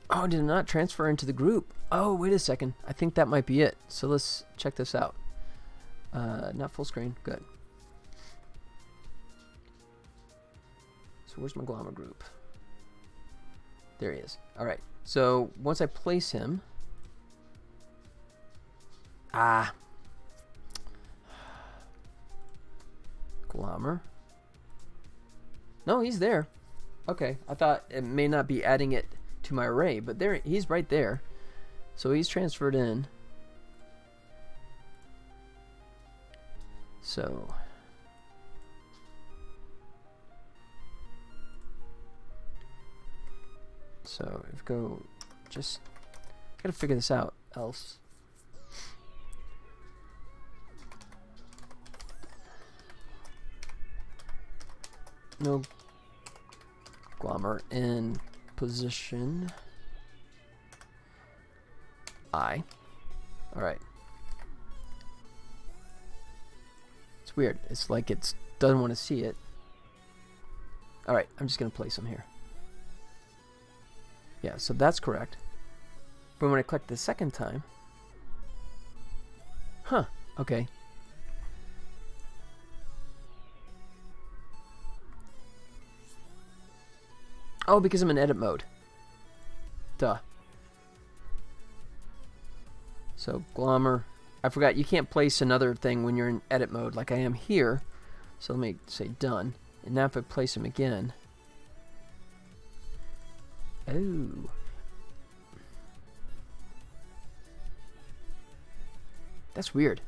Oh, did it not transfer into the group? Oh, wait a second. I think that might be it. So let's check this out. Not full screen. Good. So where's my Glommer group? There he is. All right. So once I place him, Glommer. No, he's there. Okay, I thought it may not be adding it to my array, but there he's right there. So he's transferred in. So if go just gotta figure this out else. No Glommer in position I. Alright. It's weird. It's like it doesn't want to see it. Alright, I'm just going to place them here. Yeah, so that's correct. But when I click the second time... Huh, okay. Oh, because I'm in edit mode. Duh. So, Glommer. I forgot, you can't place another thing when you're in edit mode like I am here. So let me say done. And now if I place him again. Oh. That's weird.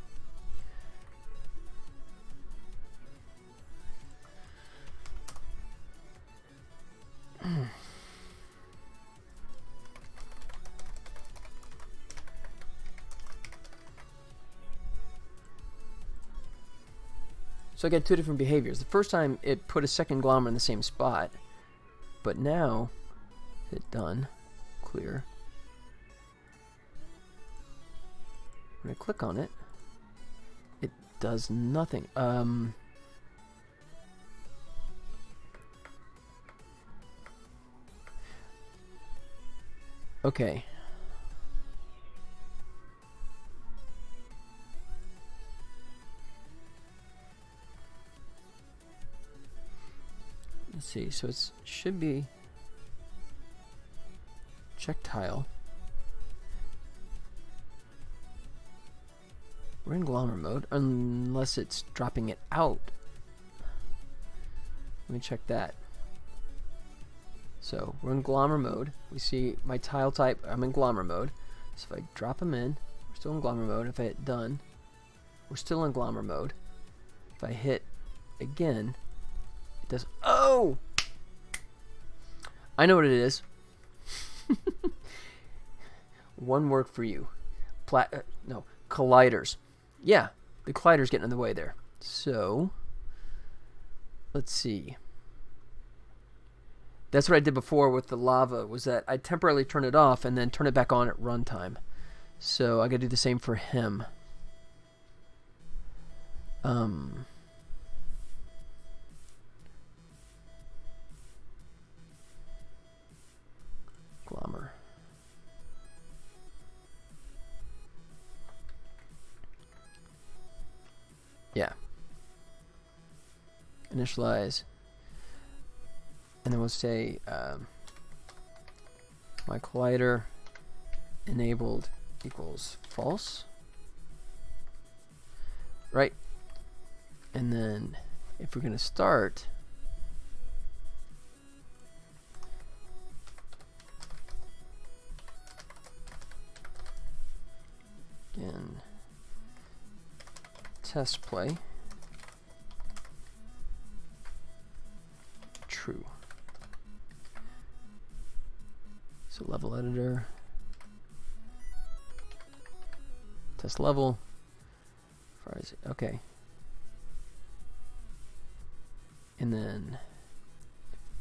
So I get two different behaviors. The first time it put a second Glommer in the same spot, but now hit done, clear. When I click on it, it does nothing. Okay. Let's see. So it should be check tile. We're in Glommer mode, unless it's dropping it out. Let me check that. So we're in Glommer mode. We see my tile type. I'm in Glommer mode. So if I drop them in, we're still in Glommer mode. If I hit done, we're still in Glommer mode. If I hit again, it does. Oh! I know what it is. One work for you. No, colliders. Yeah, the collider's getting in the way there. So, let's see. That's what I did before with the lava, was that I temporarily turn it off and then turn it back on at runtime. So I gotta do the same for him. Glommer. Yeah. Initialize. And then we'll say my collider enabled equals false. Right? And then if we're going to start, again, test play, true. So level editor, test level, okay. And then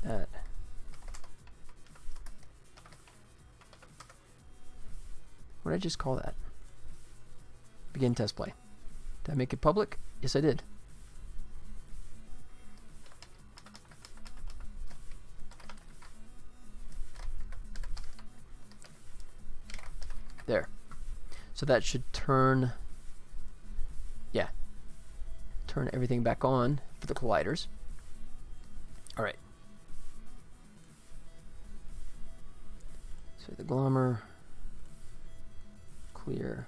that. What did I just call that? Begin test play. Did I make it public? Yes, I did. There. So that should turn, yeah, turn everything back on for the colliders. All right. So the Glommer, clear,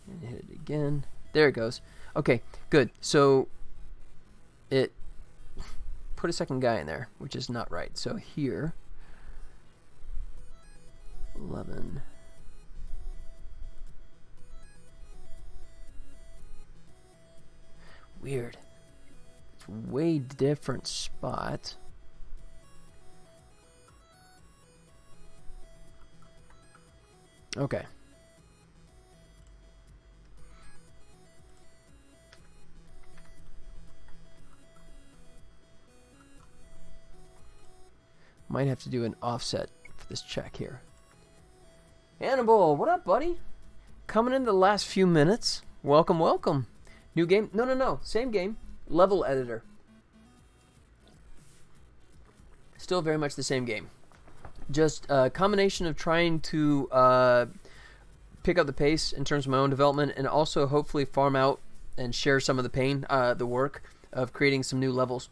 and hit it again. There it goes. Okay, good. So it put a second guy in there, which is not right. So here, 11. Weird. It's a way different spot. Okay. Might have to do an offset for this check here. Hannibal, what up, buddy? Coming in the last few minutes. Welcome, welcome. New game? No. Same game. Level editor. Still very much the same game. Just a combination of trying to pick up the pace in terms of my own development, and also hopefully farm out and share some of the pain, the work of creating some new levels.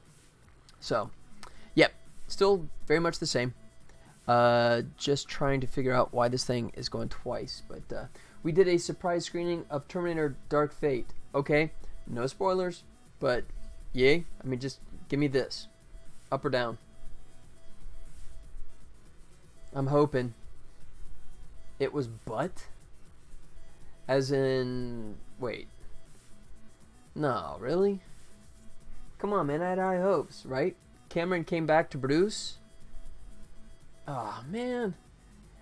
So, yep, still very much the same. Just trying to figure out why this thing is going twice. But we did a surprise screening of Terminator Dark Fate. Okay, no spoilers, but yay. I mean, just give me this. Up or down. I'm hoping it was but. As in, wait. No, really? Come on, man, I had high hopes, right? Cameron came back to produce. Oh, man.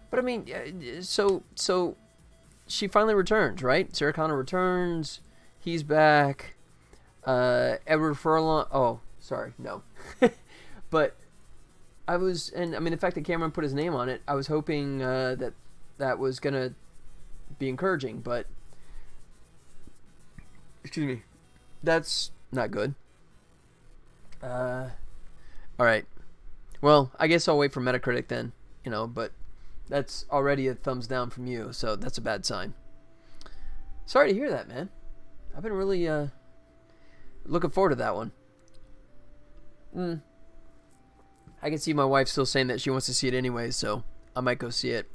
But I mean, so she finally returns, right? Sarah Connor returns. He's back. Edward Furlong. Oh, sorry, no. But I was, and I mean, the fact that Cameron put his name on it, I was hoping that was gonna be encouraging, but excuse me, that's not good. All right. Well, I guess I'll wait for Metacritic then, but that's already a thumbs down from you, so that's a bad sign. Sorry to hear that, man. I've been really looking forward to that one. I can see my wife still saying that she wants to see it anyway, so I might go see it,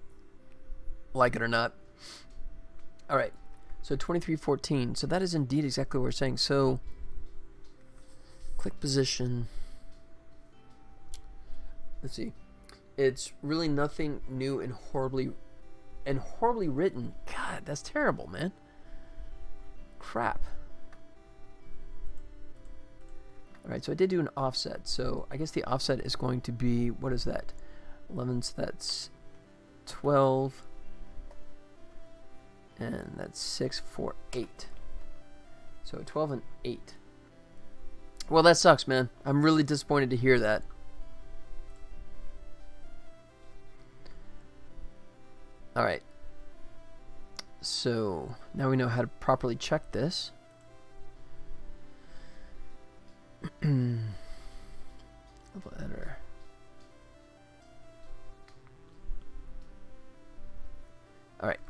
like it or not. All right, so 2314. So that is indeed exactly what we're saying. So click position. Let's see. It's really nothing new and horribly written. God, that's terrible, man. Crap. All right, so I did do an offset. So I guess the offset is going to be, what is that? 11, so that's 12. And that's 6, 4, 8. So 12 and 8. Well, that sucks, man. I'm really disappointed to hear that. All right. So now we know how to properly check this. Level editor. All right.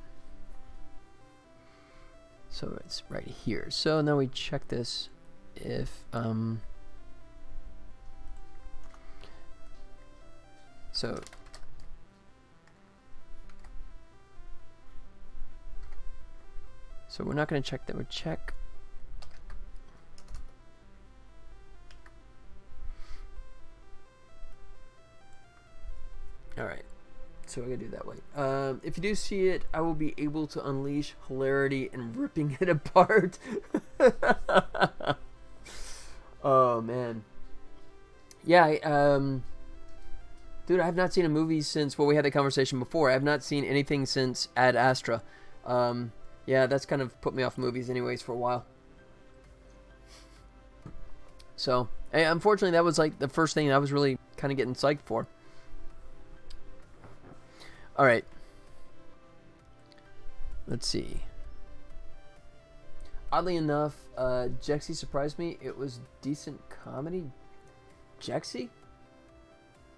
So it's right here. So now we check this if so we're not going to check that. We'll check. All right. So we're going to do it that way. If you do see it, I will be able to unleash hilarity and ripping it apart. Oh, man. Yeah, dude, I have not seen a movie since, well, we had that conversation before. I have not seen anything since Ad Astra. Yeah, that's kind of put me off movies anyways for a while. So, unfortunately, that was like the first thing I was really kind of getting psyched for. All right. Let's see. Oddly enough, Jexy surprised me. It was decent comedy. Jexy?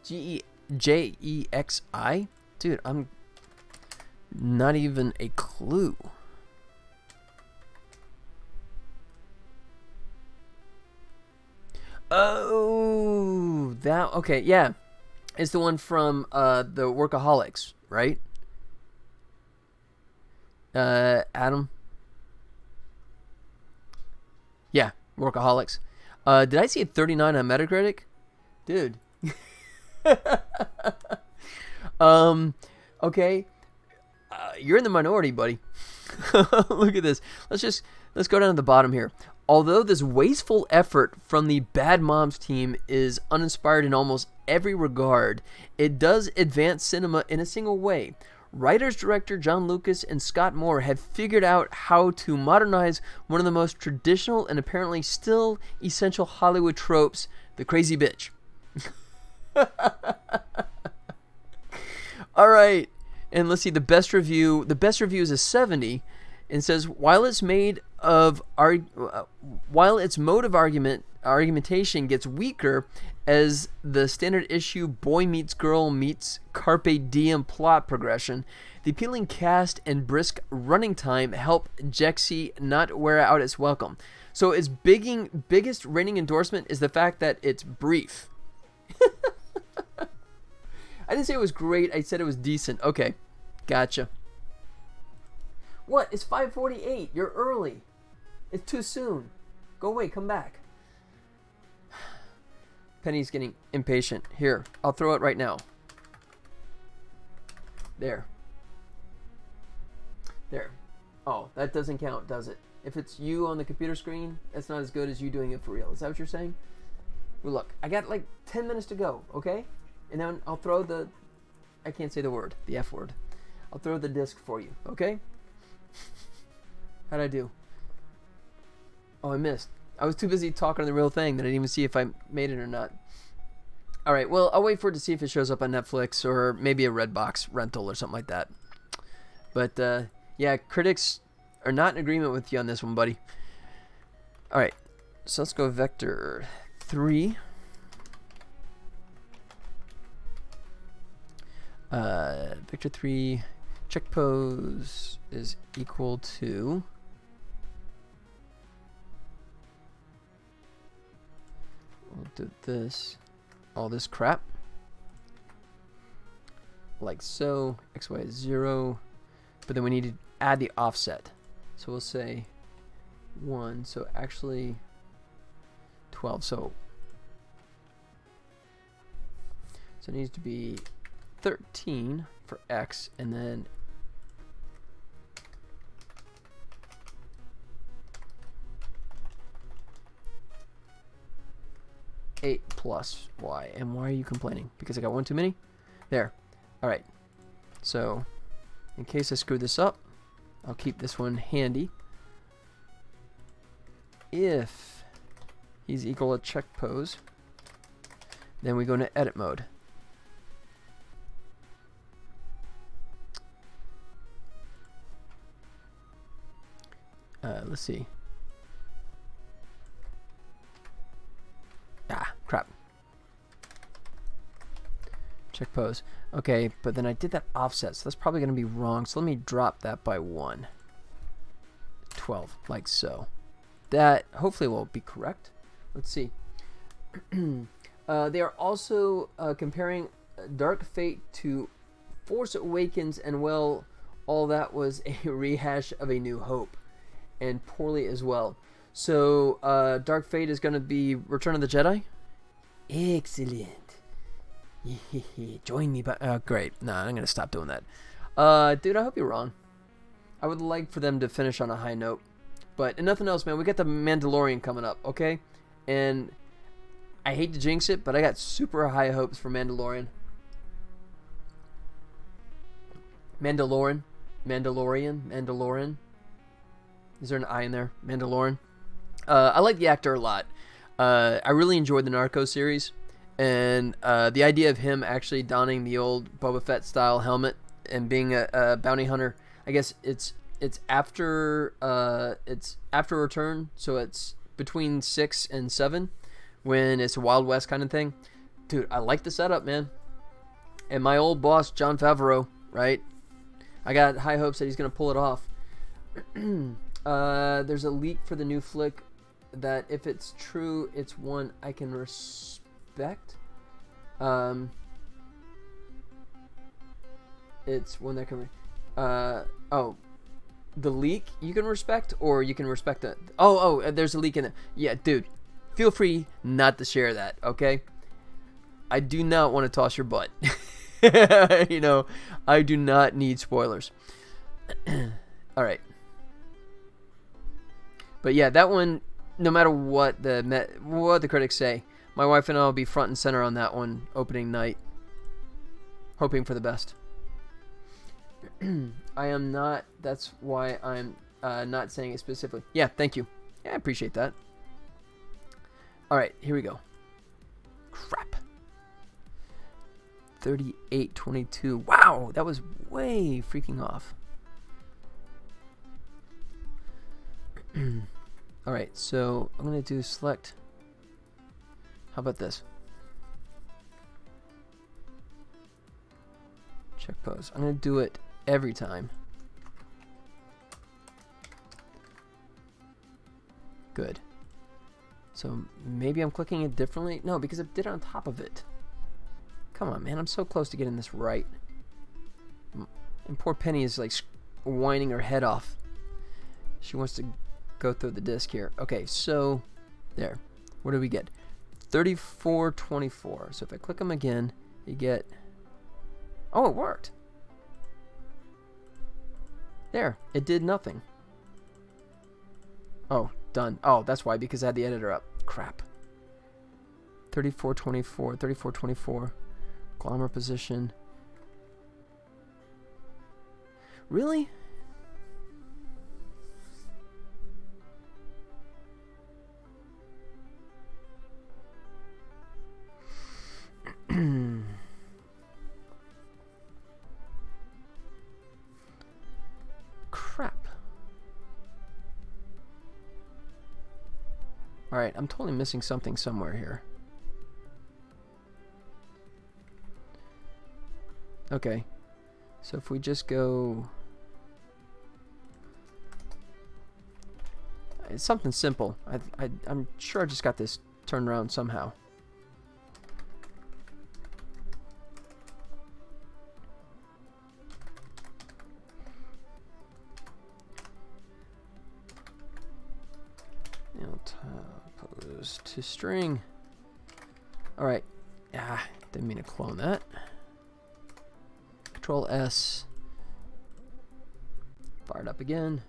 Jexi? Dude, I'm not even a clue. Oh, that, okay, yeah. It's the one from the Workaholics, right? Adam? Yeah, Workaholics. Did I see a 39 on Metacritic? Dude. Okay. You're in the minority, buddy. Look at this. Let's go down to the bottom here. Although this wasteful effort from the Bad Moms team is uninspired in almost every regard, it does advance cinema in a single way. Writers-director John Lucas and Scott Moore have figured out how to modernize one of the most traditional and apparently still essential Hollywood tropes, the crazy bitch. All right. And let's see, the best review is a 70 and says, while its mode of argumentation gets weaker as the standard issue boy meets girl meets carpe diem plot progression, the appealing cast and brisk running time help Jexy not wear out its welcome. So its biggest rating endorsement is the fact that it's brief. I didn't say it was great. I said it was decent. Okay, gotcha. What? It's 5:48. You're early. It's too soon. Go away. Come back. Penny's getting impatient. Here, I'll throw it right now. There. There. Oh, that doesn't count, does it? If it's you on the computer screen, that's not as good as you doing it for real. Is that what you're saying? Well, look, I got like 10 minutes to go, okay? And then I'll throw the... I can't say the word. The F word. I'll throw the disc for you, okay? How'd I do? Oh, I missed. I was too busy talking to the real thing that I didn't even see if I made it or not. All right, well, I'll wait for it to see if it shows up on Netflix or maybe a Redbox rental or something like that. But, yeah, critics are not in agreement with you on this one, buddy. All right, so let's go vector 3. Vector 3 check pose is equal to... We'll do this, all this crap. like so. XY is 0. But then we need to add the offset. So we'll say 1. So actually 12. So it needs to be 13 for X, and then eight plus Y. And why are you complaining? Because I got one too many? There. Alright. So in case I screw this up, I'll keep this one handy. If he's equal to check pose, then we go into edit mode. Let's see. Ah, crap. Check pose. Okay, but then I did that offset, so that's probably going to be wrong. So let me drop that by 1. 12, like so. That hopefully will be correct. Let's see. They are also comparing Dark Fate to Force Awakens, and well, all that was a rehash of A New Hope, and poorly as well. So Dark Fate is going to be Return of the Jedi. Excellent. Join me, but great. Nah, I'm going to stop doing that. Dude, I hope you're wrong. I would like for them to finish on a high note. But if nothing else, man, we got the Mandalorian coming up, okay? And I hate to jinx it, but I got super high hopes for Mandalorian. Mandalorian. Is there an I in there? Mandalorian. I like the actor a lot. I really enjoyed the Narcos series. And the idea of him actually donning the old Boba Fett style helmet and being a bounty hunter, I guess it's after Return, so it's between 6 and 7 when it's a Wild West kind of thing. Dude, I like the setup, man. And my old boss, Jon Favreau, right? I got high hopes that he's going to pull it off. There's a leak for the new flick that if it's true, it's one I can respect. It's one that can... the leak you can respect, or you can respect it. There's a leak in it. Yeah, dude, feel free not to share that, okay? I do not want to toss your butt. You know, I do not need spoilers. All right. But yeah, that one, no matter what the critics say, my wife and I will be front and center on that one opening night, hoping for the best. I am not. That's why I'm not saying it specifically. Yeah, thank you. Yeah, I appreciate that. All right, here we go. Crap. 38:22. Wow, that was way freaking off. All right, so I'm gonna do select. How about this? Check pose. I'm gonna do it every time. Good. So maybe I'm clicking it differently. No, because I did it on top of it. Come on, man. I'm so close to getting this right. And poor Penny is like whining her head off. She wants to go through the disc here. Okay, so there. What do we get? 34:24. So if I click them again, you get... Oh, it worked. There. It did nothing. Oh, done. Oh, that's why, because I had the editor up. Crap. 34:24. 34:24. Glamour position. Really? Crap. Alright, I'm totally missing something somewhere here. Okay. So if we just go... It's something simple. I'm sure I just got this turned around somehow. Pose to string. All right. Didn't mean to clone that. Control S. Fire it up again.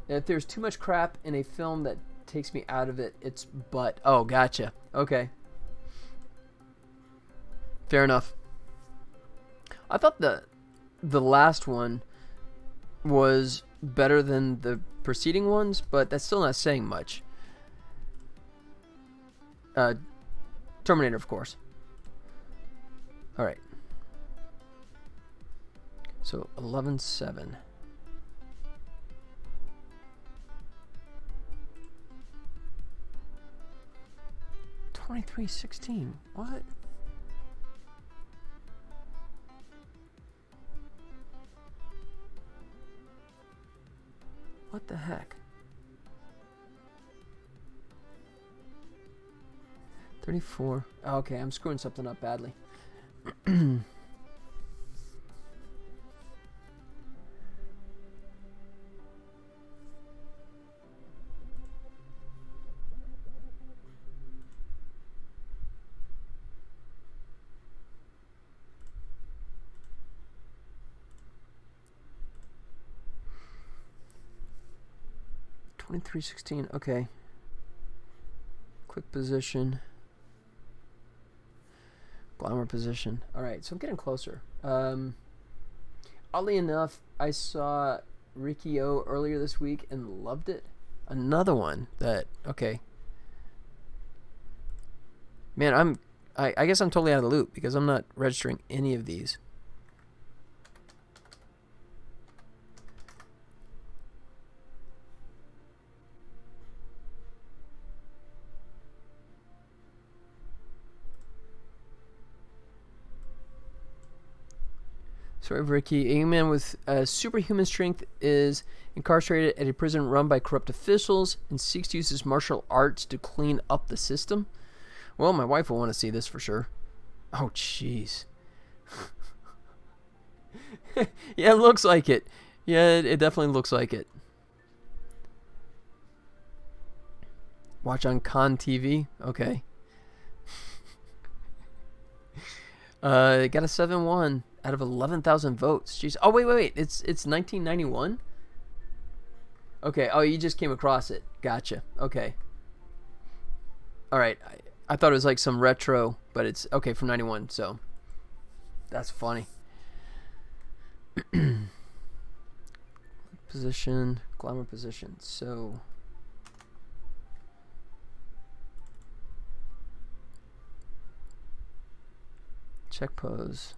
If there's too much crap in a film that takes me out of it, it's but. Oh, gotcha. Okay. Fair enough. I thought the last one was better than the preceding ones, but that's still not saying much. Terminator, of course. All right. So 11.7. 23.16. What? What the heck? 34. Oh, okay, I'm screwing something up badly. 23.16. Okay. Quick position. Glamour position. All right, so I'm getting closer. Oddly enough, I saw Ricky O earlier this week and loved it. Another one that, okay. Man, I guess I'm totally out of the loop because I'm not registering any of these. Sorry, Ricky. A young man with superhuman strength is incarcerated at a prison run by corrupt officials and seeks to use his martial arts to clean up the system. Well, my wife will want to see this for sure. Oh, jeez. Yeah, it looks like it. Yeah, it definitely looks like it. Watch on Con TV. Okay. It got a 7-1 out of 11,000 votes. Jeez. Oh, wait. It's 1991? Okay. Oh, you just came across it. Gotcha. Okay. All right. I thought it was like some retro, but it's okay from 91. So that's funny. Position, glamour position. So check pose.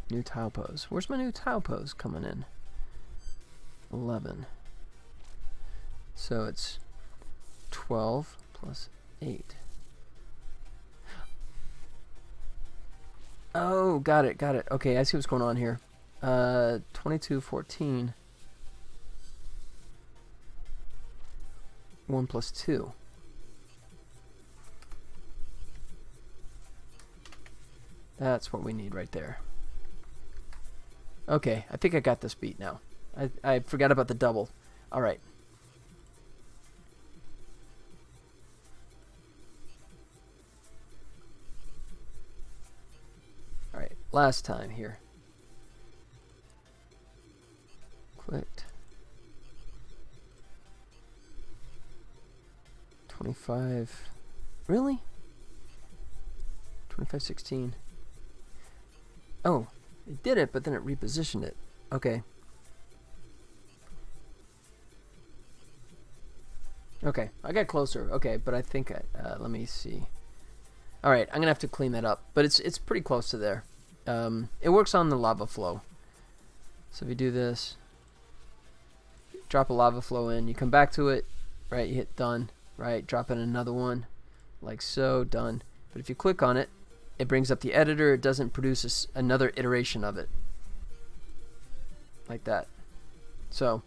New tile pose. Where's my new tile pose coming in? 11. So it's 12 plus 8. Oh, got it. Okay, I see what's going on here. 22.14. 1 plus 2. That's what we need right there. Okay, I think I got this beat now. I forgot about the double. All right. All right, last time here. Clicked. 25. Really? 25.16. Oh. It did it, but then it repositioned it. Okay. Okay, I got closer. Okay, but I think let me see. All right, I'm gonna have to clean that up, but it's pretty close to there. It works on the lava flow. So if you do this, drop a lava flow in, you come back to it, right? You hit done, right? Drop in another one, like so, done. But if you click on it, it brings up the editor. It doesn't produce another iteration of it. Like that. So,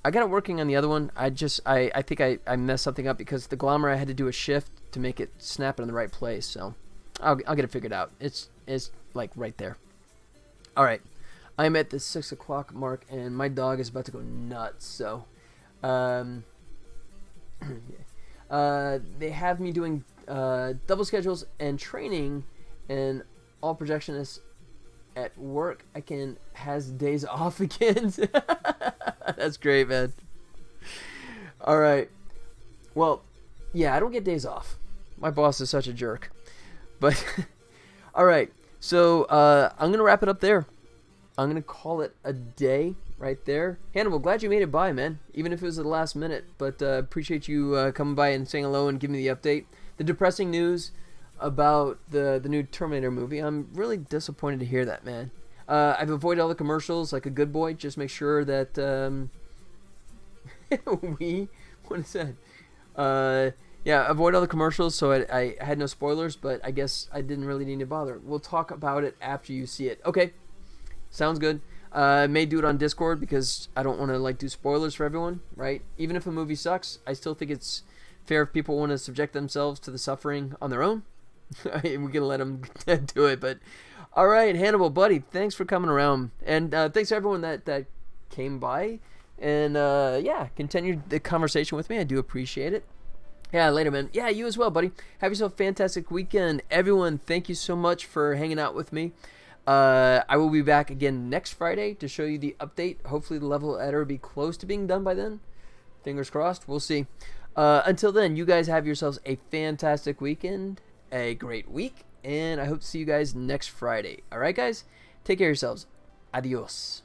I got it working on the other one. I think I messed something up because the glamour I had to do a shift to make it snap in the right place. So, I'll get it figured out. It's like right there. All right, I'm at the 6 o'clock mark, and my dog is about to go nuts. So, they have me doing double schedules and training, and all projectionists at work has days off again. That's great, man. All right. Well, yeah, I don't get days off. My boss is such a jerk. But all right. So I'm gonna wrap it up there. I'm gonna call it a day right there. Hannibal, glad you made it by, man. Even if it was at the last minute, but appreciate you coming by and saying hello and giving me the update. The depressing news about the new Terminator movie. I'm really disappointed to hear that, man. I've avoided all the commercials like a good boy. Just make sure that what is that? Yeah, avoid all the commercials, so I had no spoilers, but I guess I didn't really need to bother. We'll talk about it after you see it. Okay, sounds good. I may do it on Discord because I don't want to like do spoilers for everyone, right? Even if a movie sucks, I still think it's fair if people want to subject themselves to the suffering on their own. We're gonna let them do it, but all right, Hannibal, buddy, thanks for coming around, and thanks to everyone that came by, and yeah, continued the conversation with me. I do appreciate it. Yeah, later, man. Yeah, you as well, buddy. Have yourself a fantastic weekend, everyone. Thank you so much for hanging out with me. I will be back again next Friday to show you the update. Hopefully, the level editor will be close to being done by then. Fingers crossed. We'll see. Until then, you guys have yourselves a fantastic weekend, a great week, and I hope to see you guys next Friday. All right, guys? Take care of yourselves. Adios.